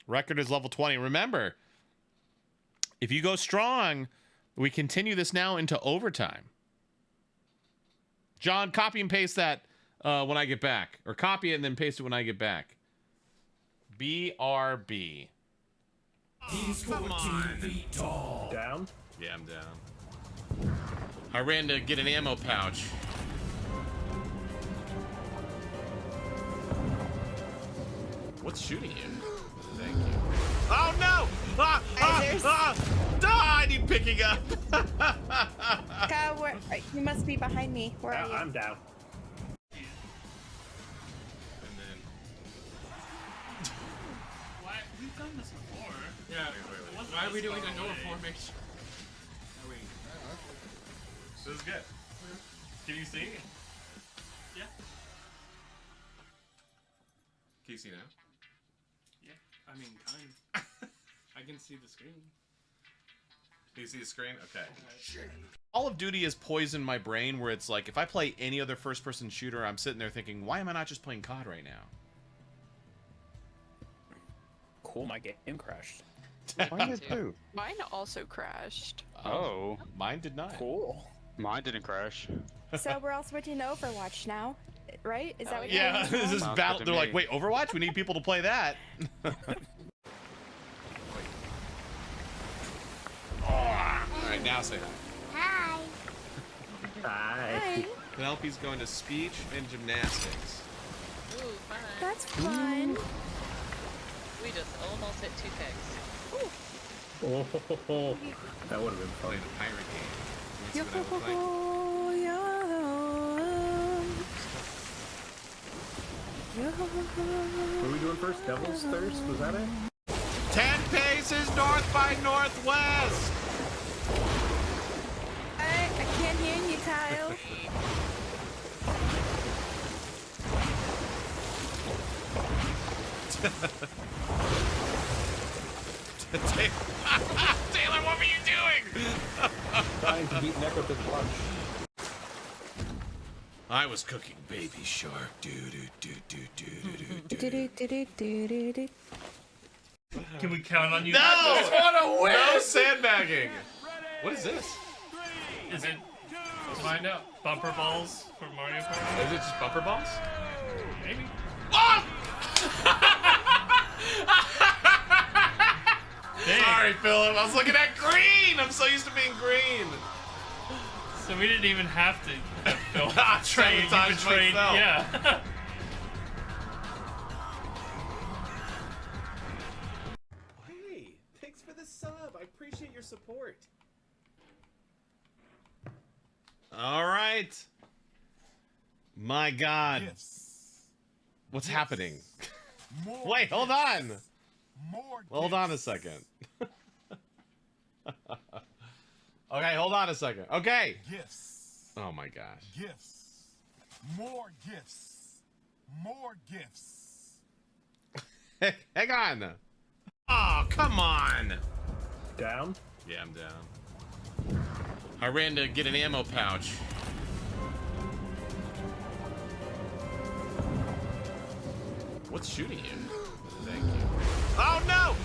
Record is level 20. Remember, if you go strong, we continue this now into overtime. John, copy and paste that when I get back. Or copy it and then paste it when I get back. BRB. He's 14 feet tall. Down? Yeah, I'm down. I ran to get an ammo pouch. What's shooting you? Thank you. Oh no! I need picking up. Kyle, you must be behind me. Where are you? I'm down. And then Why? We've done this before. Yeah. Why are we doing a Noah formation? this is good. Can you see? Yeah. Can you see now? Yeah. I mean, kind. I can see the screen. Can you see the screen? Okay. Call of Duty has poisoned my brain where it's like, if I play any other first-person shooter, I'm sitting there thinking, why am I not just playing COD right now? Cool, my game crashed. Mine did too. Mine also crashed. Oh. Mine did not. Cool. Mine didn't crash. So we're all switching to Overwatch now, right? Is that what Yeah, you're this is Sounds battle. good to They're like, me. wait, Overwatch? We need people to play that. Alright, now say hi. Hi. Hi. Penelope's going to speech and gymnastics. Ooh, fun. That's fun. We just almost hit 2 pegs. Oh, that would have been fun. Playing a pirate game. Yo, You wanna see what I look like? What are we doing first? Devil's Thirst? Was that it? 10 paces north by northwest. I can't hear you, Kyle. Taylor, what were you doing? Trying to beat Nick with his punch. I was cooking baby shark. Can we count on you? No! I just want to win! No sandbagging! What is this? Is it? Let's find out. Bumper balls for Mario Kart? Is it just bumper balls? Maybe. Oh! Sorry, Philip. I was looking at green. I'm so used to being green. So we didn't even have to Phil. Sabotage myself. Yeah. Hey, thanks for the sub. I appreciate your support. All right. My God. What's happening? Wait, hold on. Hold on a second. Okay, hold on a second. Okay. Gifts. Oh my gosh. Gifts. More gifts. More gifts. Hang on. Oh, come on. Down? Yeah, I'm down. I ran to get an ammo pouch. What's shooting you? Thank you. Oh no!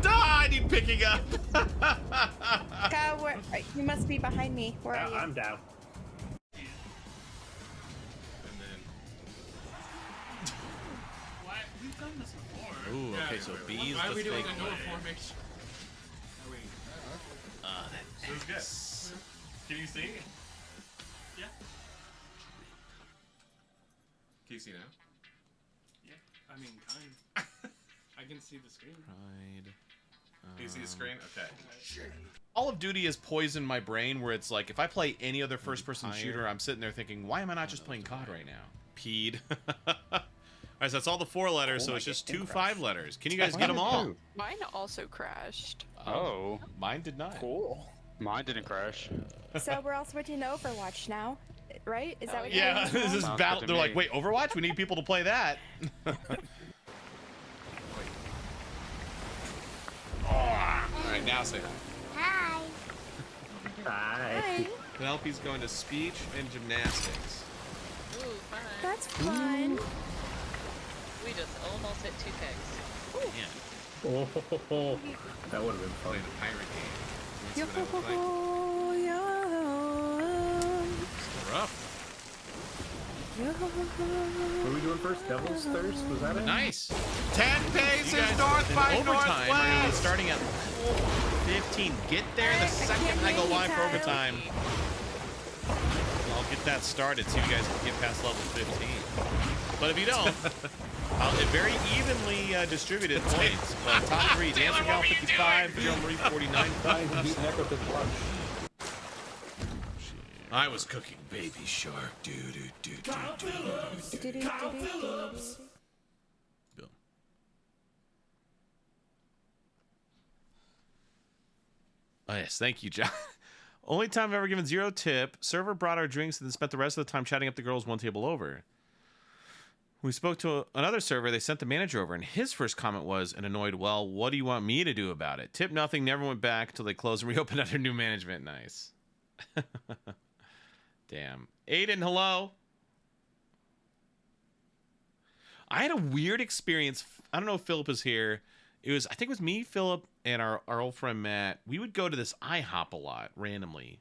I need picking up. Kyle, you must be behind me. Where are you? I'm down. What? We've done this before. Ooh, okay, so B is Why are the we doing fake a Noah way. formation? That was good. Can you see? Yeah. Can you see now? Yeah. I mean, kind. I can see the screen. Pride. Can you see the screen? Okay. Call of Duty has poisoned my brain where it's like if I play any other first-person shooter, I'm sitting there thinking, why am I not just playing COD right now? Peed. Alright, so that's all the 4 letters, so it's just 2 5 letters. Can you guys get them all? Mine also crashed. Oh. Mine did not. Cool. Mine didn't crash. So we're all switching to Overwatch now, right? Is that what Yeah, you're this is Sounds battle. good to They're like, me. wait, Overwatch? We need people to play that. Alright, now say hi. Hi. Hi. Penelope's going to speech and gymnastics. Ooh, fun. That's fun. We just almost hit 2 kegs. Oh, that would have been fun. Playing a pirate game. Yo, You wanna see what I look like? Rough. What are we doing first? Devil's Thirst? Was that it? Nice. 10 paces north In by overtime, are northwest. starting at 15. Get there the second I go live for overtime. I'll get that started so you guys can get past level 15. But if you don't, it very evenly distributed points. But top 3, Dancing Gal 55, Joe Marie 49. I was cooking Baby Shark. Bill. Oh, yes. Thank you, John. Only time I've ever given 0 tip. Server brought our drinks and then spent the rest of the time chatting up the girls one table over. We spoke to another server. They sent the manager over, and his first comment was an annoyed, well, what do you want me to do about it? Tip nothing, never went back until they closed and reopened under new management. Nice. Damn. Aiden, hello. I had a weird experience. I don't know if Philip is here. I think it was me, Philip, and our old friend Matt. We would go to this IHOP a lot randomly.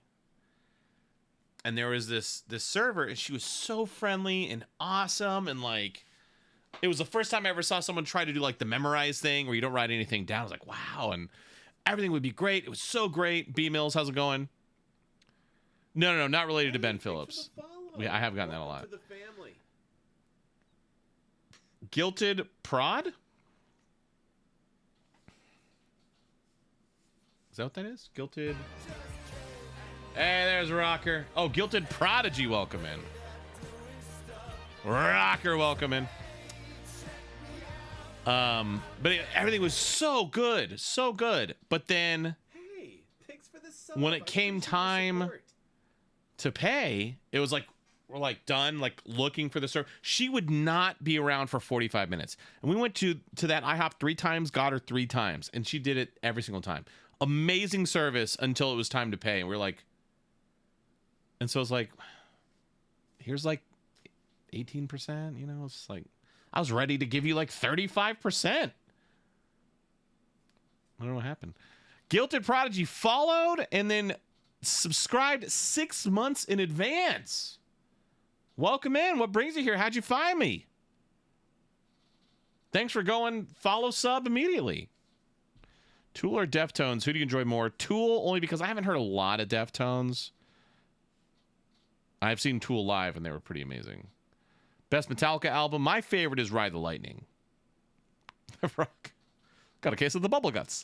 And there was this server, and she was so friendly and awesome, and like it was the first time I ever saw someone try to do like the memorize thing where you don't write anything down. I was like, wow, and everything would be great. It was so great. B Mills, how's it going? No, not related to Ben Phillips. I have gotten that a lot. To the family. Guilted Prod? Is that what that is? Guilted. Hey, there's Rocker. Oh, Guilted Prodigy, welcome in. Rocker, welcome in. But everything was so good, so good. But then, Hey, thanks for the sub. when it came time to pay, it was like we're like done, like looking for the server. She would not be around for 45 minutes, and we went to that IHOP 3 times, got her 3 times, and she did it every single time. Amazing service until it was time to pay, and we're like. And so it's like, here's like 18%, you know, it's like, I was ready to give you like 35%. I don't know what happened. Guilted Prodigy followed and then subscribed 6 months in advance. Welcome in. What brings you here? How'd you find me? Thanks for going follow sub immediately. Tool or Deftones? Who do you enjoy more? Tool, only because I haven't heard a lot of Deftones. I've seen Tool live, and they were pretty amazing. Best Metallica album. My favorite is Ride the Lightning. Rock. Got a case of the bubble guts.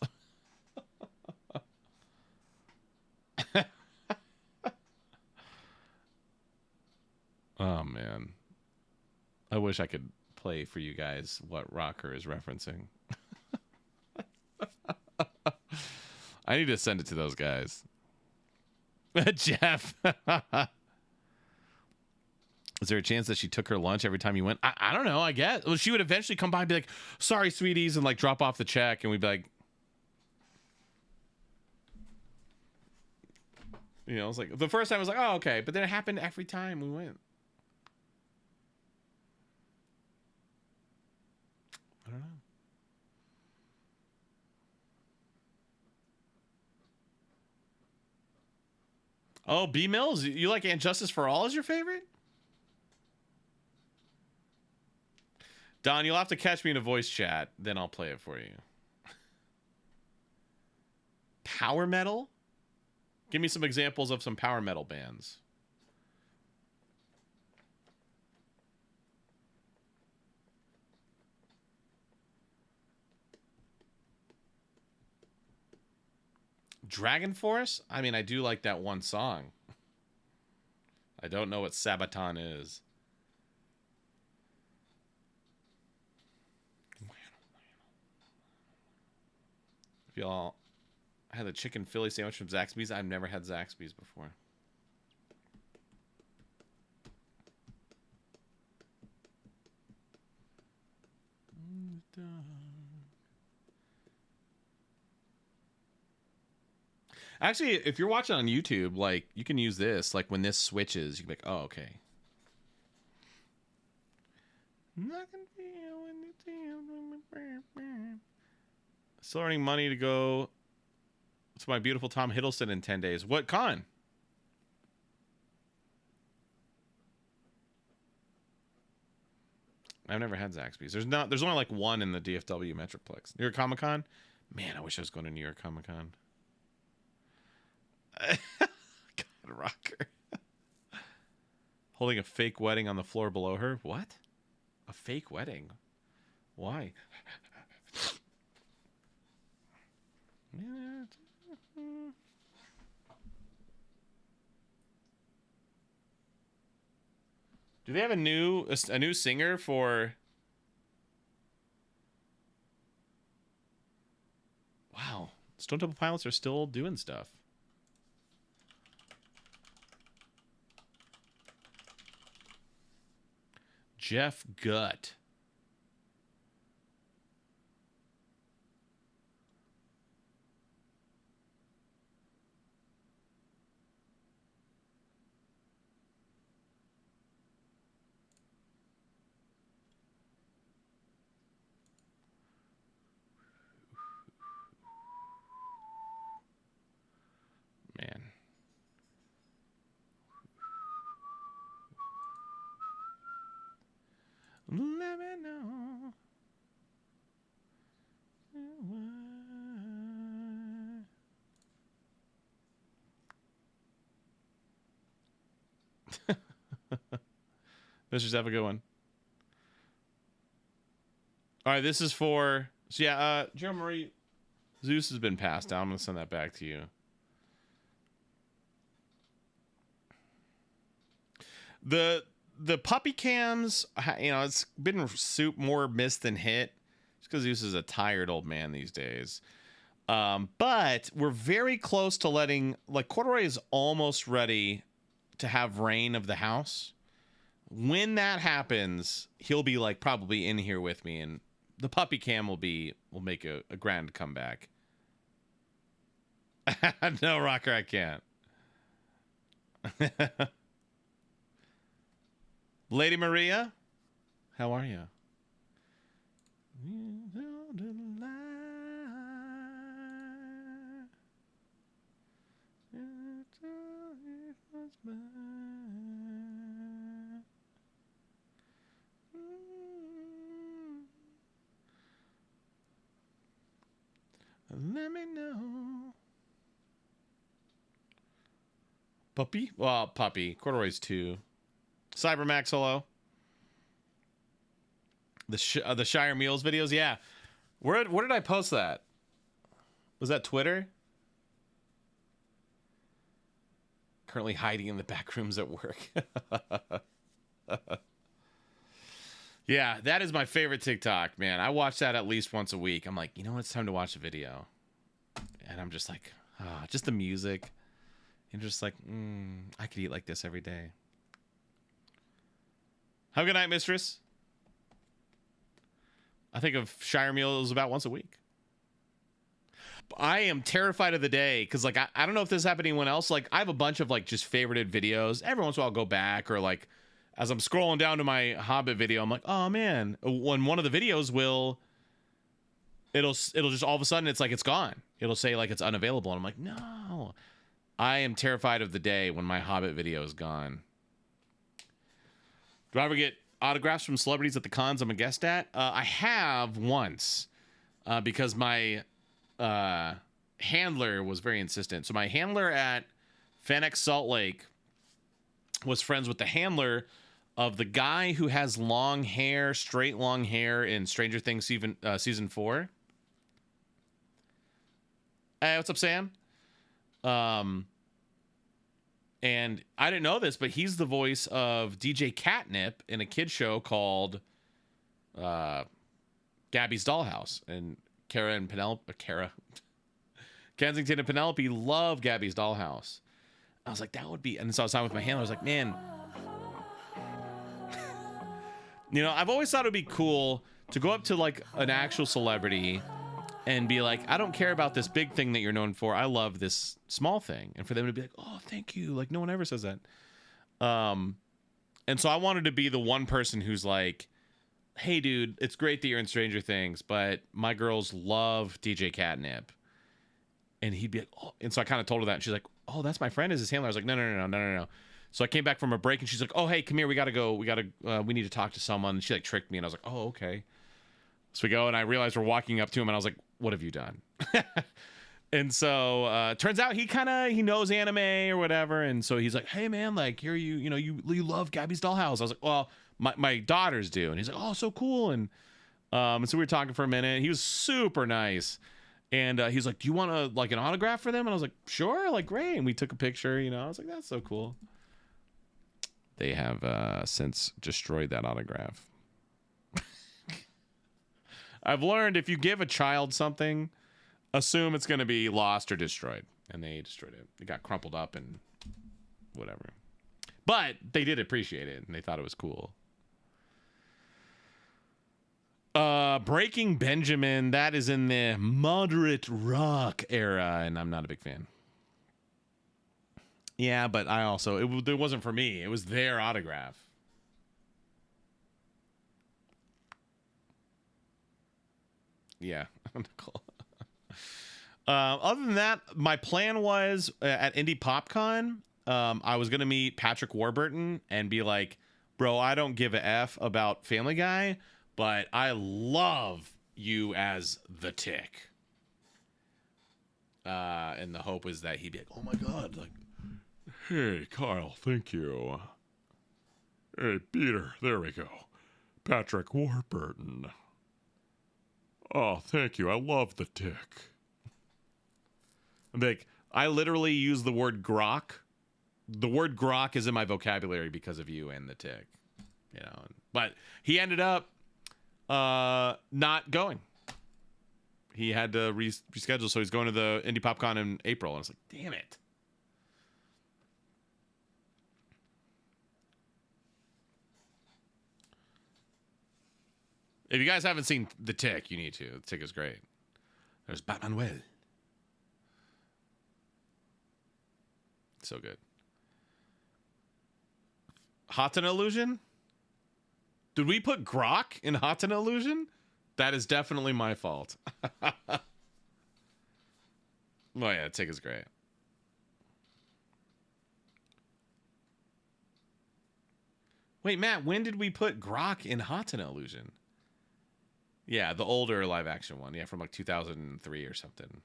Oh, man. I wish I could play for you guys what Rocker is referencing. I need to send it to those guys. Jeff. Is there a chance that she took her lunch every time you went? I don't know, I guess. Well, she would eventually come by and be like, sorry, sweeties, and like drop off the check. And we'd be like, you know, it's like the first time I was like, oh, okay. But then it happened every time we went. don't know. Oh, B Mills, you like And Justice for All as your favorite? Don, you'll have to catch me in a voice chat, then I'll play it for you. Power metal? Give me some examples of some power metal bands. Dragon Force? I mean, I do like that one song. I don't know what Sabaton is. If y'all had the chicken Philly sandwich from Zaxby's, I've never had Zaxby's before. Actually, if you're watching on YouTube, like, you can use this. Like, when this switches, you can be like, oh, okay. Still earning money to go to my beautiful Tom Hiddleston in 10 days. What con? I've never had Zaxby's. There's only like one in the DFW Metroplex. New York Comic Con? Man, I wish I was going to New York Comic Con. God, rocker. Holding a fake wedding on the floor below her? What? A fake wedding? Why? Do they have a new singer for? Wow, Stone Temple Pilots are still doing stuff. Jeff Gutt. Man. Let me know. Let's just have a good one. All right, this is for... So yeah, Joe Marie, Zeus has been passed down. I'm going to send that back to you. The puppy cams, you know, it's been more missed than hit. Just because Zeus is a tired old man these days. But we're very close to letting... Like, Corduroy is almost ready to have reign of the house. When that happens, he'll be, like, probably in here with me, and the puppy cam will make a grand comeback. No, Rocker, I can't. Lady Maria, how are you? Let me know. Puppy? Well, puppy. Corduroy's 2. Cybermax, hello. The Shire Meals videos, yeah. Where did I post that? Was that Twitter? Currently hiding in the back rooms at work. Yeah, that is my favorite TikTok, man. I watch that at least once a week. I'm like, you know what? It's time to watch a video. And I'm just like, just the music. And just like, I could eat like this every day. Have a good night, mistress. I think of Shire Meals about once a week. I am terrified of the day because, like, I don't know if this happened to anyone else. Like, I have a bunch of, like, just favorited videos. Every once in a while I'll go back, or, like, as I'm scrolling down to my Hobbit video, I'm like, oh, man. When one of the videos will it'll just all of a sudden it's like it's gone. It'll say like it's unavailable, and I'm like, no. I am terrified of the day when my Hobbit video is gone. Do I ever get autographs from celebrities at the cons I'm a guest at? I have once, because my handler was very insistent. So my handler at FanX Salt Lake was friends with the handler of the guy who has long hair, straight long hair in Stranger Things season 4. Hey, what's up, Sam? And I didn't know this, but he's the voice of DJ Catnip in a kid show called Gabby's Dollhouse. And Kensington and Penelope love Gabby's Dollhouse. I was like, that would be, and so I was talking with my handler. I was like, man, you know, I've always thought it would be cool to go up to like an actual celebrity and be like, I don't care about this big thing that you're known for. I love this small thing. And for them to be like, oh, thank you. Like, no one ever says that. And so I wanted to be the one person who's like, hey, dude, it's great that you're in Stranger Things, but my girls love DJ Catnip. And he'd be like, oh. And so I kind of told her that. And she's like, oh, that's my friend, is his handler. I was like, no. So I came back from a break and she's like, oh, hey, come here. We got to go. We need to talk to someone. And she like tricked me. And I was like, oh, okay. So we go, and I realized we're walking up to him, and I was like, what have you done? And so turns out he knows anime or whatever. And so he's like, hey, man, like, here you love Gabby's Dollhouse. I was like, well, my daughters do. And he's like, oh, so cool. And so we were talking for a minute. He was super nice. And he's like, do you want like an autograph for them? And I was like, sure, like, great. And we took a picture, I was like, that's so cool. They have since destroyed that autograph. I've learned if you give a child something, assume it's going to be lost or destroyed. And they destroyed it. It got crumpled up and whatever. But they did appreciate it, and they thought it was cool. Breaking Benjamin, that is in the moderate rock era, and I'm not a big fan. Yeah, but I also, it wasn't for me. It was their autograph. Yeah. Other than that, my plan was at Indie PopCon, I was going to meet Patrick Warburton and be like, bro, I don't give a F about Family Guy, but I love you as the Tick. And the hope was that he'd be like, oh my God, like, hey, Kyle, thank you. Hey, Peter, there we go. Patrick Warburton. Oh, thank you. I love the Tick. Like, I literally use the word grok. The word grok is in my vocabulary because of you and the Tick. But he ended up not going. He had to reschedule, so he's going to the Indie PopCon in April. And I was like, damn it. If you guys haven't seen The Tick, you need to. The Tick is great. There's Batman Well. So good. Hatana Illusion? Did we put grok in Hatana Illusion? That is definitely my fault. Oh yeah, Tick is great. Wait, Matt, when did we put grok in Hatana Illusion? Yeah, the older live action one. Yeah, from like 2003 or something.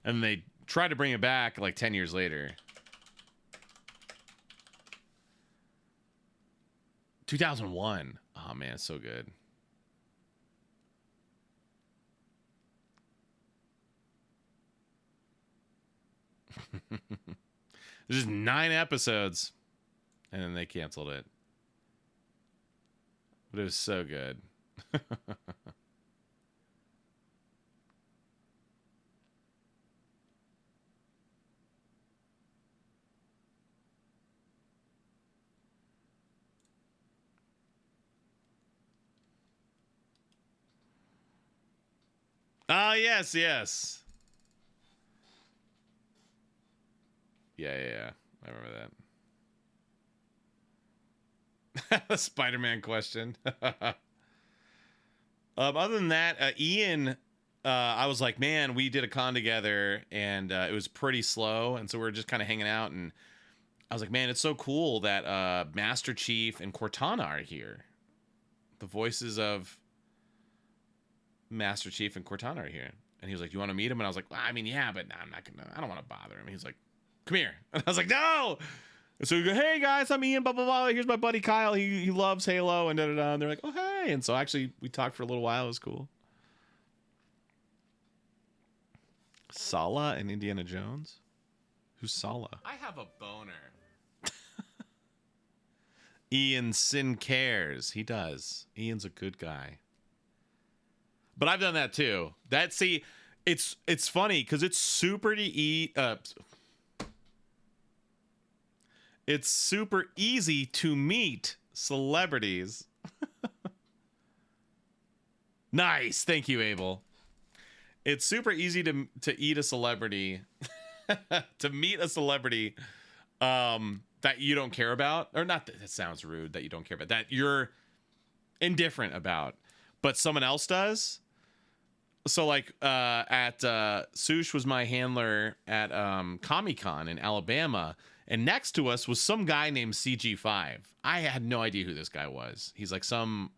And they tried to bring it back like 10 years later. 2001. Oh man, so good. There's just 9 episodes. And then they canceled it. But it was so good. Oh, yes. Yeah. I remember that. Spider-Man question. Other than that, Ian, I was like, man, we did a con together, and it was pretty slow, and so we were just kind of hanging out, and I was like, man, it's so cool that Master Chief and Cortana are here. The voices of Master Chief and Cortana are here. And he was like, you want to meet him? And I was like, well, I mean, yeah, but I'm not gonna, I don't want to bother him. He's like, come here. And I was like, no. And so we go, hey guys, I'm Ian, blah, blah, blah. Here's my buddy Kyle. He loves Halo and da-da-da. And they're like, oh, hey. And so actually we talked for a little while. It was cool. Sala and Indiana Jones? Who's Sala? I have a boner. Ian Sin cares. He does. Ian's a good guy. But I've done that too. It's funny because it's super it's super easy to meet celebrities. Nice. Thank you, Abel. It's super easy to eat a celebrity, to meet a celebrity that you don't care about, or not that sounds rude, that you don't care about, that you're indifferent about, but someone else does. So like Sush was my handler at Comic-Con in Alabama, and next to us was some guy named CG5. I had no idea who this guy was. He's like some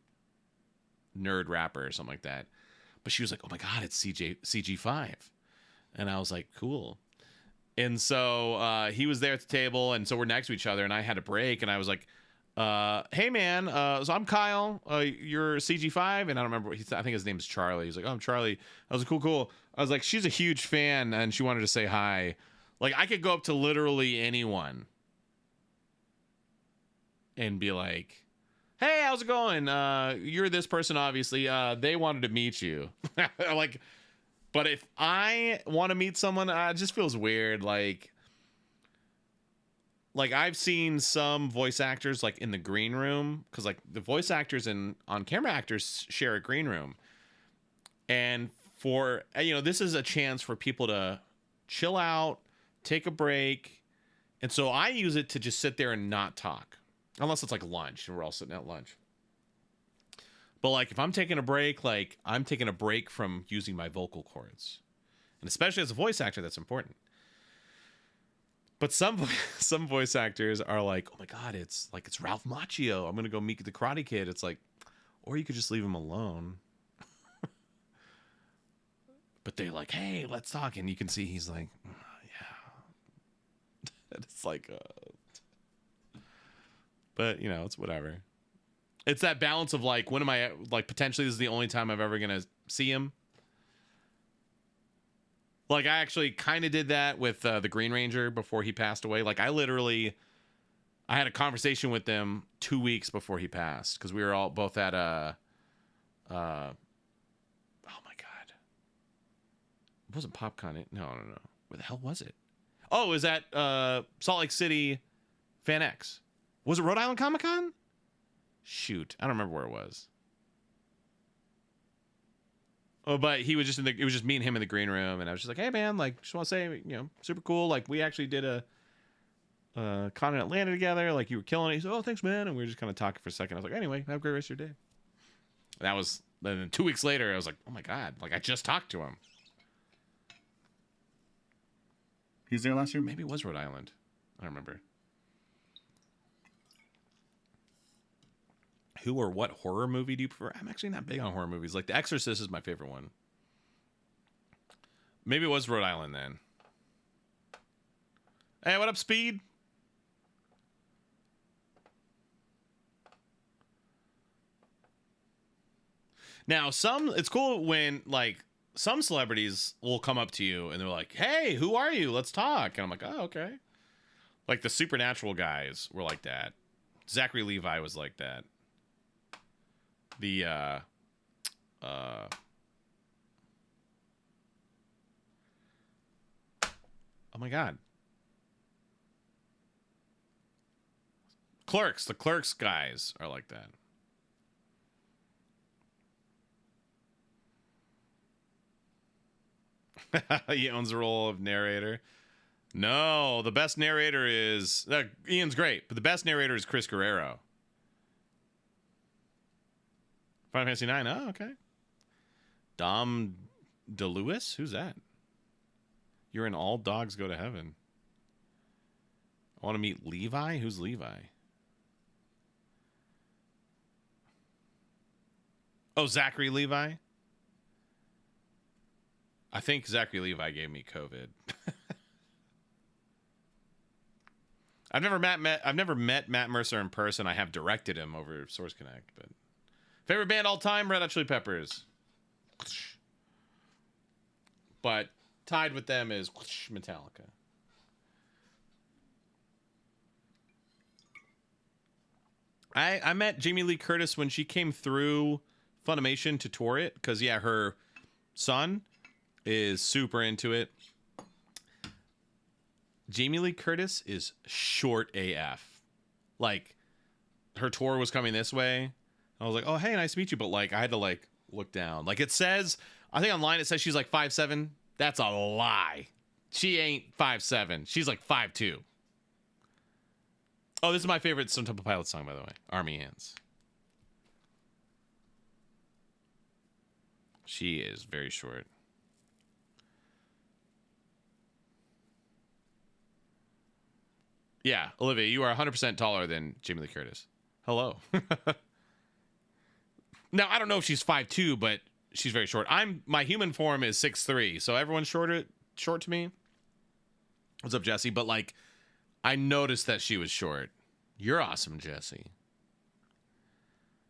nerd rapper or something like that. But she was like, oh my God, it's CG5. And I was like, cool. And so he was there at the table, and so we're next to each other, and I had a break, and I was like, hey man, so I'm Kyle, you're CG5, and I don't remember, I think his name's Charlie. He's like, oh, I'm Charlie. I was like, cool. I was like, she's a huge fan, and she wanted to say hi. Like, I could go up to literally anyone and be like, hey, how's it going? You're this person, obviously. They wanted to meet you. Like, but if I want to meet someone, it just feels weird. Like I've seen some voice actors like in the green room, because like the voice actors and on-camera actors share a green room. And for, this is a chance for people to chill out, take a break. And so I use it to just sit there and not talk. Unless it's like lunch and we're all sitting at lunch. But like if I'm taking a break, like I'm taking a break from using my vocal cords. And especially as a voice actor, that's important. But some voice actors are like, oh my God, it's Ralph Macchio. I'm going to go meet the Karate Kid. It's like, or you could just leave him alone. But they're like, hey, let's talk. And you can see he's like, yeah. And it's like, but it's whatever. It's that balance of like, when am I, like, potentially this is the only time I'm ever going to see him. Like, I actually kind of did that with the Green Ranger before he passed away. Like, I had a conversation with them 2 weeks before he passed, because we were all both at oh my God. It wasn't PopCon. No. Where the hell was it? Oh, it was at Salt Lake City Fan X. Was it Rhode Island Comic Con? Shoot, I don't remember where it was. Oh, but he was just it was just me and him in the green room, and I was just like, hey man, like, just want to say, super cool. Like, we actually did a con in Atlanta together. Like, you were killing it. He said, oh, thanks, man. And we were just kind of talking for a second. I was like, anyway, have a great rest of your day. Then 2 weeks later, I was like, oh my God, like, I just talked to him. He's there last year? Maybe it was Rhode Island. I don't remember. Who or what horror movie do you prefer? I'm actually not big on horror movies. Like, The Exorcist is my favorite one. Maybe it was Rhode Island then. Hey, what up, Speed? Now, it's cool when, like, some celebrities will come up to you and they're like, hey, who are you? Let's talk. And I'm like, oh, okay. Like, the Supernatural guys were like that. Zachary Levi was like that. The oh my God, the Clerks guys are like that. He owns the role of narrator. No, the best narrator is Ian's great, but the best narrator is Chris Guerrero. Final Fantasy 9. Oh, okay. Dom DeLewis? Who's that? You're in All Dogs Go to Heaven. I want to meet Levi? Who's Levi? Oh, Zachary Levi? I think Zachary Levi gave me COVID. I've never met Matt Mercer in person. I have directed him over Source Connect, but favorite band all time, Red Hot Chili Peppers. But tied with them is Metallica. I met Jamie Lee Curtis when she came through Funimation to tour it, because yeah, her son is super into it. Jamie Lee Curtis is short AF. Like, her tour was coming this way. I was like, oh, hey, nice to meet you. But like, I had to like look down. Like, it says, I think online it says she's like 5'7". That's a lie. She ain't 5'7". She's like 5'2". Oh, this is my favorite Stone Temple Pilots song, by the way. Army Ants. She is very short. Yeah, Olivia, you are 100% taller than Jamie Lee Curtis. Hello. Now, I don't know if she's 5'2", but she's very short. My human form is 6'3", so everyone's short to me. What's up, Jesse? But like, I noticed that she was short. You're awesome, Jesse.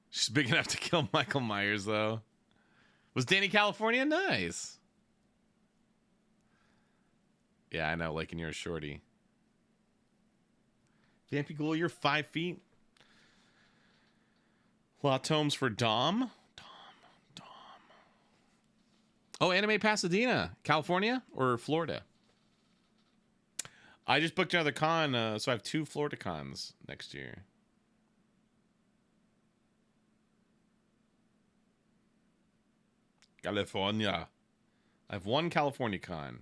She's big enough to kill Michael Myers, though. Was Danny California nice? Yeah, I know. Like, and you're a shorty. Vampy Ghoul, you're 5 feet. Lot tomes for Dom. Dom. Oh, Anime Pasadena, California or Florida? I just booked another con, so I have 2 Florida cons next year. California. I have 1 California con.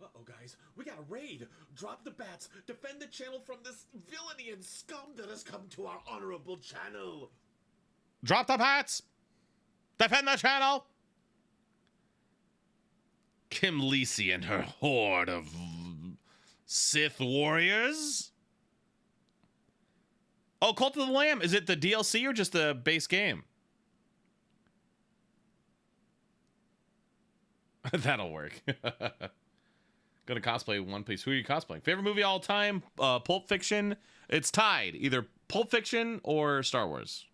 Uh-oh, guys. We got a raid. Drop the bats. Defend the channel from this villainy and scum that has come to our honorable channel. Drop the hats. Defend the channel. Kim Lisi and her horde of Sith warriors. Oh, Cult of the Lamb. Is it the DLC or just the base game? That'll work. Gonna cosplay One Piece. Who are you cosplaying? Favorite movie all time? Pulp Fiction. It's tied. Either Pulp Fiction or Star Wars.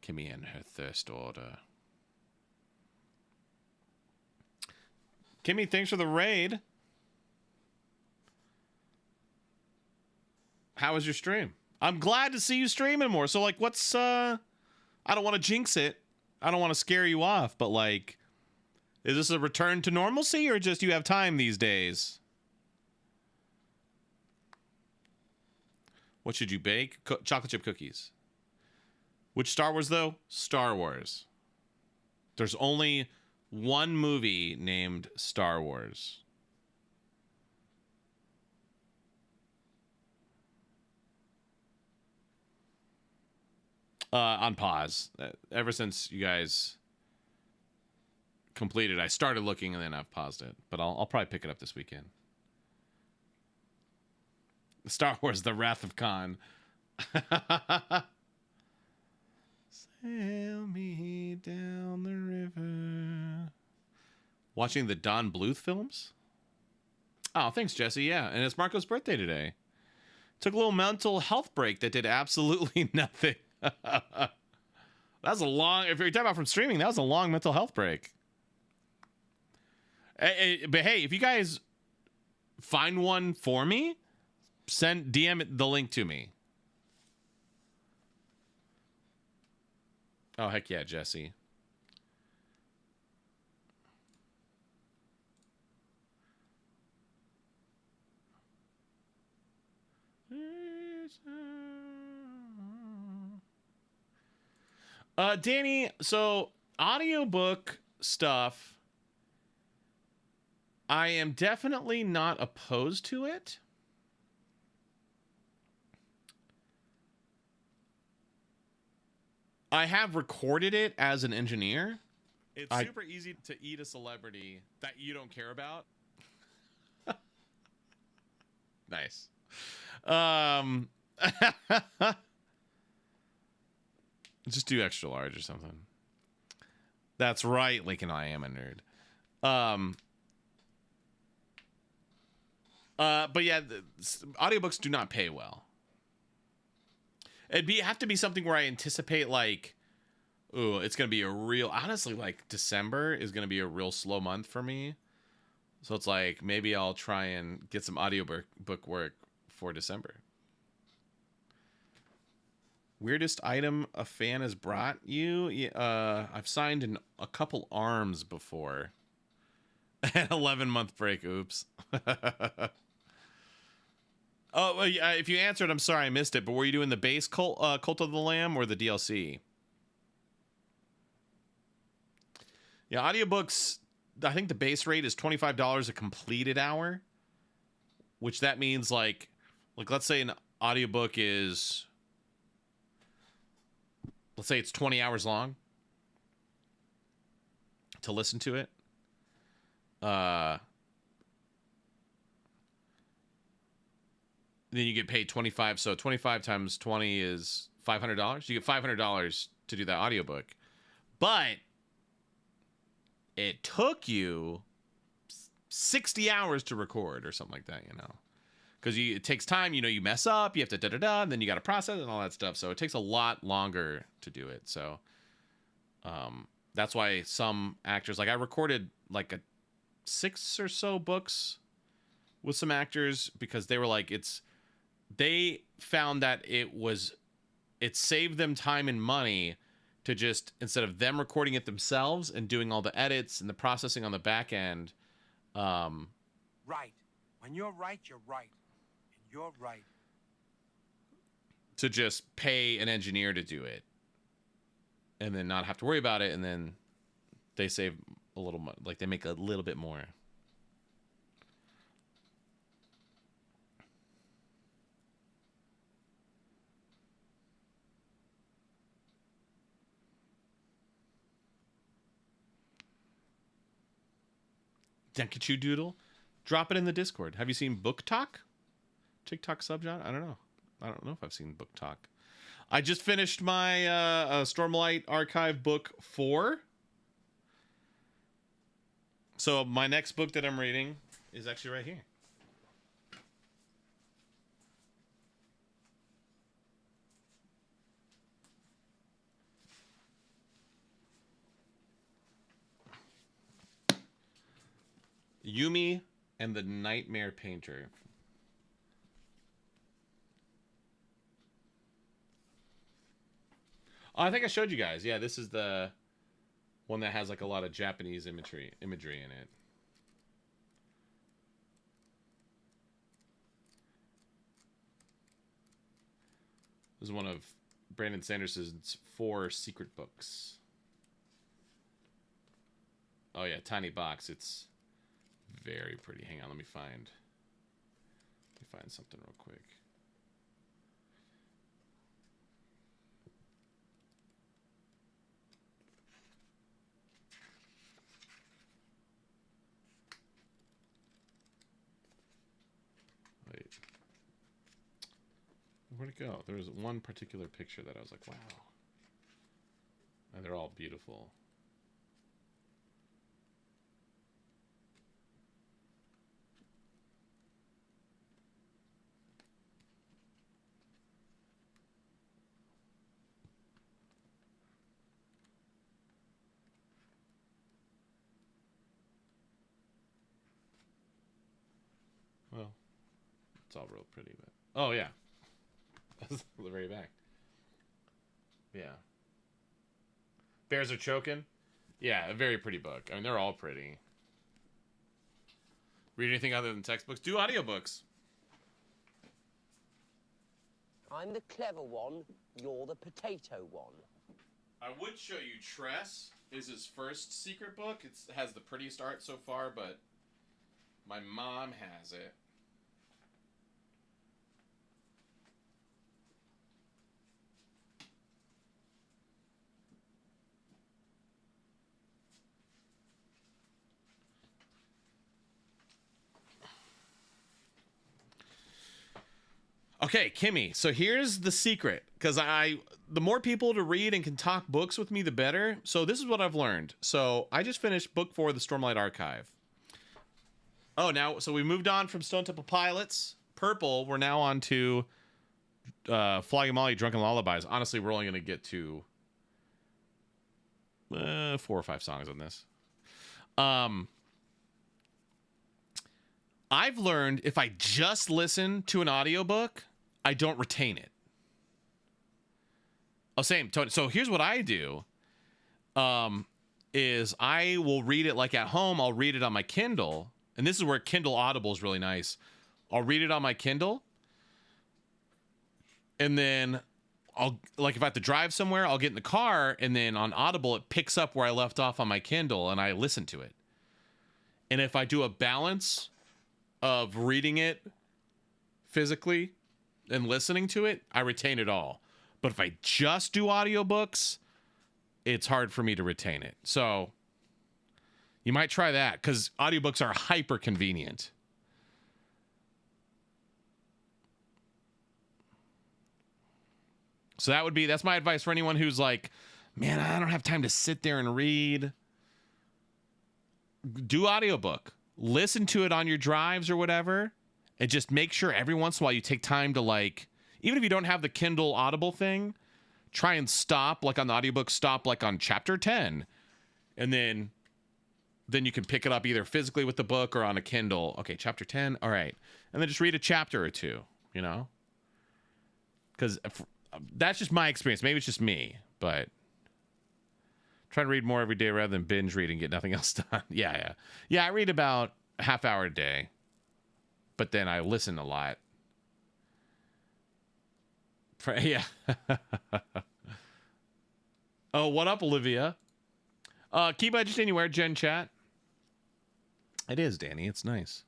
Kimmy and her thirst order. Kimmy, thanks for the raid. How was your stream? I'm glad to see you streaming more. So, like, what's, I don't want to jinx it. I don't want to scare you off, but, like, is this a return to normalcy or just you have time these days? What should you bake? Chocolate chip cookies. Which Star Wars, though? Star Wars. There's only one movie named Star Wars. On pause. Ever since you guys completed, I started looking and then I've paused it. But I'll probably pick it up this weekend. Star Wars: The Wrath of Khan. Sail me down the river. Watching the Don Bluth films? Oh, thanks, Jesse. Yeah, and it's Marco's birthday today. Took a little mental health break that did absolutely nothing. That was a long, if you're talking about from streaming, that was a long mental health break. But hey, if you guys find one for me, DM the link to me. Oh, heck yeah, Jesse. Danny, so audiobook stuff, I am definitely not opposed to it. I have recorded it as an engineer. It's I- super easy to eat a celebrity that you don't care about. Nice. Just do extra large or something. That's right, Lincoln. I am a nerd. But yeah, audiobooks do not pay well. It'd have to be something where I anticipate like, ooh, it's gonna be a real. Honestly, like December is gonna be a real slow month for me. So it's like maybe I'll try and get some audiobook work for December. Weirdest item a fan has brought you? I've signed a couple arms before. An 11-month break. Oops. Oh, if you answered, I'm sorry I missed it. But were you doing the base Cult of the Lamb or the DLC? Yeah, audiobooks. I think the base rate is $25 a completed hour, which that means like let's say an audiobook is, let's say it's 20 hours long to listen to it. Then you get paid 25. So 25 times 20 is $500. You get $500 to do that audiobook. But it took you 60 hours to record or something like that, you know, because it takes time. You know, you mess up, you have to and then you got to process and all that stuff. So it takes a lot longer to do it. So that's why some actors, like I recorded like 6 or so books with some actors because they were like, they found that it saved them time and money to just, instead of them recording it themselves and doing all the edits and the processing on the back end. Right. When you're right, you're right. And you're right. To just pay an engineer to do it and then not have to worry about it. And then they save a little money, like they make a little bit more. Denkachu Doodle, drop it in the Discord. Have you seen Book Talk? TikTok subgenre? I don't know. I don't know if I've seen Book Talk. I just finished my Stormlight Archive book 4. So my next book that I'm reading is actually right here. Yumi and the Nightmare Painter. Oh, I think I showed you guys. Yeah, this is the one that has like a lot of Japanese imagery in it. This is one of Brandon Sanderson's 4 secret books. Oh yeah, tiny box. It's very pretty. Hang on, let me find something real quick. Wait. Where'd it go? There was one particular picture that I was like, wow. And they're all beautiful. Well, it's all real pretty, but oh yeah, that's the very back. Yeah, bears are choking. Yeah, a very pretty book. I mean, they're all pretty. Read anything other than textbooks? Do audiobooks. I'm the clever one. You're the potato one. I would show you Tress is his first secret book. It has the prettiest art so far, but my mom has it. Okay, Kimmy. So here's the secret, because the more people to read and can talk books with me, the better. So this is what I've learned. So I just finished book 4 of the Stormlight Archive. Oh, now, so we moved on from Stone Temple Pilots, Purple. We're now on to Flogging Molly, Drunken Lullabies. Honestly, we're only going to get to 4 or 5 songs on this. I've learned if I just listen to an audiobook, I don't retain it. Oh, same, Tony. So here's what I do. Is I will read it like at home. I'll read it on my Kindle. And this is where Kindle Audible is really nice. I'll read it on my Kindle. And then I'll, like, if I have to drive somewhere, I'll get in the car. And then on Audible, it picks up where I left off on my Kindle. And I listen to it. And if I do a balance of reading it physically and listening to it, I retain it all. But if I just do audiobooks, it's hard for me to retain it. So you might try that, because audiobooks are hyper convenient. So that's my advice for anyone who's like, man, I don't have time to sit there and read. Do audiobook. Listen to it on your drives or whatever, and just make sure every once in a while you take time to, like, even if you don't have the Kindle Audible thing, try and stop, like on the audiobook, stop like on chapter 10, and then you can pick it up either physically with the book or on a Kindle. Okay, chapter 10, all right. And then just read a chapter or two, you know? Because that's just my experience. Maybe it's just me, but try to read more every day rather than binge read and get nothing else done. Yeah, I read about a half hour a day, but then I listen a lot. Yeah. Oh, what up, Olivia? Keep Edged Anywhere, Gen Chat. It is, Danny. It's nice.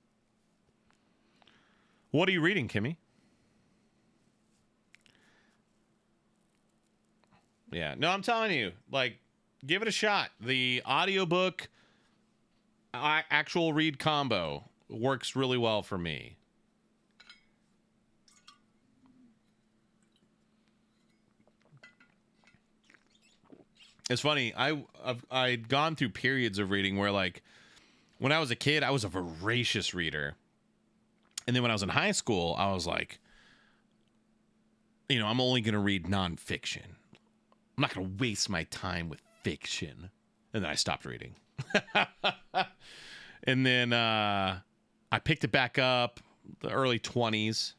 What are you reading, Kimmy? Yeah. No, I'm telling you, like, give it a shot. The audiobook actual read combo works really well for me. It's funny. I'd gone through periods of reading where, like, when I was a kid, I was a voracious reader. And then when I was in high school, I was like, you know, I'm only going to read nonfiction. I'm not going to waste my time with fiction. And then I stopped reading. And then I picked it back up the early 20s.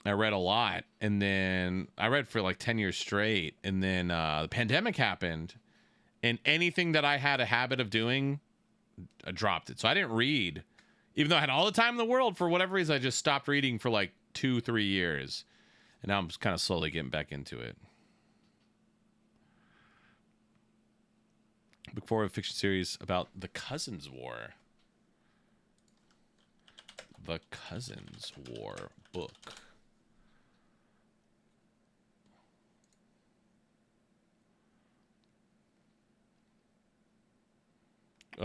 I read a lot. And then I read for like 10 years straight. And then the pandemic happened. And anything that I had a habit of doing, I dropped it. So I didn't read. Even though I had all the time in the world, for whatever reason, I just stopped reading for like 2-3 years. And now I'm just kind of slowly getting back into it. Book 4 of a fiction series about the Cousins War. The Cousins War book.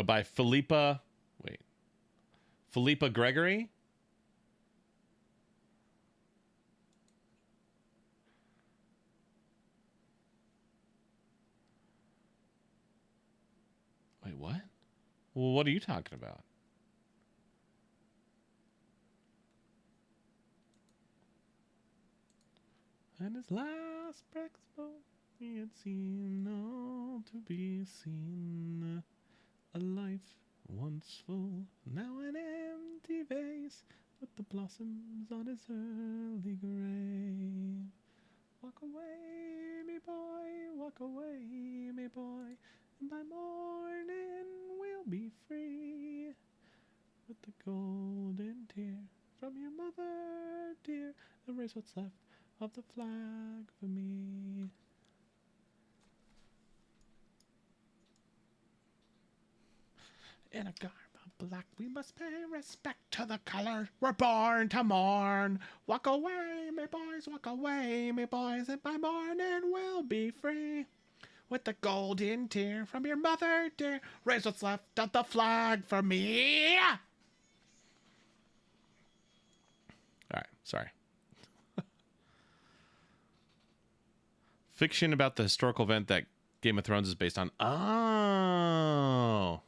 By Philippa Gregory. Wait, what? Well, what are you talking about? And his last breakfast, he had seen all to be seen. A life once full, now an empty vase, with the blossoms on his early grave. Walk away, me boy, walk away, me boy, and by morning we'll be free. With the golden tear from your mother dear, erase what's left of the flag for me. In a garb of black, we must pay respect to the color we're born to mourn. Walk away, me boys, walk away, me boys, and by morning we'll be free. With the golden tear from your mother dear, raise what's left of the flag for me. All right, sorry. Fiction about the historical event that Game of Thrones is based on. Oh.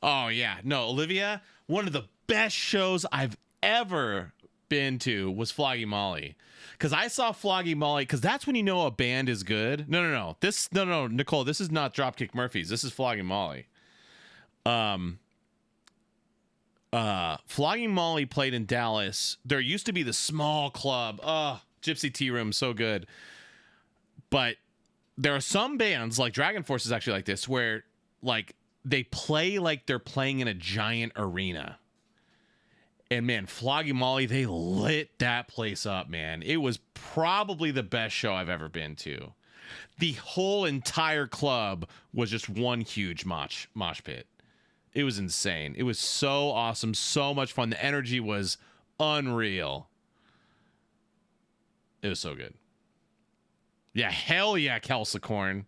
Oh, yeah. No, Olivia, one of the best shows I've ever been to was Floggy Molly. Because I saw Floggy Molly, because that's when you know a band is good. No. No, Nicole, this is not Dropkick Murphys. This is Floggy Molly. Flogging Molly played in Dallas. There used to be the small club. Gypsy Tea Room, so good. But there are some bands, like Dragon Force is actually like this, where like they play like they're playing in a giant arena. And man, Flogging Molly, they lit that place up, man. It was probably the best show I've ever been to. The whole entire club was just one huge mosh pit. It was insane. It was so awesome, so much fun. The energy was unreal. It was so good. Yeah, hell yeah, Kelsicorn.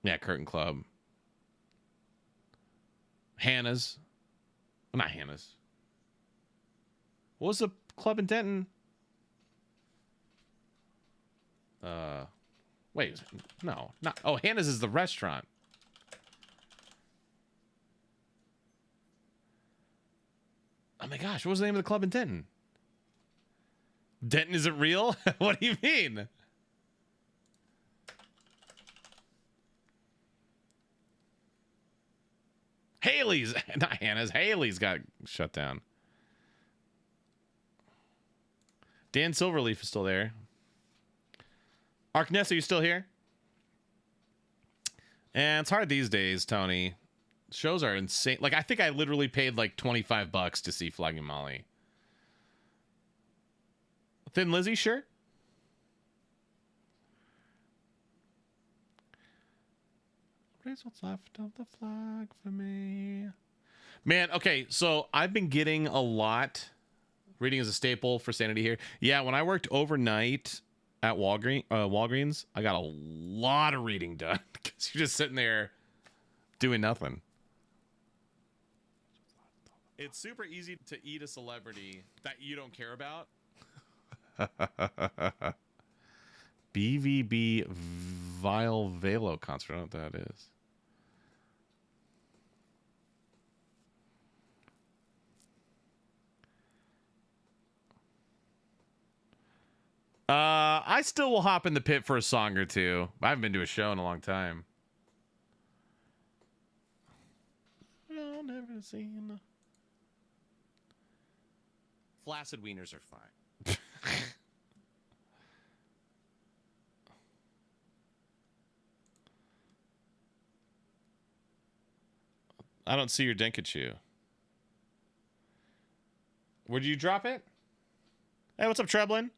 Yeah, Curtain Club. Hannah's. Well, not Hannah's. What was the club in Denton? Wait, no, not. Oh, Hannah's is the restaurant. Oh my gosh, what was the name of the club in Denton? Denton isn't real? What do you mean? Haley's, not Hannah's. Haley's got shut down. Dan Silverleaf is still there. Arkness, are you still here? And it's hard these days, Tony. Shows are insane. Like, I think I literally paid like $25 to see Flogging Molly. Thin Lizzy, sure. Raise what's left of the flag for me. Man, okay, so I've been getting a lot. Reading is a staple for sanity here. Yeah, when I worked overnight at Walgreens, I got a lot of reading done because you're just sitting there doing nothing. It's super easy to eat a celebrity that you don't care about. BVB Vile Velo concert. I don't know what that is. I still will hop in the pit for a song or two. I haven't been to a show in a long time. I've never seen. Flaccid wieners are fine. I don't see your Denkachu. Where'd you drop it? Hey, what's up, Treblin?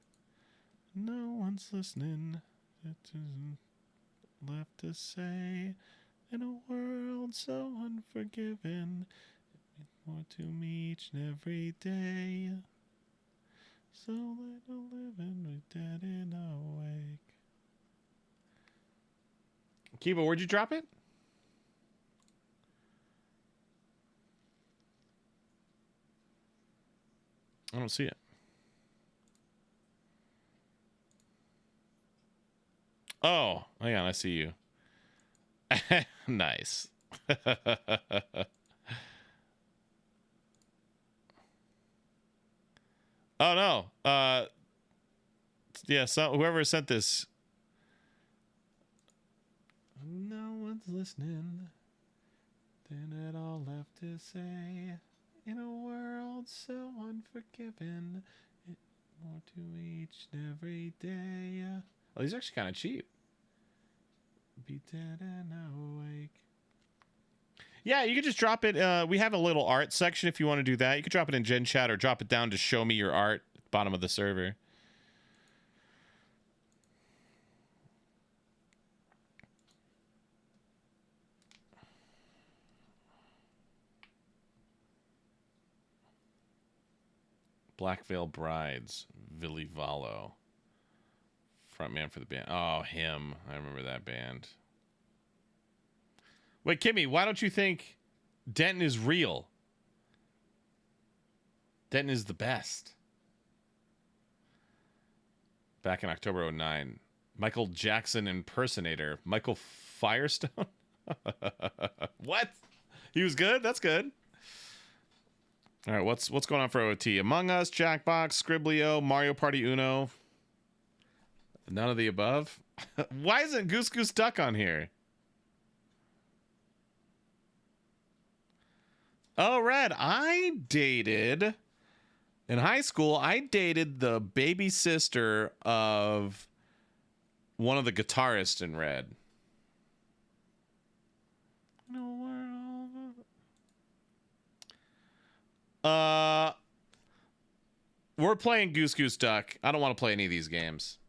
No one's listening. It isn't left to say. In a world so unforgiving, it means more to me each and every day. So let the living be dead and awake. Kiba, where'd you drop it? I don't see it. Oh, hang on, I see you. Nice. Oh no. Yeah, so whoever sent this. No one's listening. Then it all left to say. In a world so unforgiving, it more to each and every day. Oh, these are actually kind of cheap. Be dead and awake. Yeah, you could just drop it. We have a little art section if you want to do that. You could drop it in Gen Chat or drop it down to show me your art at the bottom of the server. Black Veil Brides, Villy Vallo. Frontman for the band. Oh, him. I remember that band. Wait, Kimmy, why don't you think Denton is real? Denton is the best. back in October '09. Michael Jackson impersonator. Michael Firestone? What? He was good? That's good. All right, what's going on for OT? Among Us, Jackbox, Scriblio, Mario Party Uno. None of the above? Why isn't Goose Goose Duck on here? Oh, Red, I dated... In high school, I dated the baby sister of one of the guitarists in Red. We're playing Goose Goose Duck. I don't want to play any of these games.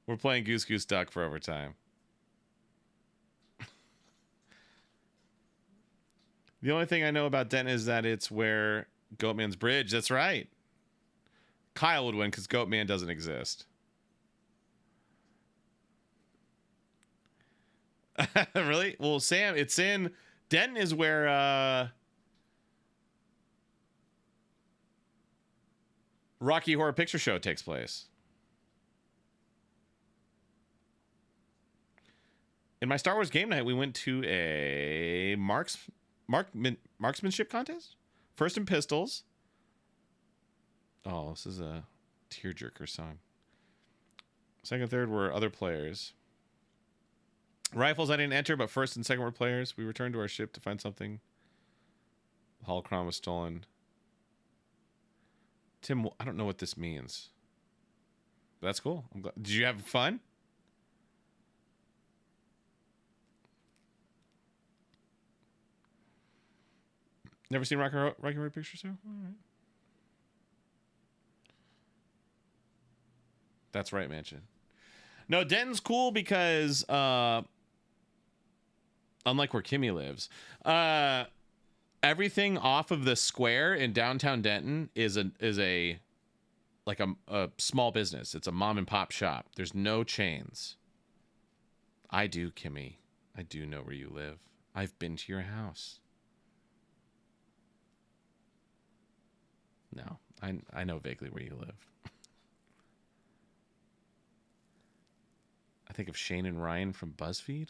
We're playing Goose Goose Duck for overtime. The only thing I know about Denton is that it's where Goatman's Bridge. That's right. Kyle would win because Goatman doesn't exist. Really? Well, Sam, it's in... Denton is where... Rocky Horror Picture Show takes place. In my Star Wars game night, we went to a marksmanship contest. First in pistols. Oh, this is a tearjerker song. Second, third were other players. Rifles I didn't enter, but first and second were players. We returned to our ship to find something. The holocron was stolen. Tim, I don't know what this means. But that's cool. I'm glad. Did you have fun? Never seen Rocky Horror Picture Show? All right. That's right, Mansion. No, Denton's cool because unlike where Kimmy lives, everything off of the square in downtown Denton is a small business. It's a mom and pop shop. There's no chains. I do, Kimmy. I do know where you live. I've been to your house. No, I know vaguely where you live. I think of Shane and Ryan from BuzzFeed.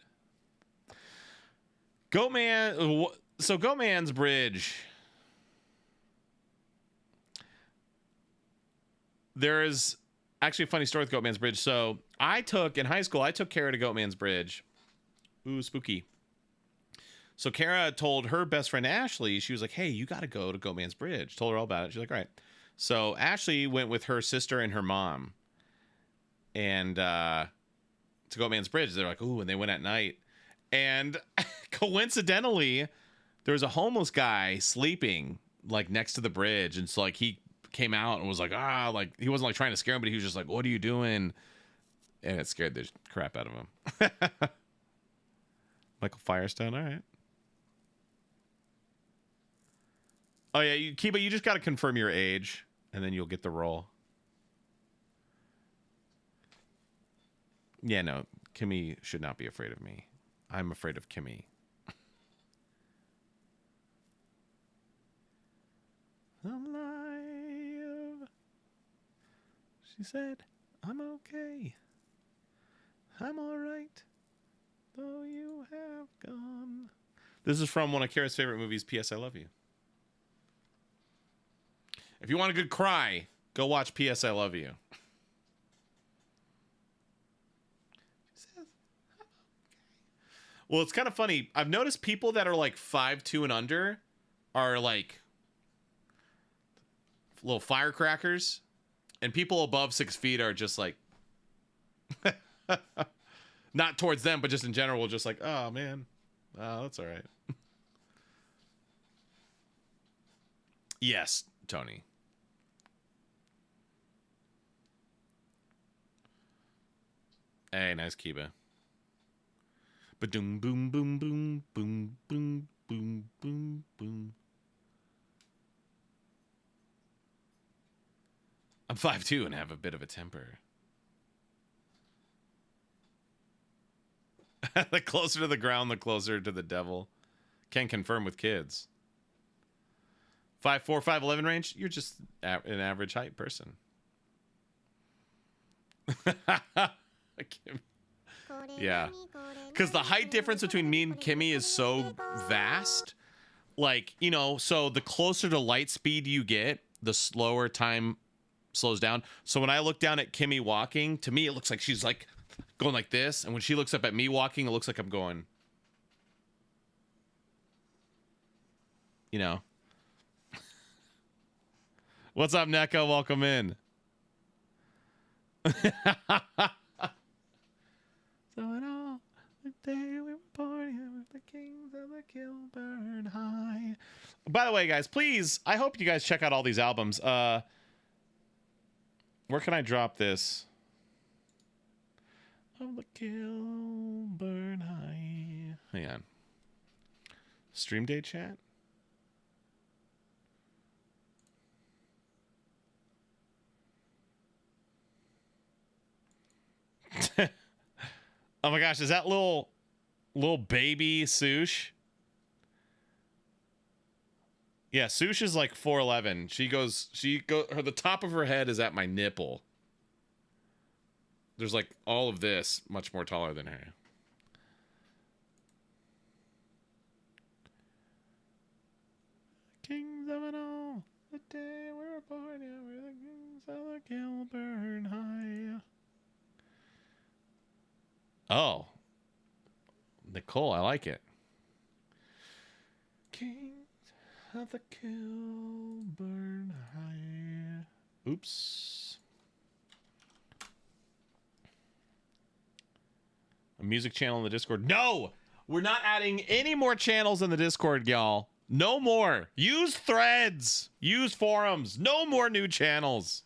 Goatman. So Goatman's Bridge. There is actually a funny story with Goatman's Bridge. So in high school, I took Kara to Goatman's Bridge. Ooh, spooky. So Kara told her best friend Ashley, she was like, hey, you got to go to Goatman's Bridge. Told her all about it. She's like, all right. So Ashley went with her sister and her mom. And to Goatman's Bridge. They're like, ooh, and they went at night. And coincidentally, there was a homeless guy sleeping like next to the bridge. And so like he came out and was like, like he wasn't like trying to scare him, but he was just like, what are you doing? And it scared the crap out of him. Michael Firestone. All right. Oh, yeah, Kiba, you just got to confirm your age, and then you'll get the role. Yeah, no, Kimmy should not be afraid of me. I'm afraid of Kimmy. Alive. She said, I'm okay. I'm all right, though you have gone. This is from one of Kara's favorite movies, P.S. I Love You. If you want a good cry, go watch P.S. I Love You. Well, it's kind of funny. I've noticed people that are like 5'2" and under are like little firecrackers, and people above 6 feet are just like not towards them, but just in general, just like, oh man, oh, that's all right. Yes, Tony. Hey, nice Kiba. Ba-doom, boom, boom, boom, boom, boom, boom, boom, boom. I'm 5'2" and have a bit of a temper. The closer to the ground, the closer to the devil. Can confirm with kids. 5'4", 5'11" range, you're just an average height person. Yeah. Because the height difference between me and Kimmy is so vast. Like, you know, so the closer to light speed you get, the slower time slows down. So when I look down at Kimmy walking, to me, it looks like she's like going like this. And when she looks up at me walking, it looks like I'm going, you know. What's up, Neko? Welcome in. So in all the day we were born here with the kings of the kill burn high. By the way, guys, please, I hope you guys check out all these albums. Where can I drop this? Of the kill burn high. Hang on. Stream day chat. Oh my gosh, is that little baby Sush? Yeah, Sush is like 4'11". The top of her head is at my nipple. There's like all of this much more taller than her. Kings of it all, the day we were born, yeah, we're the kings of the kill burn high. Oh. Nicole, I like it. Kings of the kill burn high. Oops. A music channel in the Discord. No! We're not adding any more channels in the Discord, y'all. No more. Use threads. Use forums. No more new channels.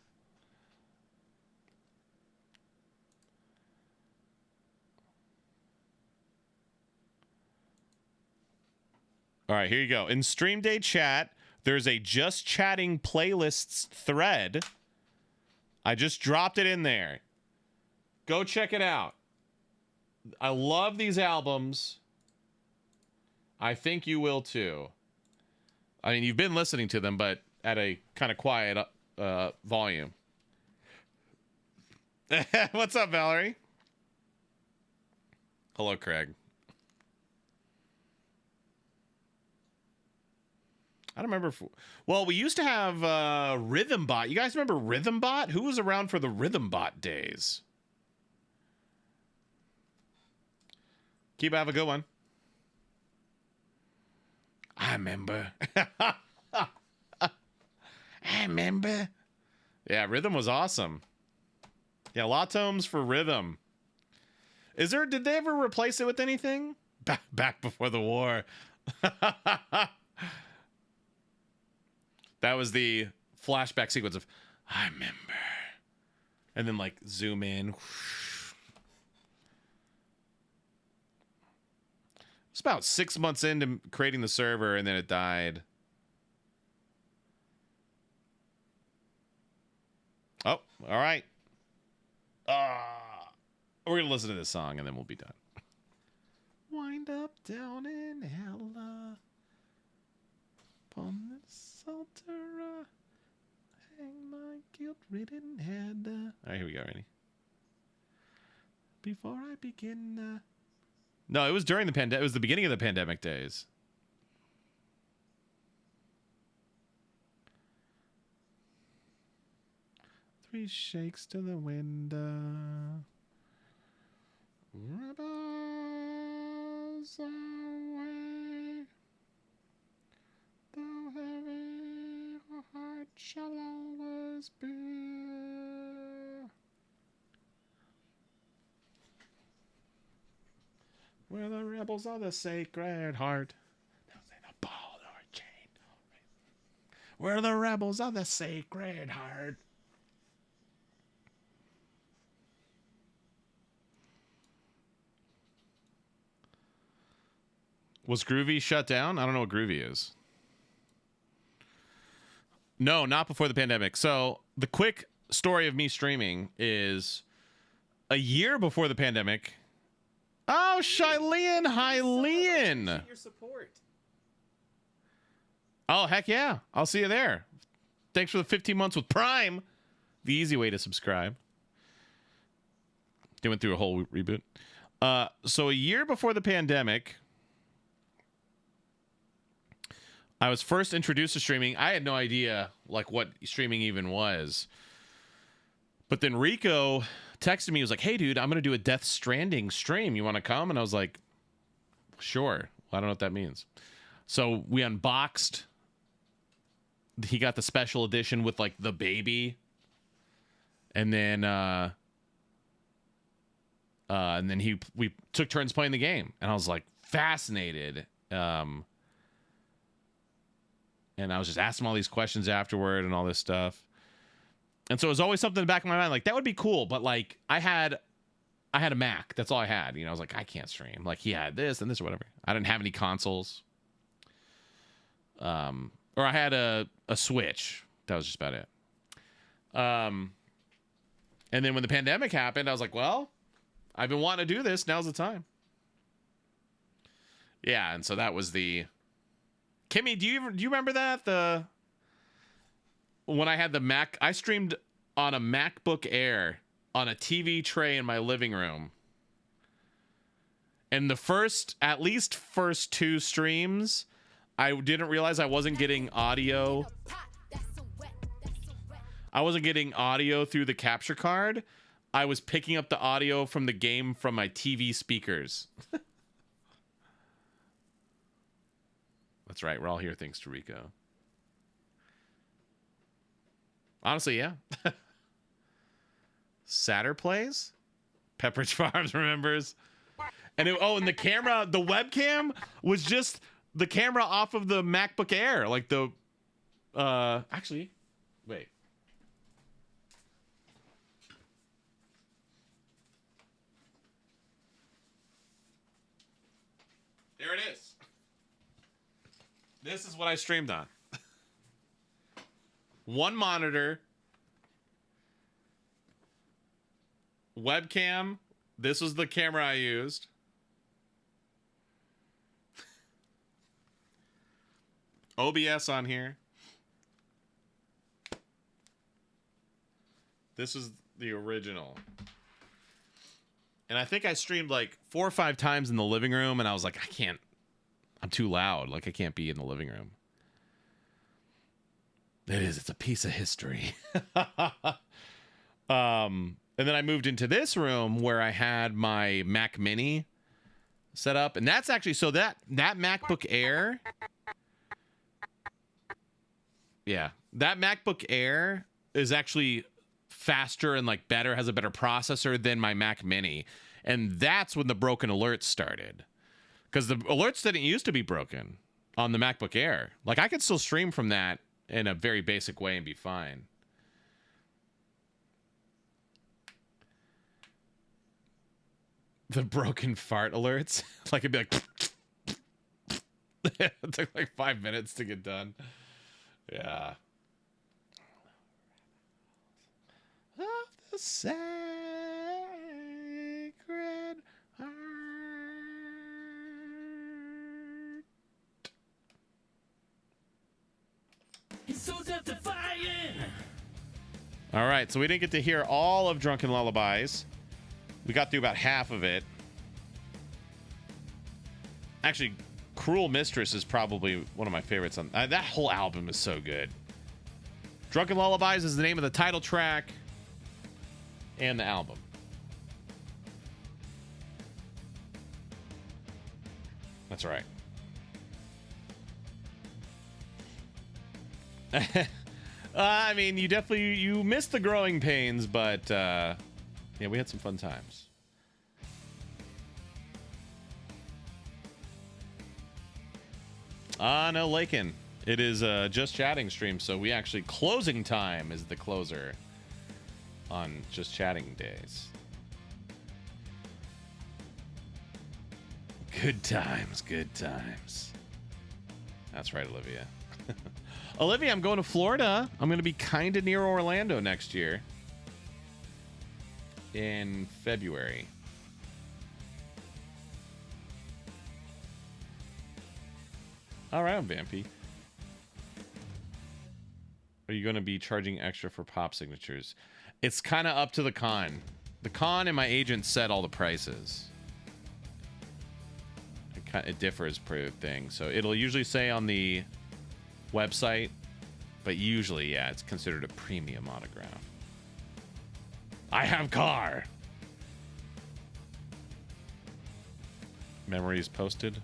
All right, here you go. In Stream Day chat, there's a Just Chatting playlists thread. I just dropped it in there. Go check it out. I love these albums. I think you will too. I mean, you've been listening to them, but at a kind of quiet volume. What's up, Valerie? Hello, Craig. I don't remember. Well, we used to have Rhythm Bot. You guys remember Rhythm Bot? Who was around for the Rhythm Bot days? Keep have a good one. I remember. I remember. Yeah, Rhythm was awesome. Yeah, Latomes for Rhythm. Did they ever replace it with anything? Back before the war. That was the flashback sequence of, I remember. And then, like, zoom in. It's about 6 months into creating the server, and then it died. Oh, all right. We're going to listen to this song, and then we'll be done. Wind up down in hell. Upon this altar, hang my guilt-ridden head. All right, here we go. Ready? Before I begin. No, it was during the pandemic. It was the beginning of the pandemic days. Three shakes to the window. Rebels away. Though heavy heart shall always be. Where the rebels of the Sacred Heart. Ball or chain. We're the rebels of the Sacred Heart. Was Groovy shut down? I don't know what Groovy is. No, not before the pandemic. So the quick story of me streaming is a year before the pandemic. Oh, Shylene. Hi, Leon. Your support. Oh, heck yeah. I'll see you there. Thanks for the 15 months with Prime. The easy way to subscribe. They went through a whole reboot. So a year before the pandemic, I was first introduced to streaming. I had no idea like what streaming even was. But then Rico texted me. He was like, "Hey, dude, I'm going to do a Death Stranding stream. You want to come?" And I was like, "Sure." Well, I don't know what that means. So we unboxed. He got the special edition with like the baby. And then we took turns playing the game. And I was like fascinated. And I was just asking him all these questions afterward and all this stuff. And so it was always something in the back of my mind, like, that would be cool. But like, I had a Mac. That's all I had. I was like, I can't stream. Like, he had this and this or whatever. I didn't have any consoles. Or I had a Switch. That was just about it. And then when the pandemic happened, I was like, well, I've been wanting to do this. Now's the time. Yeah, and so that was the... Kimmy, do you remember that? When I had the Mac, I streamed on a MacBook Air on a TV tray in my living room. And at least first two streams, I didn't realize I wasn't getting audio. I wasn't getting audio through the capture card. I was picking up the audio from the game from my TV speakers. That's right. We're all here thanks to Rico. Honestly, yeah. Satter plays. Pepperidge Farms remembers. And and the camera, the webcam was just the camera off of the MacBook Air. Like the, actually, wait. There it is. This is what I streamed on. One monitor, webcam. This was the camera I used. OBS on here. This is the original. And I think I streamed like 4 or 5 times in the living room, and I was like, I'm too loud. Like, I can't be in the living room. It's a piece of history. And then I moved into this room where I had my Mac Mini set up. And that's actually, so that MacBook Air. Yeah. That MacBook Air is actually faster and like better, has a better processor than my Mac Mini. And that's when the broken alerts started. Because the alerts didn't used to be broken on the MacBook Air. Like, I could still stream from that in a very basic way and be fine. The broken fart alerts. Like, it'd be like... It took like 5 minutes to get done. Yeah. Of the sacred heart. All right, so we didn't get to hear all of Drunken Lullabies. We got through about half of it. Actually, Cruel Mistress is probably one of my favorites. That whole album is so good. Drunken Lullabies is the name of the title track and the album. That's right. I mean, you missed the growing pains, but yeah, we had some fun times. No, Lakin. It is Just Chatting stream, so we actually, closing time is the closer on Just Chatting days. Good times, good times. That's right, Olivia. Olivia, I'm going to Florida. I'm going to be kind of near Orlando next year. In February. All right, Vampy. Are you going to be charging extra for pop signatures? It's kind of up to the con. The con and my agent set all the prices. It differs per thing. So it'll usually say on the website, but usually, yeah, it's considered a premium autograph. I have car. Memories posted?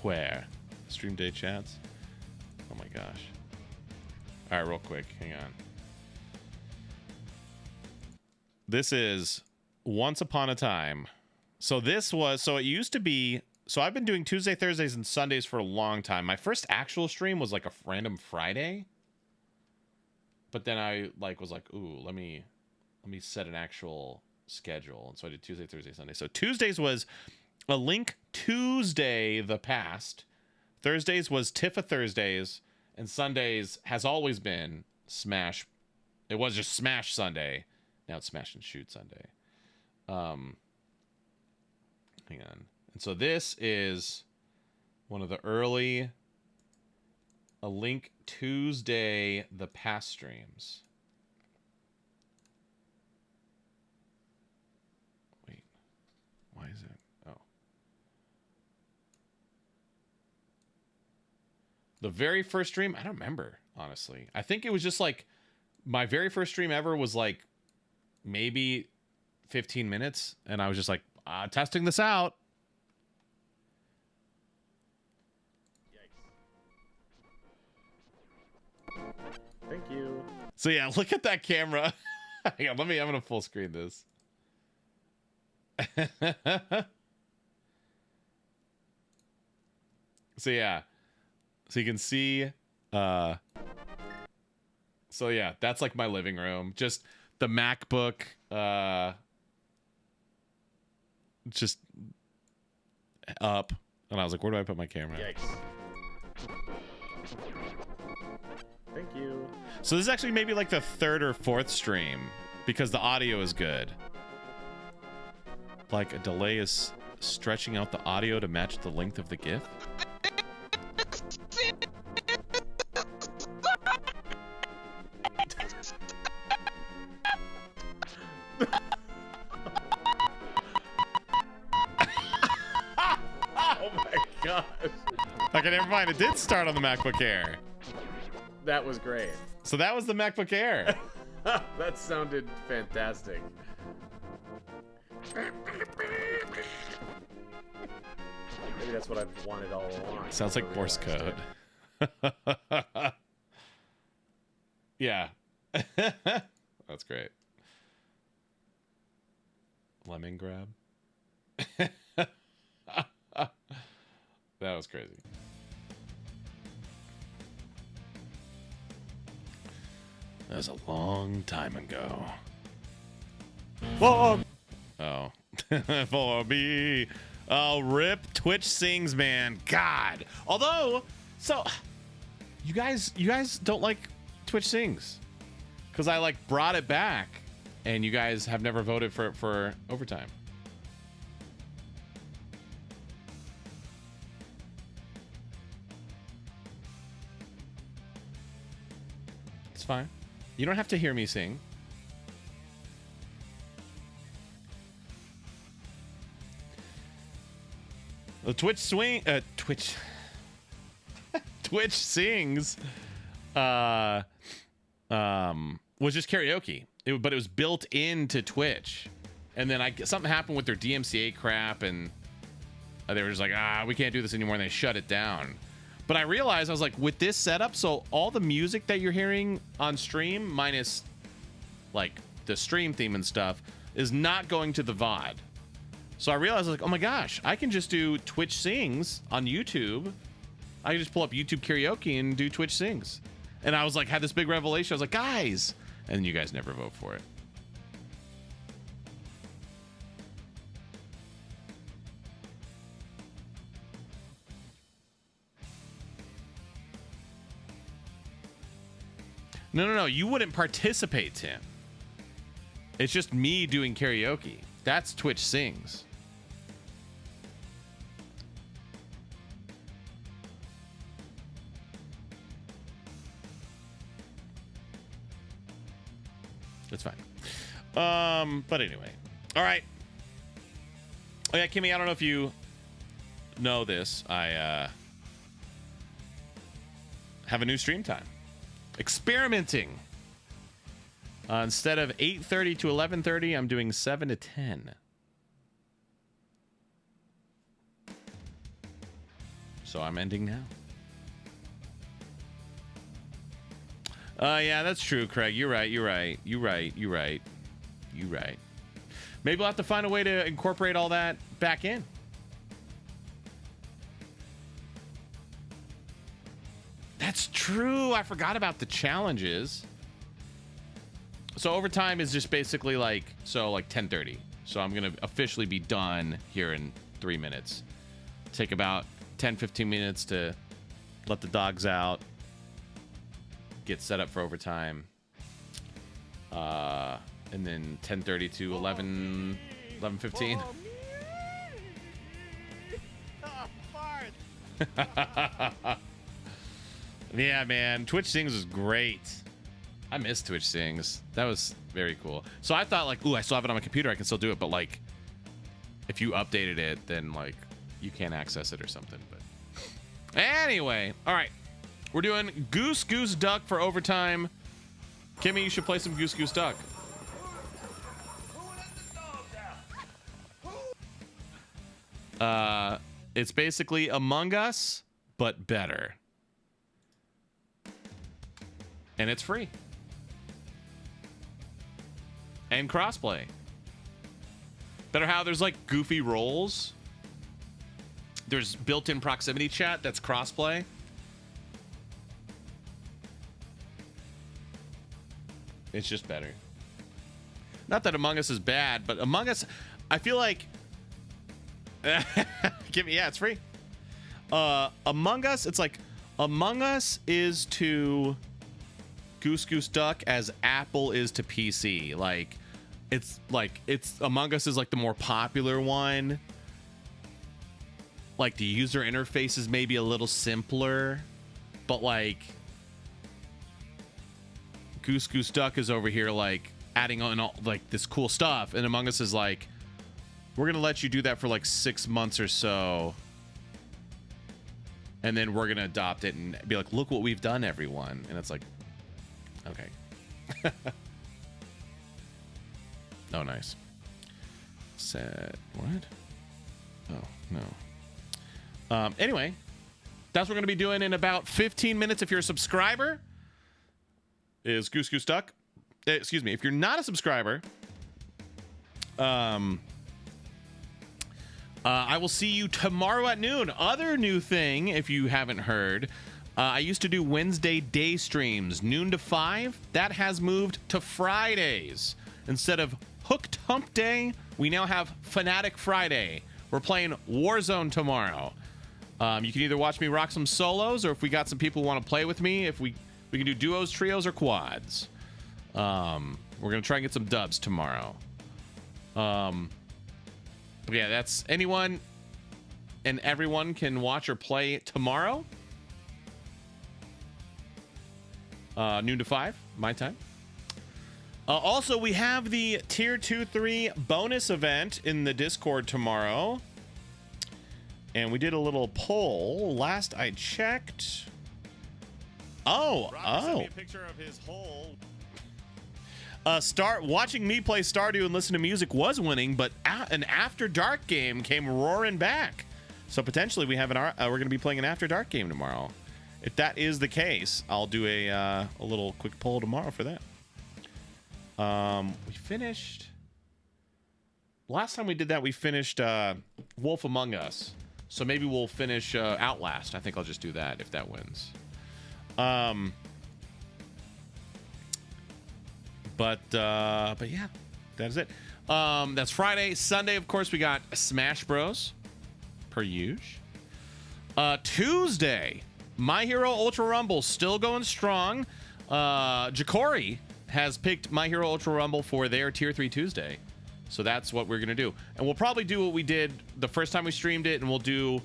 Where? Stream day chats? Oh my gosh. All right, real quick. Hang on. This is Once Upon a Time. So it used to be, so I've been doing Tuesday, Thursdays, and Sundays for a long time. My first actual stream was like a random Friday. But then I was like, ooh, let me set an actual schedule. And so I did Tuesday, Thursday, Sunday. So Tuesdays was a Link Tuesday the past. Thursdays was Tifa Thursdays. And Sundays has always been Smash. It was just Smash Sunday. Now it's Smash and Shoot Sunday. Hang on. And so this is one of the early A Link Tuesday the past streams. Wait. Why is it? Oh. The very first stream? I don't remember, honestly. I think it was just like my very first stream ever was like maybe 15 minutes. And I was just like, testing this out. Thank you. So yeah, look at that camera. Hang on, I'm gonna full screen this. So yeah. So you can see so yeah, that's like my living room. Just the MacBook just up. And I was like, where do I put my camera? Yikes. Thank you. So this is actually maybe like the third or fourth stream because the audio is good. Like a delay is stretching out the audio to match the length of the GIF. Oh my gosh. Okay, never mind. It did start on the MacBook Air. That was great. So that was the MacBook Air. That sounded fantastic. Maybe that's what I've wanted all along. Sounds like Morse code. Yeah. That's great. Lemon grab. That was crazy. That was a long time ago. Whoa! Oh. For me. Oh, rip Twitch sings, man. God. Although, so you guys don't like Twitch sings. Because I like brought it back and you guys have never voted for overtime. It's fine. You don't have to hear me sing. The Twitch sings was just karaoke. But it was built into Twitch. And then something happened with their DMCA crap and they were just like, we can't do this anymore, and they shut it down. But I realized, I was like, with this setup, so all the music that you're hearing on stream, minus like the stream theme and stuff, is not going to the VOD. So I realized, like, oh my gosh, I can just do Twitch Sings on YouTube. I can just pull up YouTube Karaoke and do Twitch Sings. And I was like, had this big revelation. I was like, guys. And then you guys never vote for it. No. You wouldn't participate, Tim. It's just me doing karaoke. That's Twitch Sings. It's fine. But anyway. All right. Oh yeah, Kimmy, I don't know if you know this. I have a new stream time. Experimenting. Instead of 8:30 to 11:30, I'm doing 7 to 10. So I'm ending now. Yeah, that's true, Craig. You're right. Maybe we'll have to find a way to incorporate all that back in. That's true. I forgot about the challenges. So overtime is just basically like 10:30. So I'm going to officially be done here in 3 minutes. Take about 10-15 minutes to let the dogs out, get set up for overtime, and then 10:30 to 11:15. Yeah, man, Twitch Sings was great. I miss Twitch Sings. That was very cool. So I thought like, ooh, I still have it on my computer, I can still do it, but like if you updated it, then like you can't access it or something. But anyway, all right, we're doing Goose Goose Duck for overtime. Kimmy, you should play some Goose Goose Duck. It's basically Among Us, but better. And it's free. And crossplay. Better how there's like goofy roles. There's built-in proximity chat that's crossplay. It's just better. Not that Among Us is bad, but Among Us, I feel like yeah, it's free. Among Us, it's like Among Us is to Goose Goose Duck as Apple is to PC. Like it's Among Us is like the more popular one. Like the user interface is maybe a little simpler, but like Goose Goose Duck is over here like adding on all like this cool stuff, and Among Us is like, we're gonna let you do that for like 6 months or so, and then we're gonna adopt it and be like, look what we've done, everyone. And it's like, okay. Oh, nice. Set what? Oh no. Anyway, that's what we're gonna be doing in about 15 minutes. If you're a subscriber, is Goose Goose Duck. Excuse me. If you're not a subscriber, I will see you tomorrow at noon. Other new thing, if you haven't heard, I used to do Wednesday day streams, noon to 5. That has moved to Fridays. Instead of Hooked Hump Day, we now have Fanatic Friday. We're playing Warzone tomorrow. You can either watch me rock some solos, or if we got some people who want to play with me, if we can do duos, trios, or quads. We're going to try and get some dubs tomorrow. But yeah, that's anyone and everyone can watch or play tomorrow. Noon to 5, my time. Also, we have the Tier 2-3 bonus event in the Discord tomorrow. And we did a little poll. Last I checked. Robert sent me a picture of his whole. Watching me play Stardew and listen to music was winning, but an After Dark game came roaring back. So potentially we have we're going to be playing an After Dark game tomorrow. If that is the case, I'll do a little quick poll tomorrow for that. We finished. Last time we did that, we finished Wolf Among Us. So maybe we'll finish Outlast. I think I'll just do that if that wins. But yeah, that is it. That's Friday. Sunday, of course, we got Smash Bros. Per usual. Tuesday, My Hero Ultra Rumble still going strong. Ja'Cory has picked My Hero Ultra Rumble for their Tier 3 Tuesday. So that's what we're going to do. And we'll probably do what we did the first time we streamed it, and we'll do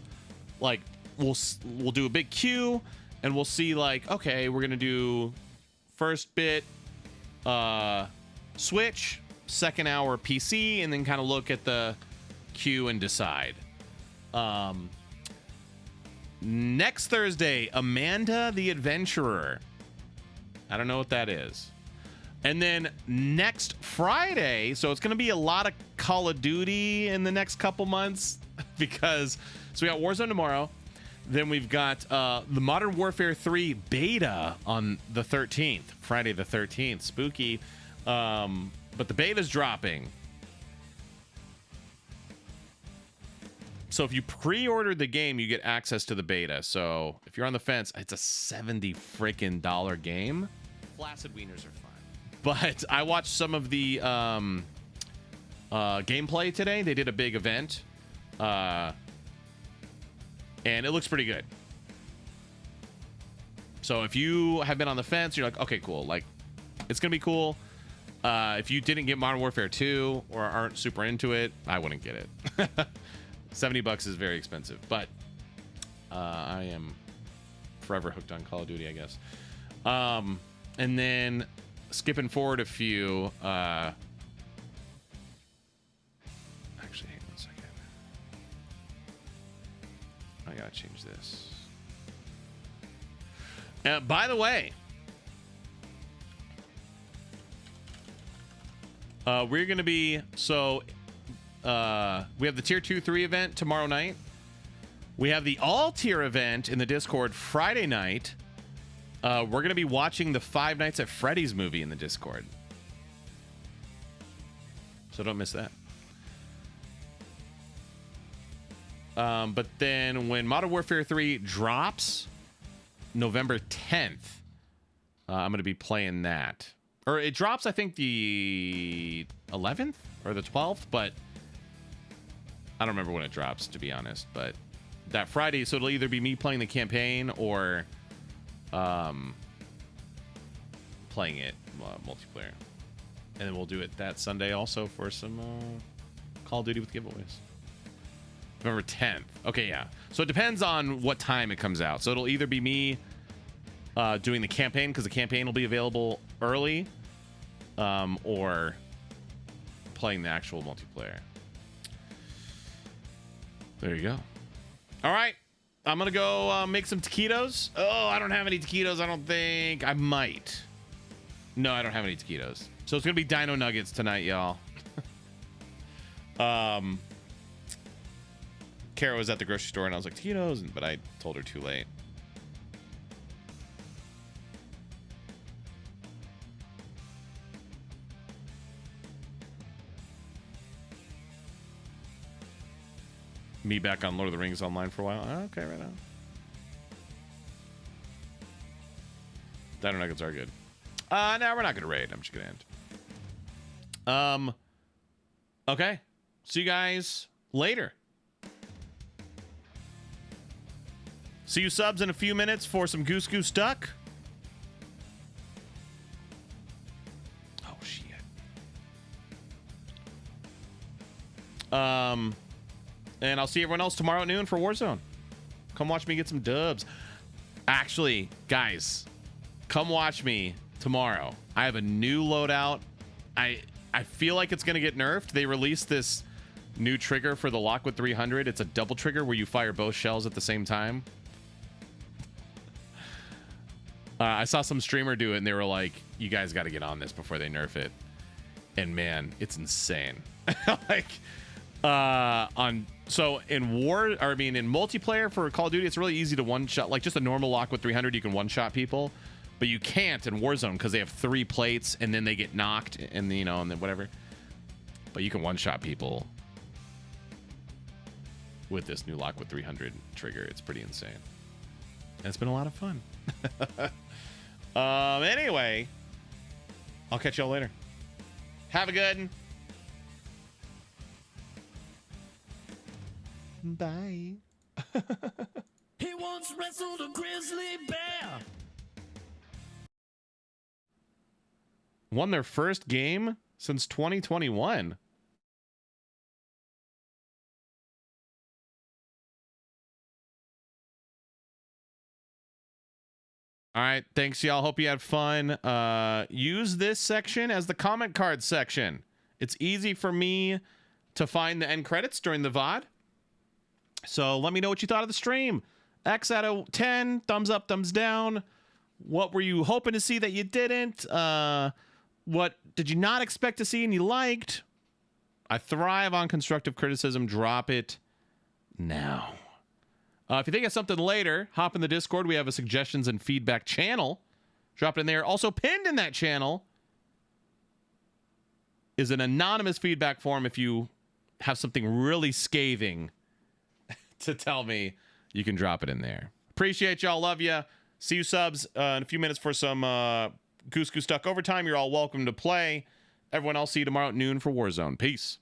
like we'll do a big queue, and we'll see like, okay, we're going to do first bit Switch, second hour PC, and then kind of look at the queue and decide. Next Thursday, Amanda the Adventurer. I don't know what that is. And then next Friday, so it's going to be a lot of Call of Duty in the next couple months because so we got Warzone tomorrow. Then we've got the Modern Warfare 3 beta on the 13th, Friday the 13th. Spooky. But the beta's dropping. So if you pre-ordered the game, you get access to the beta. So if you're on the fence, it's a $70 freaking game. Flaccid wieners are fine. But I watched some of the gameplay today. They did a big event. And it looks pretty good. So if you have been on the fence, you're like, okay, cool. Like, it's going to be cool. If you didn't get Modern Warfare 2 or aren't super into it, I wouldn't get it. $70 is very expensive. But I am forever hooked on Call of Duty, I guess. And then skipping forward a few. Actually, hang on a second. I gotta change this. By the way, we're gonna be we have the tier 2-3 event tomorrow night. We have the all tier event in the Discord Friday night. We're gonna be watching the Five Nights at Freddy's movie in the Discord, so don't miss that. But then when Modern Warfare 3 drops November 10th, I'm going to be playing that. Or it drops, I think, the 11th or the 12th, but I don't remember when it drops, to be honest. But that Friday, so it'll either be me playing the campaign or playing it multiplayer. And then we'll do it that Sunday also for some Call of Duty with giveaways. November 10th. Okay, yeah. So it depends on what time it comes out. So it'll either be me doing the campaign, because the campaign will be available early, or playing the actual multiplayer. There you go. All right. I'm going to go make some taquitos. Oh, I don't have any taquitos, I don't think. I might. No, I don't have any taquitos. So it's going to be Dino Nuggets tonight, y'all. Kara was at the grocery store and I was like, taquitos, but I told her too late. Me back on Lord of the Rings online for a while. Okay, right on. Dino Nuggets are good. No, we're not gonna raid. I'm just gonna end. Okay. See you guys later. See you subs in a few minutes for some Goose Goose Duck. Oh shit. And I'll see everyone else tomorrow at noon for Warzone. Come watch me get some dubs. Actually, guys, come watch me tomorrow. I have a new loadout. I feel like it's gonna get nerfed. They released this new trigger for the Lockwood 300. It's a double trigger where you fire both shells at the same time. I saw some streamer do it and they were like, you guys got to get on this before they nerf it. And man, it's insane. Like so in in multiplayer for Call of Duty, it's really easy to one shot, like just a normal Lockwood 300, you can one shot people, but you can't in Warzone because they have 3 plates and then they get knocked and and then whatever. But you can one shot people with this new Lockwood 300 trigger. It's pretty insane. And it's been a lot of fun. Anyway, I'll catch y'all later. Have a good one. Bye. He once wrestled a grizzly bear. Won their first game since 2021. All right, thanks y'all. Hope you had fun. Use this section as the comment card section It's easy for me to find the end credits during the VOD. So let me know what you thought of the stream. X out of 10, thumbs up, thumbs down. What were you hoping to see that you didn't? What did you not expect to see and you liked? I thrive on constructive criticism. Drop it now. If you think of something later, hop in the Discord. We have a suggestions and feedback channel. Drop it in there. Also pinned in that channel is an anonymous feedback form if you have something really scathing to tell me. You can drop it in there. Appreciate y'all. Love you. See you subs in a few minutes for some Goose Goose Duck overtime. You're all welcome to play. Everyone else, see you tomorrow at noon for Warzone. Peace.